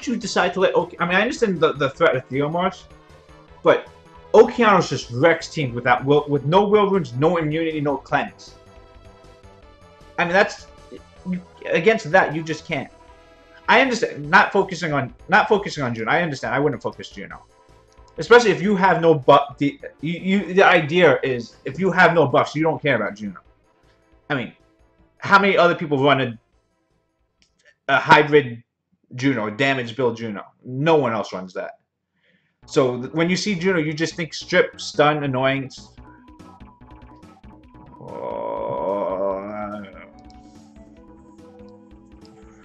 you decide to let I understand the threat of Theomars, but Okeanos just wrecks teams with no Will Runes, no immunity, no cleanse. I mean, that's against that you just can't. I understand not focusing on Juno. I understand. I wouldn't focus Juno, especially if you have no buff. The idea is if you have no buffs, you don't care about Juno. I mean, how many other people run a hybrid Juno, damage build Juno? No one else runs that. So when you see Juno, you just think strip, stun, annoyance.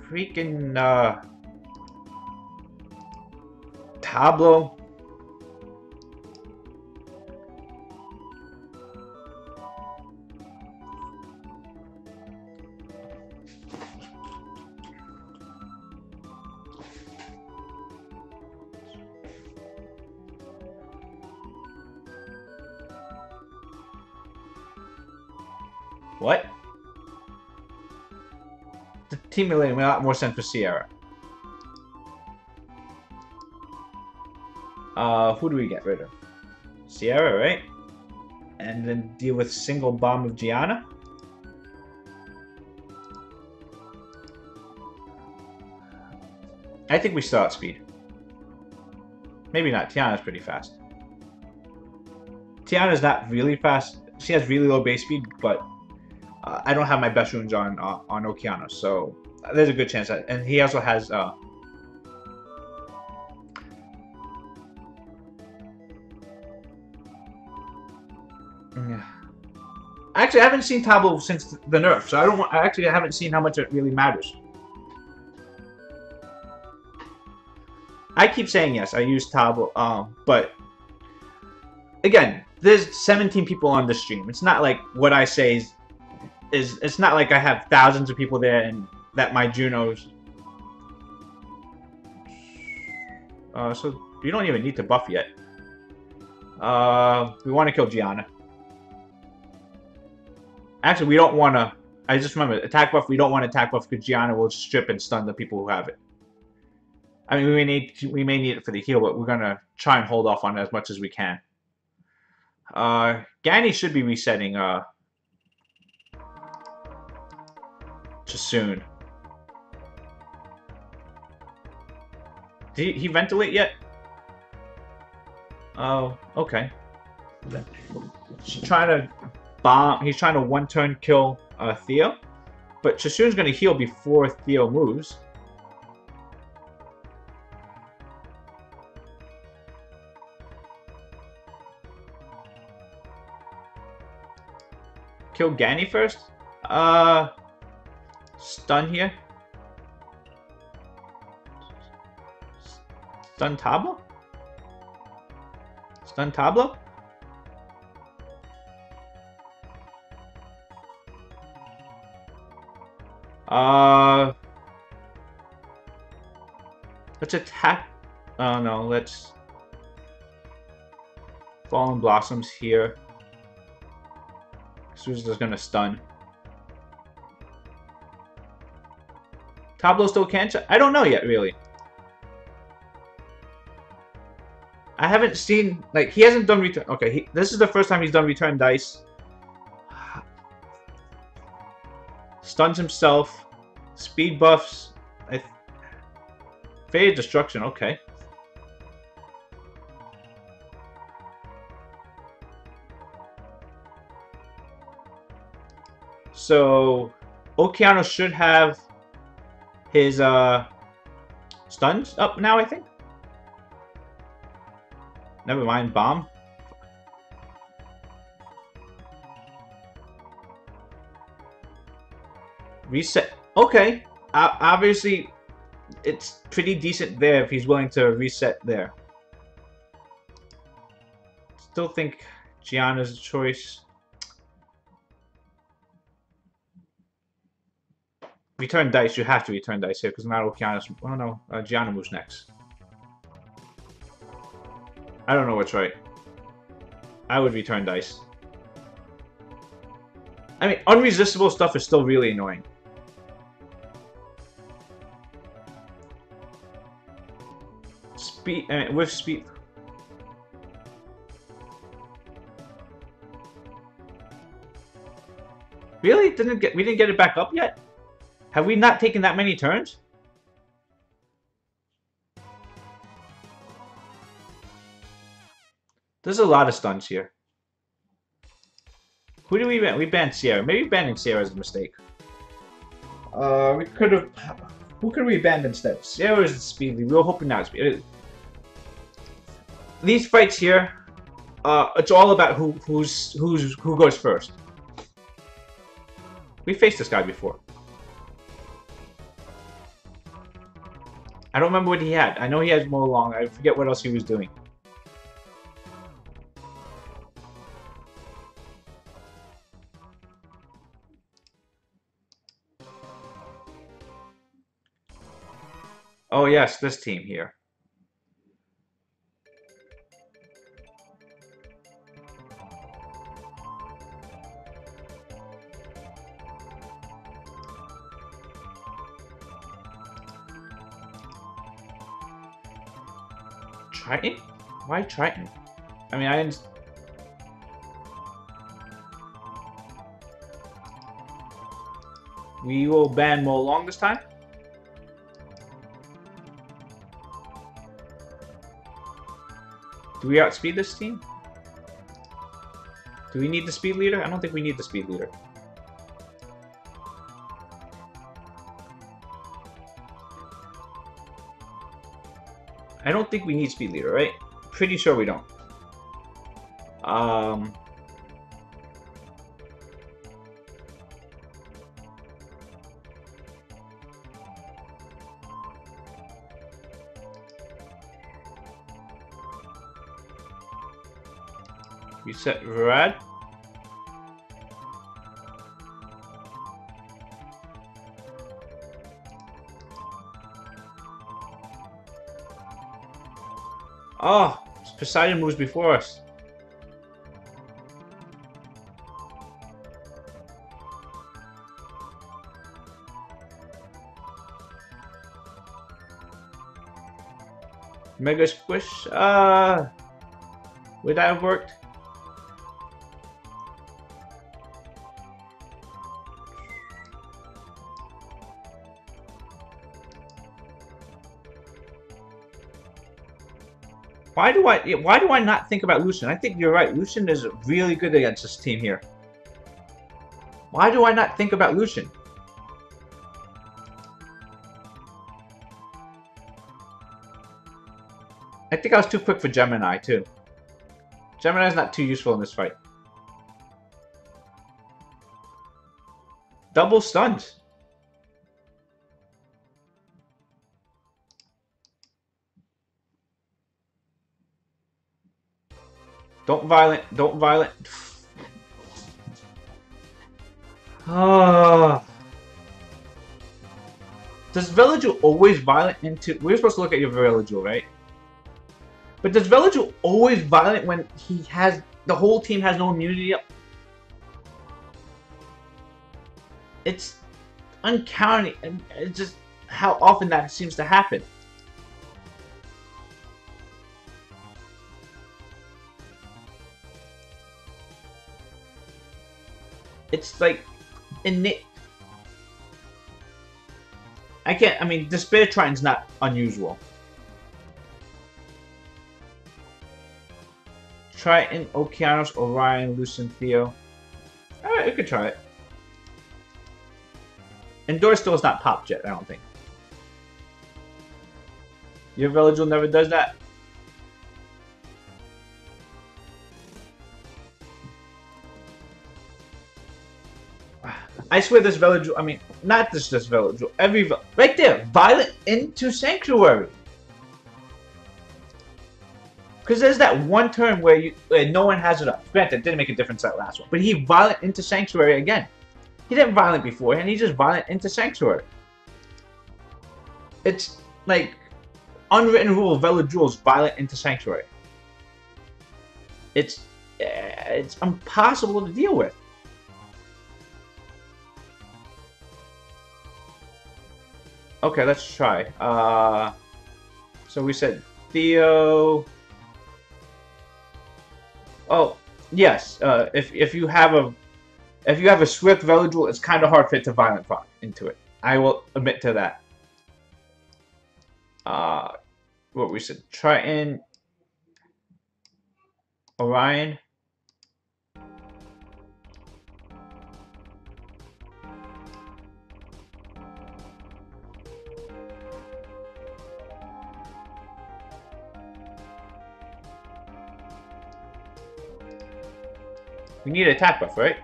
Freaking Tableau. What? The team relating made a lot more sense for Sierra. Who do we get rid of? Sierra, right? And then deal with single bomb of Gianna? I think we still outspeed. Maybe not. Tiana's pretty fast. Tiana's not really fast. She has really low base speed, but I don't have my best runes on Okeanos, so there's a good chance that, and he also has Actually, I haven't seen Tableau since the nerf, so I haven't seen how much it really matters. I keep saying yes, I use Tableau, but again, there's 17 people on the stream. It's not like what I say is it's not like I have thousands of people there and that my Junos. So you don't even need to buff yet. We want to kill Gianna. Actually, we don't want to. I just remember attack buff. We don't want attack buff because Gianna will strip and stun the people who have it. I mean, we may need it for the heal, but we're gonna try and hold off on it as much as we can. Gani should be resetting just soon. Did he ventilate yet? Oh, okay. He's trying to bomb. He's trying to one-turn kill Theo, but Chasun's gonna heal before Theo moves. Kill Gani first? Stun here? Stun Tableau? Stun Tableau? Let's attack. Oh no, let's Fallen Blossoms here. Suzu's gonna stun. Tableau still can't. I don't know yet, really. I haven't seen, like, he hasn't done return. Okay, this is the first time he's done return dice. Stuns himself. Speed buffs. Faded Destruction, okay. So, Okeanos should have his stuns up now, I think. Never mind, bomb. Reset. Okay. Obviously, it's pretty decent there if he's willing to reset there. Still think Gianna's a choice. Return dice. You have to return dice here because not Okeanos. Oh no, Gianna moves next. I don't know what's right. I would return dice. I mean, unresistible stuff is still really annoying. Speed with speed. Really? We didn't get it back up yet? Have we not taken that many turns? There's a lot of stuns here. Who do we ban? We banned Sierra. Maybe banning Sierra is a mistake. We could have. Who could we ban instead? Sierra is Speedly. We were hoping not Speedly. These fights here, it's all about who goes first. We faced this guy before. I don't remember what he had. I know he has Mo Long. I forget what else he was doing. Oh yes, this team here. Triton? Why Triton? I mean, I didn't... We will ban Mo Long this time. Do we outspeed this team? Do we need the speed leader? I don't think we need the speed leader. I don't think we need speed leader, right? Pretty sure we don't. We set Virad. Oh, Poseidon moves before us. Mega Squish. Would that have worked? Why do I not think about Lucian? I think you're right. Lucian is really good against this team here. Why do I not think about Lucian? I think I was too quick for Gemini too. Gemini's not too useful in this fight. Double stuns. Don't violent. Don't violent. Does Villagel always violent into... We're supposed to look at your Villagel, right? But does Villagel always violent when he has... The whole team has no immunity up? It's uncounted. It's just how often that seems to happen. It's like innate. I can't. I mean, Despair Triton's not unusual. Triton, Okeanos, Orion, Lucian, Theo. Alright, we could try it. Endure still is not popped yet, I don't think. Your Villagel never does that? I swear this Villagel, I mean, not this Villagel, every, right there, Violent into Sanctuary. Because there's that one turn where no one has it up. Granted, it didn't make a difference that last one. But he violent into Sanctuary again. He didn't violent before, and he just violent into Sanctuary. It's like unwritten rule of Vela Jewels violent into Sanctuary. It's impossible to deal with. Okay, let's try. So we said Theo. Oh, yes. If you have a Swift Vela Jewel, it's kind of hard for it to violent proc into it. I will admit to that. What we said, Triton, Orion. We need an attack buff, right?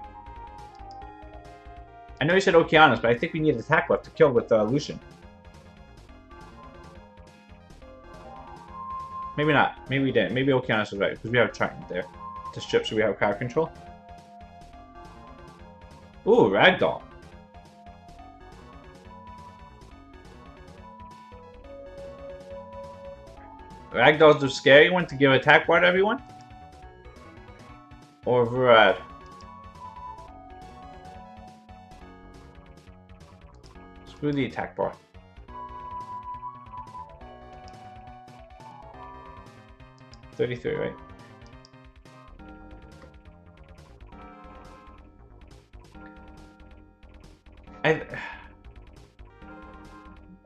I know you said Okeanos, but I think we need an attack buff to kill with Lucian. Maybe not. Maybe we didn't. Maybe Okeanos was right, because we have Triton there to strip, so we have crowd control. Ooh, Ragdoll. Ragdoll's the scary one to give attack bar to everyone? Or Varad? Screw the attack bar. $33, right?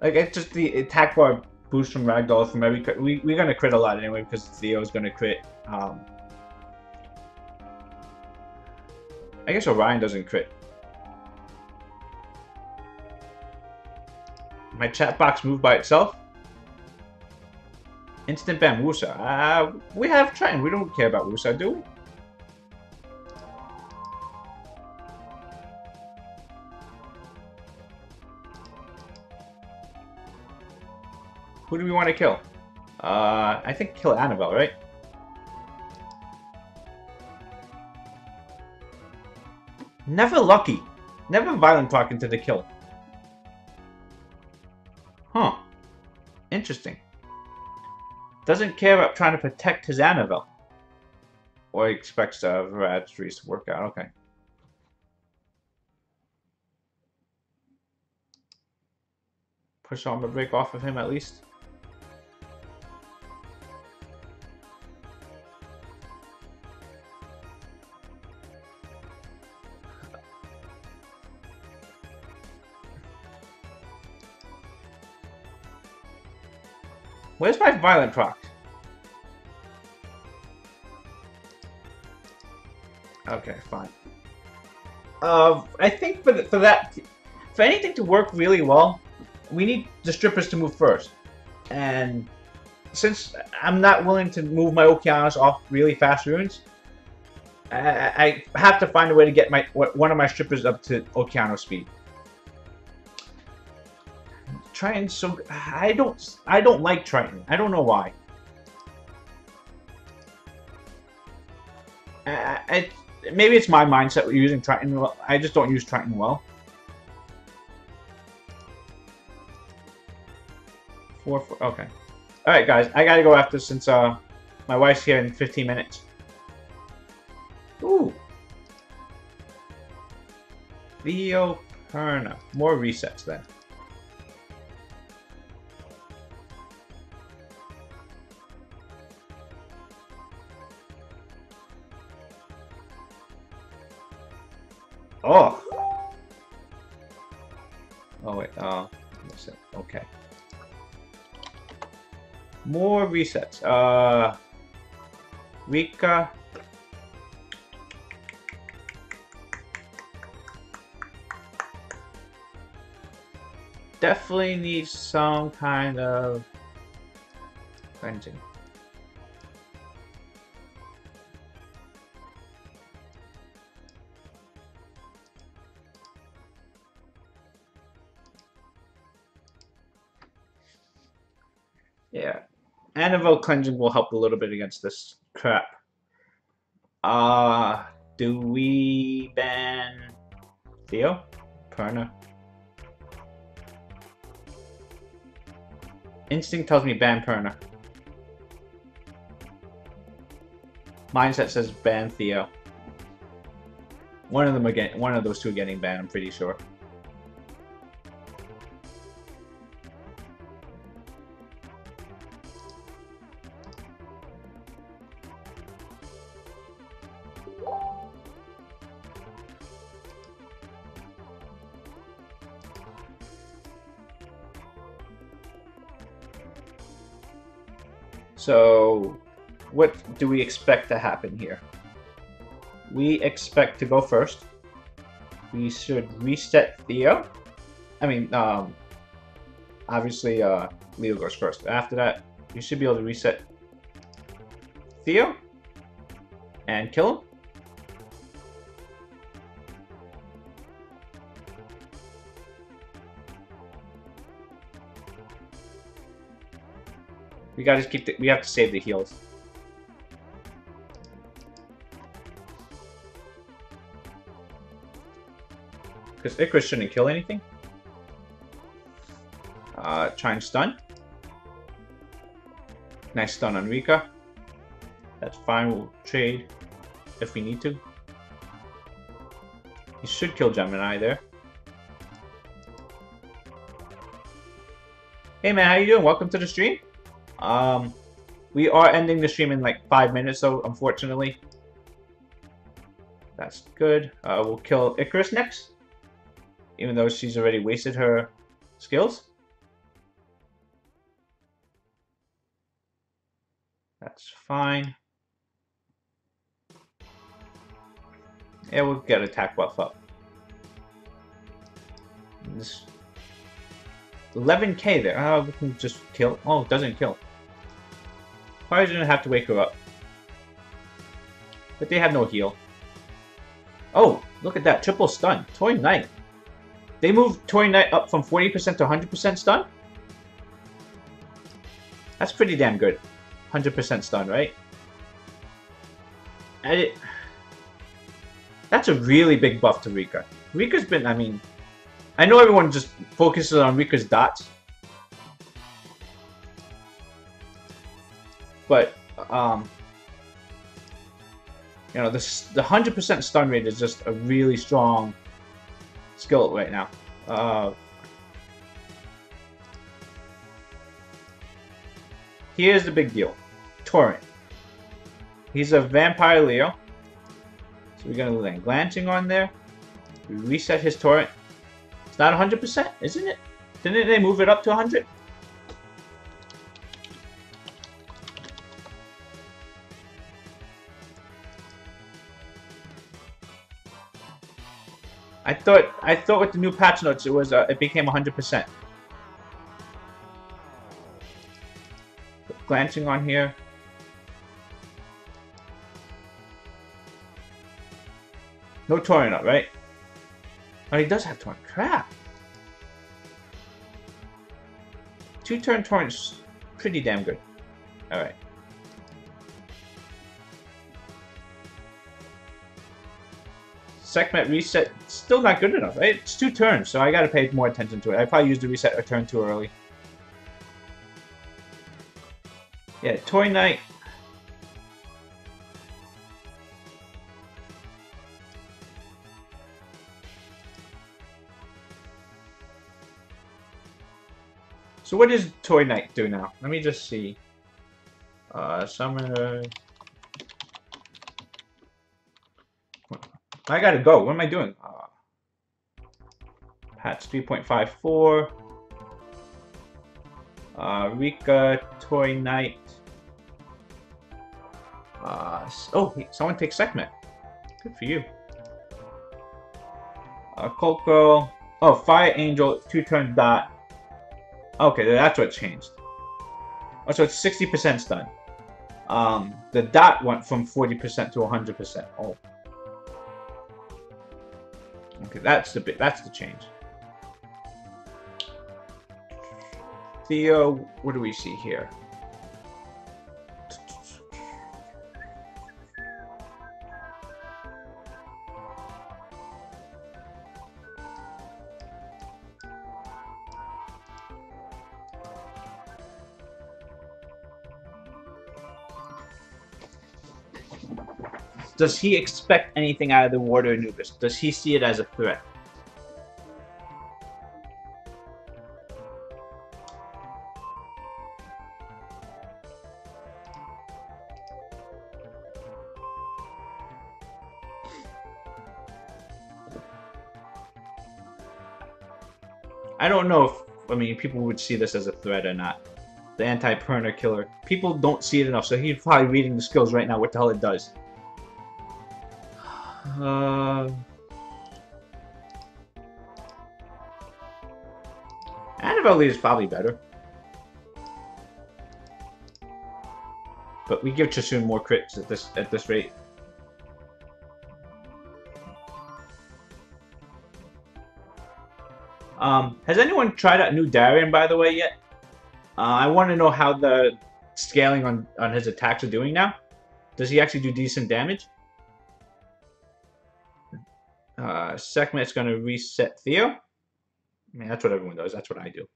Like, it's just the attack bar boost from Ragdoll from every crit. We're gonna crit a lot anyway because Theo's gonna crit. I guess Orion doesn't crit. My chat box moved by itself. Instant ban Wusa. We have Triton. We don't care about Wusa, do we? Who do we want to kill? I think kill Annabelle, right? Never lucky. Never violent proc into the kill. Huh. Interesting. Doesn't care about trying to protect his Annabelle. Or he expects Varad's trees to work out. Okay. Push armor break off of him at least. Where's my violent proc? Okay, fine. I think for anything to work really well, we need the strippers to move first. And since I'm not willing to move my Okeanos off really fast runes, I have to find a way to get one of my strippers up to Okeano speed. Triton's so I don't like Triton. I don't know why. Maybe it's my mindset with using Triton well. I just don't use Triton well. 4, okay. Alright guys, I gotta go after since my wife's here in 15 minutes. Ooh. Theo Perna. More resets then. Oh. Oh wait. Listen. Okay. More resets. Rika. Definitely needs some kind of cleansing. Yeah. Annabelle cleansing will help a little bit against this crap. Uh, do we ban Theo? Perna? Instinct tells me ban Perna. Mindset says ban Theo. One of them again. One of those two are getting banned. I'm pretty sure. So, what do we expect to happen here? We expect to go first. We should reset Theo. I mean, obviously, Leo goes first. After that, we should be able to reset Theo and kill him. We gotta keep we have to save the heals. Because Icarus shouldn't kill anything. Try and stun. Nice stun on Rika. That's fine, we'll trade if we need to. You should kill Gemini there. Hey man, how you doing? Welcome to the stream. We are ending the stream in like 5 minutes, so unfortunately. That's good. We'll kill Icarus next. Even though she's already wasted her skills. That's fine. Yeah, we'll get attack buff up. This 11k there. We can just kill. Oh, it doesn't kill. Probably didn't have to wake her up. But they have no heal. Oh, look at that. Triple stun. Toy Knight. They moved Toy Knight up from 40% to 100% stun? That's pretty damn good. 100% stun, right? And that's a really big buff to Rika. Rika's been, I mean... I know everyone just focuses on Rika's dots. But, you know, the 100% stun rate is just a really strong skill right now. Here's the big deal. Torrent. He's a Vampire Leo. So we're going to land Glancing on there. We reset his Torrent. It's not 100%, isn't it? Didn't they move it up to 100? I thought with the new patch notes it became 100%. Glancing on here. No Torrent up, right? Oh, he does have Torrent. Crap. 2-turn Torrent's pretty damn good. Alright. Sekhmet reset, still not good enough, right? It's 2 turns, so I gotta pay more attention to it. I probably used the reset a turn too early. Yeah, Toy Knight. So what does Toy Knight do now? Let me just see. Summoner. I gotta go. What am I doing? Patch 3.54. Rika, Toy Knight. Oh, someone takes Sekhmet. Good for you. Coco. Oh, Fire Angel, 2-turn dot. Okay, that's what changed. Oh, so it's 60% stun. The dot went from 40% to 100%. Oh. Okay, that's the change. Theo, what do we see here? does he expect anything out of the Warrior Anubis? Does he see it as a threat? I don't know if, I mean, people would see this as a threat or not. The anti-Perner killer. People don't see it enough, so he's probably reading the skills right now, what the hell it does. Annabelle Lee is probably better. But we give Chasun more crits at this rate. Has anyone tried out new Darien, by the way, yet? I want to know how the scaling on his attacks are doing now. Does he actually do decent damage? Sekhmet's going to reset Theo. I mean, that's what everyone does. That's what I do.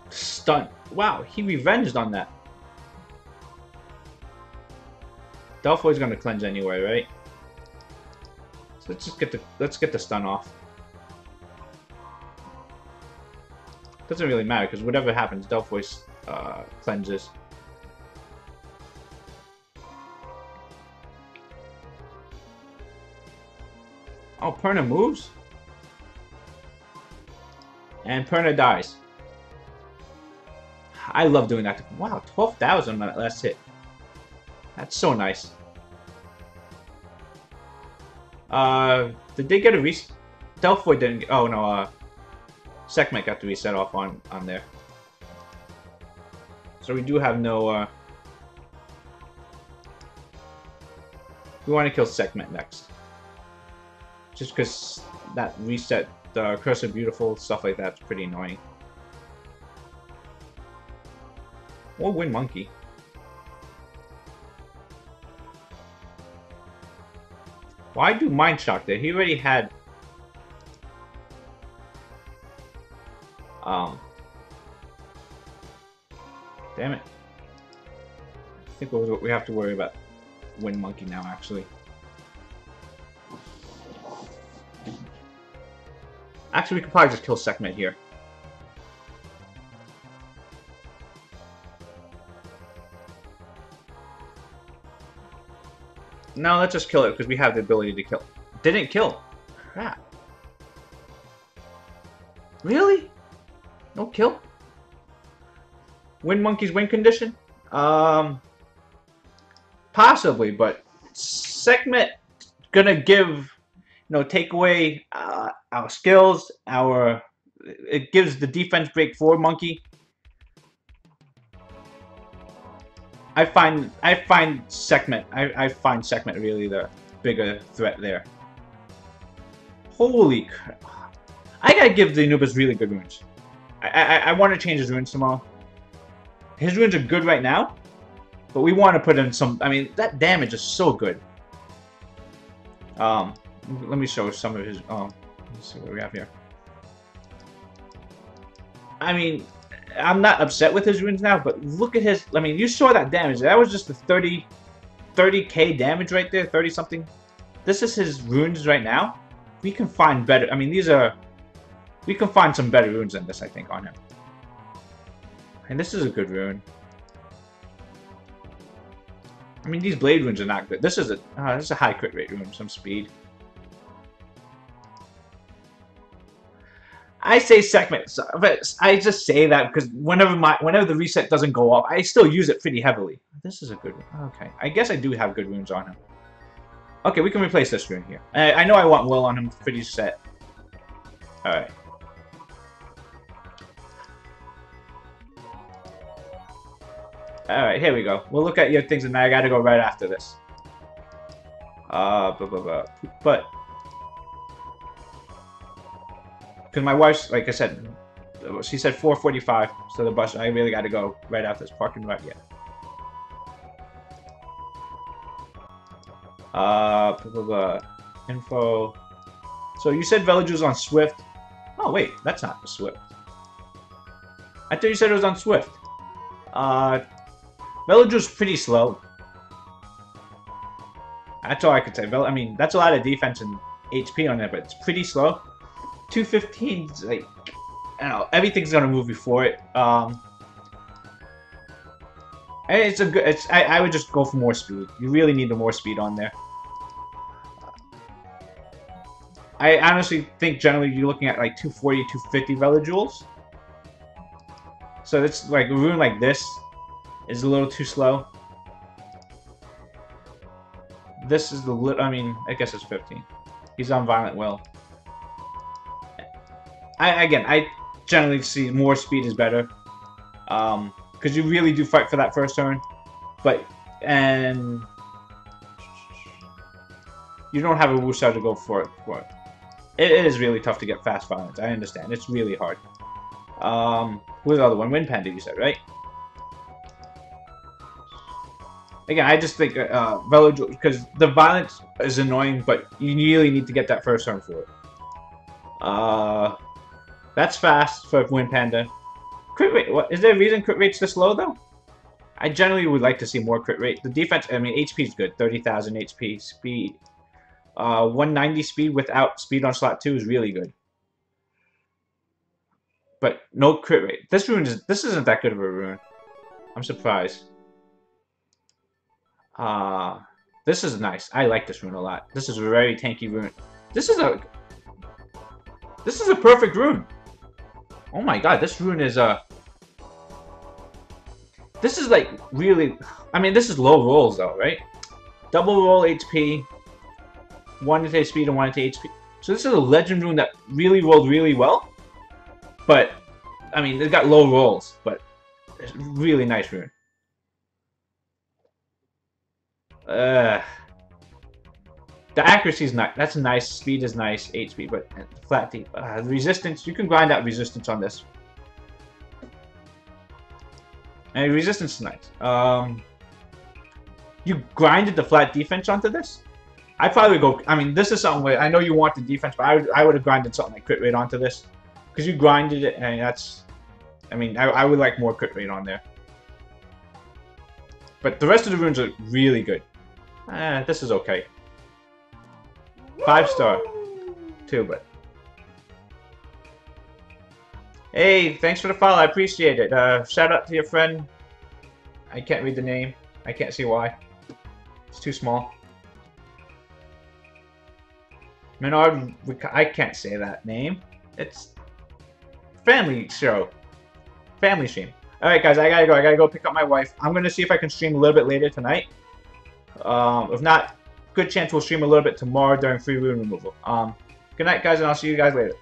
Stun. Wow, he revenged on that. Delphoid's gonna cleanse anyway, right? So let's get the stun off. Doesn't really matter because whatever happens, Delphoid cleanses. Oh, Perna moves, and Perna dies. I love doing that. Wow, 12,000 on that last hit. That's so nice. Did they get a reset? Delphoid didn't get, oh no, Sekhmet got the reset off on there. So we do have no, we want to kill Sekhmet next. Just because that reset, the Curse of Beautiful, stuff like that's pretty annoying. Or Wind Monkey. Why do Mind Shock there? He already had... Damn it. I think we have to worry about Wind Monkey now, actually. Actually, we could probably just kill Sekhmet here. No, let's just kill it, because we have the ability to kill. Didn't kill. Crap. Really? No kill? Wind Monkey's win condition? Possibly, but Sekhmet gonna give, you know, take away our skills, it gives the defense break for Monkey. I find Sekhmet. I find Sekhmet really the bigger threat there. Holy crap! I gotta give the Anubis really good runes. I want to change his runes tomorrow. His runes are good right now, but we want to put in some. I mean, that damage is so good. Let me show some of his. Let's see what we have here. I mean, I'm not upset with his runes now, but look at his... I mean, you saw that damage. That was just the 30k damage right there, 30-something. This is his runes right now. We can find better... I mean, these are... We can find some better runes than this, I think, on him. And this is a good rune. I mean, these blade runes are not good. This is a high crit rate rune, some speed. I say Sekhmet, but I just say that because whenever the reset doesn't go off, I still use it pretty heavily. This is a good one. Okay, I guess I do have good runes on him. Okay, we can replace this rune here. I know I want Will on him, pretty set. Alright. Alright, here we go. We'll look at your things and I gotta go right after this. But... Because my wife's, like I said, She said 4:45, so the bus. I really got to go right after this parking lot. Yeah. Blah, blah, blah. Info. So you said Village was on Swift. Oh wait, that's not the Swift. I thought you said it was on Swift. Village was pretty slow. That's all I could say. I mean, that's a lot of defense and HP on it, but it's pretty slow. 215, like, I don't know, everything's gonna move before it. And it's a good. I would just go for more speed. You really need the more speed on there. I honestly think generally you're looking at like 240, 250 Velojoules. So it's like a rune like this is a little too slow. This is the I mean, I guess it's 15. He's on Violent Will. I generally see more speed is better. Because you really do fight for that first turn. And you don't have a Wusa to go for it. It is really tough to get fast violence. I understand. It's really hard. Who's the other one? Wind Panda, you said, right? Again, I just think Velojo, because the violence is annoying, but you really need to get that first turn for it. That's fast for Wind Panda. Crit rate. What is there a reason crit rate's this low though? I generally would like to see more crit rate. The defense, I mean, HP is good. 30,000 HP. Speed. 190 speed without speed on slot 2 is really good. But no crit rate. This isn't that good of a rune. I'm surprised. This is nice. I like this rune a lot. This is a very tanky rune. This is a perfect rune. Oh my god, this rune is this is like really, I mean, this is low rolls though, right? Double roll HP, 1 to speed and 1 to HP. So this is a legend rune that really rolled really well. But, I mean, it got low rolls, but it's a really nice rune. The accuracy is nice. That's nice. Speed is nice. HP, but flat deep. Resistance. You can grind out resistance on this. And resistance is nice. You grinded the flat defense onto this? I probably go. I mean, this is something where I know you want the defense, but I would have grinded something like crit rate onto this, because you grinded it, and that's. I mean, I would like more crit rate on there. But the rest of the runes are really good. This is okay. 5-star, too, but. Hey, thanks for the follow. I appreciate it. Shout out to your friend. I can't read the name. I can't see why. It's too small. Menard, I can't say that name. It's family show. Family stream. Alright guys, I gotta go. I gotta go pick up my wife. I'm gonna see if I can stream a little bit later tonight. If not, good chance we'll stream a little bit tomorrow during free rune removal. Good night guys, and I'll see you guys later.